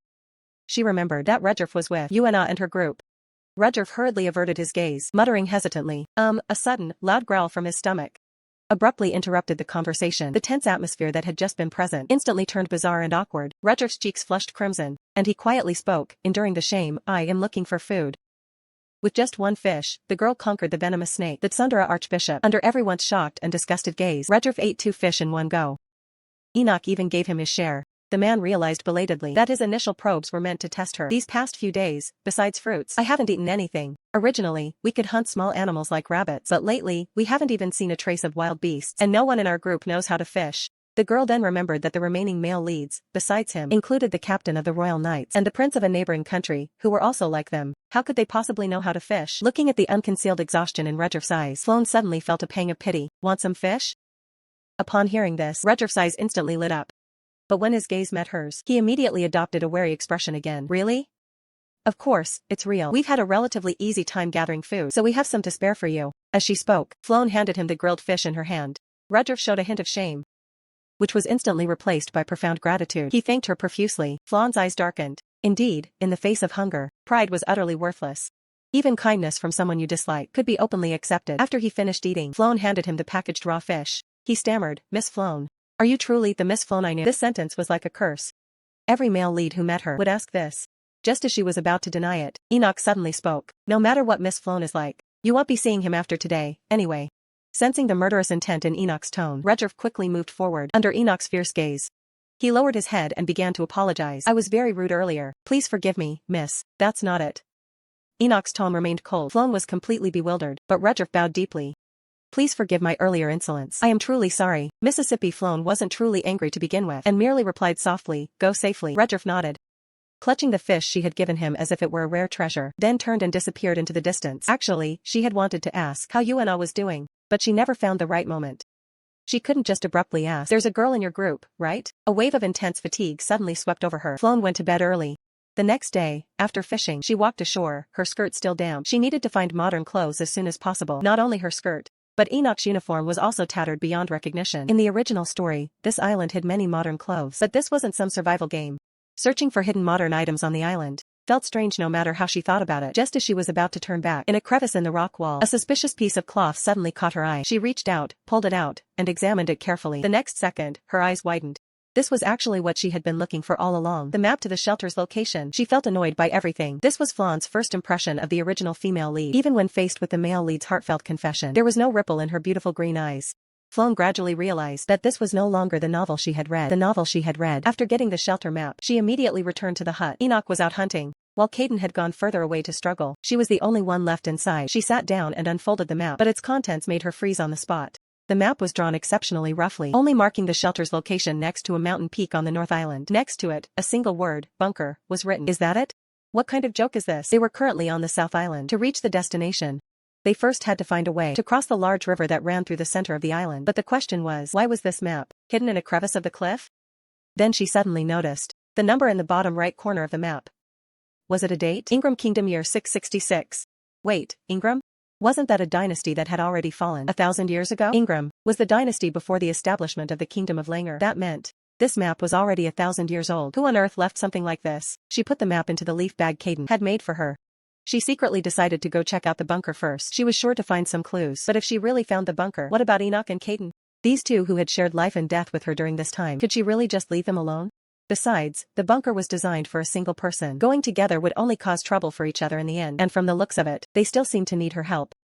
She remembered that Rudolph was with Yuana and her group. Rudolph hurriedly averted his gaze, muttering hesitantly. A sudden, loud growl from his stomach abruptly interrupted the conversation. The tense atmosphere that had just been present instantly turned bizarre and awkward. Rudolph's cheeks flushed crimson, and he quietly spoke, enduring the shame. I am looking for food. With just one fish, the girl conquered the venomous snake. The Tsundere Archbishop. Under everyone's shocked and disgusted gaze, Rudolph ate 2 fish in one go. Enoch even gave him his share. The man realized belatedly that his initial probes were meant to test her. These past few days, besides fruits, I haven't eaten anything. Originally, we could hunt small animals like rabbits, but lately, we haven't even seen a trace of wild beasts, and no one in our group knows how to fish. The girl then remembered that the remaining male leads, besides him, included the captain of the Royal Knights and the prince of a neighboring country, who were also like them. How could they possibly know how to fish? Looking at the unconcealed exhaustion in Rudolph's eyes, Floan suddenly felt a pang of pity. Want some fish? Upon hearing this, Rudolph's eyes instantly lit up. But when his gaze met hers, he immediately adopted a wary expression again. Really? Of course, it's real. We've had a relatively easy time gathering food, so we have some to spare for you. As she spoke, Floan handed him the grilled fish in her hand. Rudolph showed a hint of shame, which was instantly replaced by profound gratitude. He thanked her profusely. Floan's eyes darkened. Indeed, in the face of hunger, pride was utterly worthless. Even kindness from someone you dislike could be openly accepted. After he finished eating, Floan handed him the packaged raw fish. He stammered, Miss Floan. Are you truly the Miss Floan I knew? This sentence was like a curse. Every male lead who met her would ask this. Just as she was about to deny it, Enoch suddenly spoke. No matter what Miss Floan is like, you won't be seeing him after today, anyway. Sensing the murderous intent in Enoch's tone, Rudolph quickly moved forward under Enoch's fierce gaze. He lowered his head and began to apologize. I was very rude earlier. Please forgive me, miss. That's not it. Enoch's tone remained cold. Floan was completely bewildered, but Rudolph bowed deeply. Please forgive my earlier insolence. I am truly sorry. Mississippi Floan wasn't truly angry to begin with, and merely replied softly, go safely. Rudolph nodded, clutching the fish she had given him as if it were a rare treasure, then turned and disappeared into the distance. Actually, she had wanted to ask how Yuana was doing, but she never found the right moment. She couldn't just abruptly ask, there's a girl in your group, right? A wave of intense fatigue suddenly swept over her. Floan went to bed early. The next day, after fishing, she walked ashore, her skirt still damp. She needed to find modern clothes as soon as possible. Not only her skirt, but Enoch's uniform was also tattered beyond recognition. In the original story, this island hid many modern clothes. But this wasn't some survival game. Searching for hidden modern items on the island felt strange no matter how she thought about it. Just as she was about to turn back, in a crevice in the rock wall, a suspicious piece of cloth suddenly caught her eye. She reached out, pulled it out, and examined it carefully. The next second, her eyes widened. This was actually what she had been looking for all along. The map to the shelter's location. She felt annoyed by everything. This was Flawn's first impression of the original female lead. Even when faced with the male lead's heartfelt confession, there was no ripple in her beautiful green eyes. Flawn gradually realized that this was no longer the novel she had read. After getting the shelter map, she immediately returned to the hut. Enoch was out hunting, while Caden had gone further away to struggle. She was the only one left inside. She sat down and unfolded the map, but its contents made her freeze on the spot. The map was drawn exceptionally roughly, only marking the shelter's location next to a mountain peak on the North Island. Next to it, a single word, bunker, was written. Is that it? What kind of joke is this? They were currently on the South Island. To reach the destination, they first had to find a way to cross the large river that ran through the center of the island. But the question was, why was this map hidden in a crevice of the cliff? Then she suddenly noticed the number in the bottom right corner of the map. Was it a date? Ingram Kingdom year 666. Wait, Ingram? Wasn't that a dynasty that had already fallen 1,000 years ago? Ingram was the dynasty before the establishment of the Kingdom of Langer. That meant this map was already 1,000 years old. Who on earth left something like this? She put the map into the leaf bag Caden had made for her. She secretly decided to go check out the bunker first. She was sure to find some clues. But if she really found the bunker, what about Enoch and Caden? These two who had shared life and death with her during this time. Could she really just leave them alone? Besides, the bunker was designed for a single person. Going together would only cause trouble for each other in the end. And from the looks of it, they still seemed to need her help.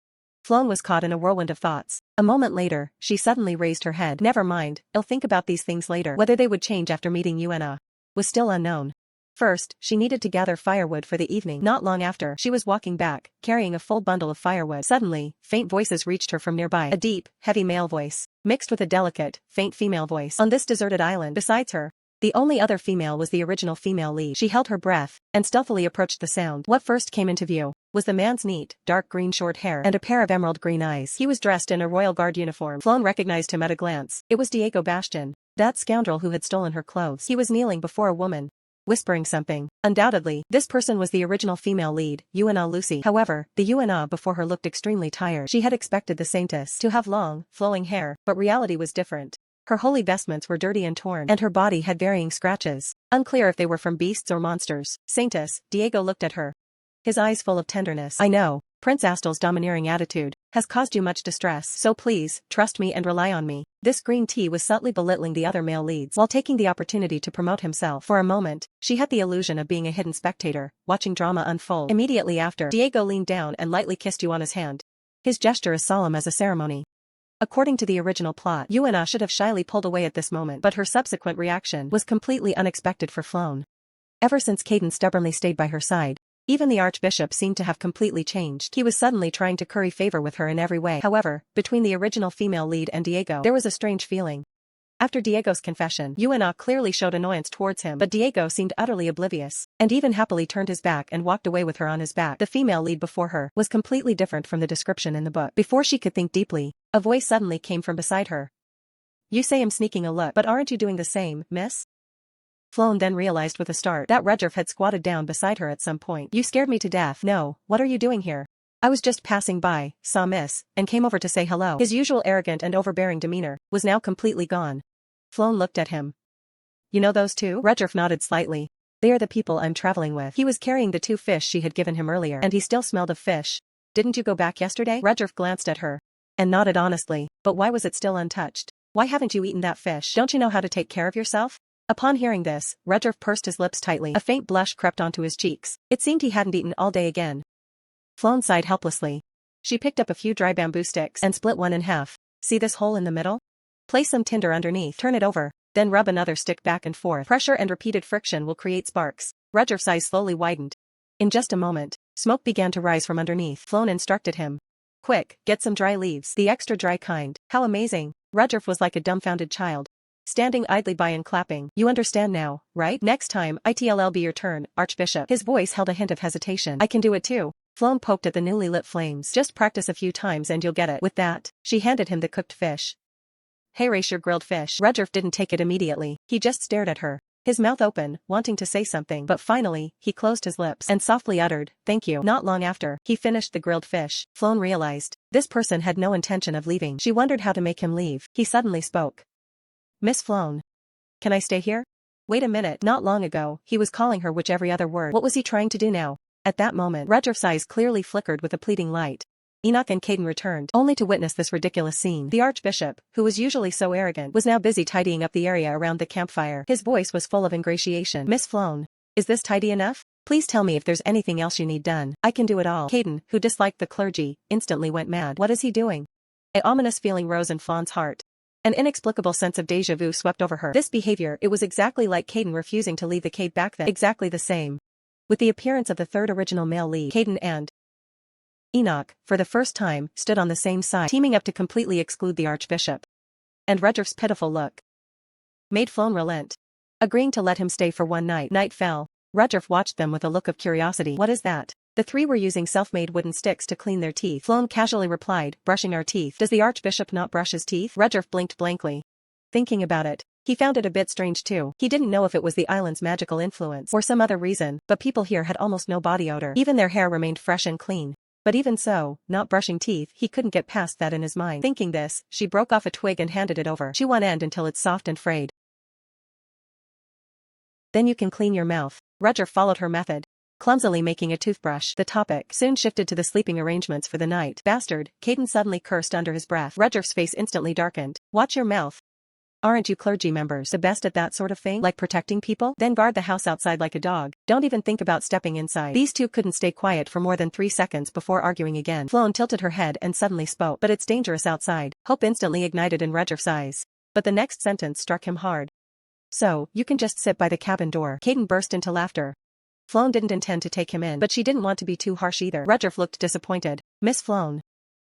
Flawn was caught in a whirlwind of thoughts. A moment later, she suddenly raised her head. Never mind, I'll think about these things later. Whether they would change after meeting Una was still unknown. First, she needed to gather firewood for the evening. Not long after, she was walking back, carrying a full bundle of firewood. Suddenly, faint voices reached her from nearby. A deep, heavy male voice, mixed with a delicate, faint female voice. On this deserted island, besides her, the only other female was the original female lead. She held her breath and stealthily approached the sound. What first came into view was the man's neat, dark green short hair and a pair of emerald green eyes. He was dressed in a royal guard uniform. Flawn recognized him at a glance. It was Diego Bastian, that scoundrel who had stolen her clothes. He was kneeling before a woman, whispering something. Undoubtedly, this person was the original female lead, Una Lucy. However, the Una before her looked extremely tired. She had expected the saintess to have long, flowing hair, but reality was different. Her holy vestments were dirty and torn, and her body had varying scratches. Unclear if they were from beasts or monsters. Saintess, Diego looked at her, his eyes full of tenderness. I know, Prince Astel's domineering attitude has caused you much distress, so please, trust me and rely on me. This green tea was subtly belittling the other male leads while taking the opportunity to promote himself. For a moment, she had the illusion of being a hidden spectator, watching drama unfold. Immediately after, Diego leaned down and lightly kissed Una's hand. His gesture as solemn as a ceremony. According to the original plot, Una should have shyly pulled away at this moment, but her subsequent reaction was completely unexpected for Flawn. Ever since Caden stubbornly stayed by her side, even the Archbishop seemed to have completely changed. He was suddenly trying to curry favor with her in every way. However, between the original female lead and Diego, there was a strange feeling. After Diego's confession, Una clearly showed annoyance towards him, but Diego seemed utterly oblivious, and even happily turned his back and walked away with her on his back. The female lead before her was completely different from the description in the book. Before she could think deeply, a voice suddenly came from beside her. You say I'm sneaking a look, but aren't you doing the same, miss? Flawn then realized with a start that Redgerf had squatted down beside her at some point. You scared me to death. No, what are you doing here? I was just passing by, saw miss, and came over to say hello. His usual arrogant and overbearing demeanor was now completely gone. Flawn looked at him. You know those two? Redgerf nodded slightly. They are the people I'm traveling with. He was carrying the 2 fish she had given him earlier, and he still smelled of fish. Didn't you go back yesterday? Redgerf glanced at her and nodded honestly. But why was it still untouched? Why haven't you eaten that fish? Don't you know how to take care of yourself? Upon hearing this, Redgerf pursed his lips tightly. A faint blush crept onto his cheeks. It seemed he hadn't eaten all day again. Flawn sighed helplessly. She picked up a few dry bamboo sticks and split one in half. See this hole in the middle? Place some tinder underneath. Turn it over. Then rub another stick back and forth. Pressure and repeated friction will create sparks. Redgerf's eyes slowly widened. In just a moment, smoke began to rise from underneath. Flawn instructed him. Quick, get some dry leaves. The extra dry kind. How amazing. Redgerf was like a dumbfounded child, standing idly by and clapping. You understand now, right? Next time, it'll be your turn, Archbishop. His voice held a hint of hesitation. I can do it too. Flawn poked at the newly lit flames. Just practice a few times and you'll get it. With that, she handed him the cooked fish. Hey, race your grilled fish. Redgerf didn't take it immediately. He just stared at her. His mouth open, wanting to say something, but finally, he closed his lips and softly uttered, "Thank you." Not long after he finished the grilled fish, Floan realized this person had no intention of leaving. She wondered how to make him leave. He suddenly spoke. "Miss Floan. Can I stay here?" Wait a minute, not long ago, he was calling her which every other word. What was he trying to do now? At that moment, Redriff's eyes clearly flickered with a pleading light. Enoch and Caden returned, only to witness this ridiculous scene. The Archbishop, who was usually so arrogant, was now busy tidying up the area around the campfire. His voice was full of ingratiation. "Miss Floan. Is this tidy enough? Please tell me if there's anything else you need done. I can do it all." Caden, who disliked the clergy, instantly went mad. What is he doing? An ominous feeling rose in Floan's heart. An inexplicable sense of déjà vu swept over her. This behavior, it was exactly like Caden refusing to leave the cave back then. Exactly the same. With the appearance of the third original male lead, Caden and Enoch, for the first time, stood on the same side, teaming up to completely exclude the Archbishop. And Redriff's pitiful look made Floan relent, agreeing to let him stay for one night. Night fell. Redriff watched them with a look of curiosity. "What is that?" The three were using self-made wooden sticks to clean their teeth. Floan casually replied, "Brushing our teeth." "Does the Archbishop not brush his teeth?" Redriff blinked blankly. Thinking about it, he found it a bit strange too. He didn't know if it was the island's magical influence or some other reason, but people here had almost no body odor. Even their hair remained fresh and clean. But even so, not brushing teeth, he couldn't get past that in his mind. Thinking this, she broke off a twig and handed it over. "Chew one end until it's soft and frayed. Then you can clean your mouth." Redriff followed her method, clumsily making a toothbrush. The topic soon shifted to the sleeping arrangements for the night. "Bastard," Caden suddenly cursed under his breath. Redriff's face instantly darkened. "Watch your mouth. Aren't you clergy members the best at that sort of thing? Like protecting people? Then guard the house outside like a dog. Don't even think about stepping inside." These two couldn't stay quiet for more than 3 seconds before arguing again. Floan tilted her head and suddenly spoke. "But it's dangerous outside." Hope instantly ignited in Redriff's eyes. But the next sentence struck him hard. "So, you can just sit by the cabin door." Caden burst into laughter. Floan didn't intend to take him in, but she didn't want to be too harsh either. Redriff looked disappointed. "Miss Floan.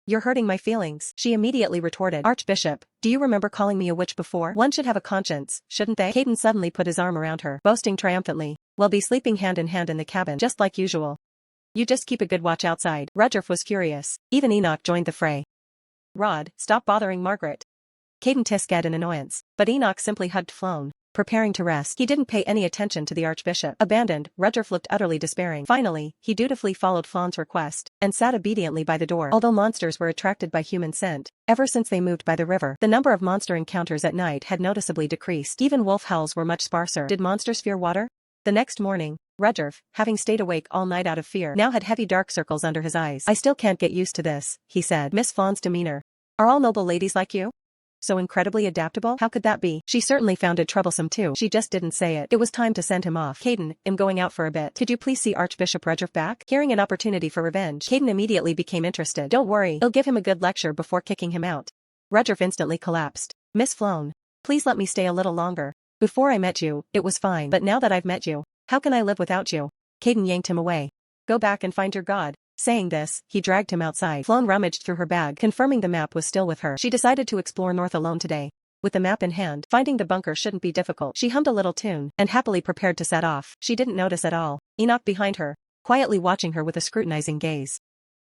You're hurting my feelings," she immediately retorted. "Archbishop, do you remember calling me a witch before? One should have a conscience, shouldn't they?" Caden suddenly put his arm around her, boasting triumphantly. "We'll be sleeping hand in hand in the cabin, just like usual. You just keep a good watch outside." Redriff was furious. Even Enoch joined the fray. "Rod, stop bothering Margaret." Caden tissed in annoyance, but Enoch simply hugged Floan, preparing to rest. He didn't pay any attention to the Archbishop. Abandoned, Redriff looked utterly despairing. Finally, he dutifully followed Floan's request, and sat obediently by the door. Although monsters were attracted by human scent, ever since they moved by the river, the number of monster encounters at night had noticeably decreased. Even wolf howls were much sparser. Did monsters fear water? The next morning, Redriff, having stayed awake all night out of fear, now had heavy dark circles under his eyes. "I still can't get used to this," he said. "Miss Floan's demeanor. Are all noble ladies like you? So incredibly adaptable? How could that be?" She certainly found it troublesome too. She just didn't say it. It was time to send him off. "Caden, I'm going out for a bit. Could you please see Archbishop Redriff back?" Hearing an opportunity for revenge, Caden immediately became interested. "Don't worry, I'll give him a good lecture before kicking him out." Redriff instantly collapsed. "Miss Floan, please let me stay a little longer. Before I met you, it was fine. But now that I've met you, how can I live without you?" Caden yanked him away. "Go back and find your god." Saying this, he dragged him outside. Floan rummaged through her bag, confirming the map was still with her. She decided to explore north alone today. With the map in hand, finding the bunker shouldn't be difficult. She hummed a little tune, and happily prepared to set off. She didn't notice at all Enoch behind her, quietly watching her with a scrutinizing gaze.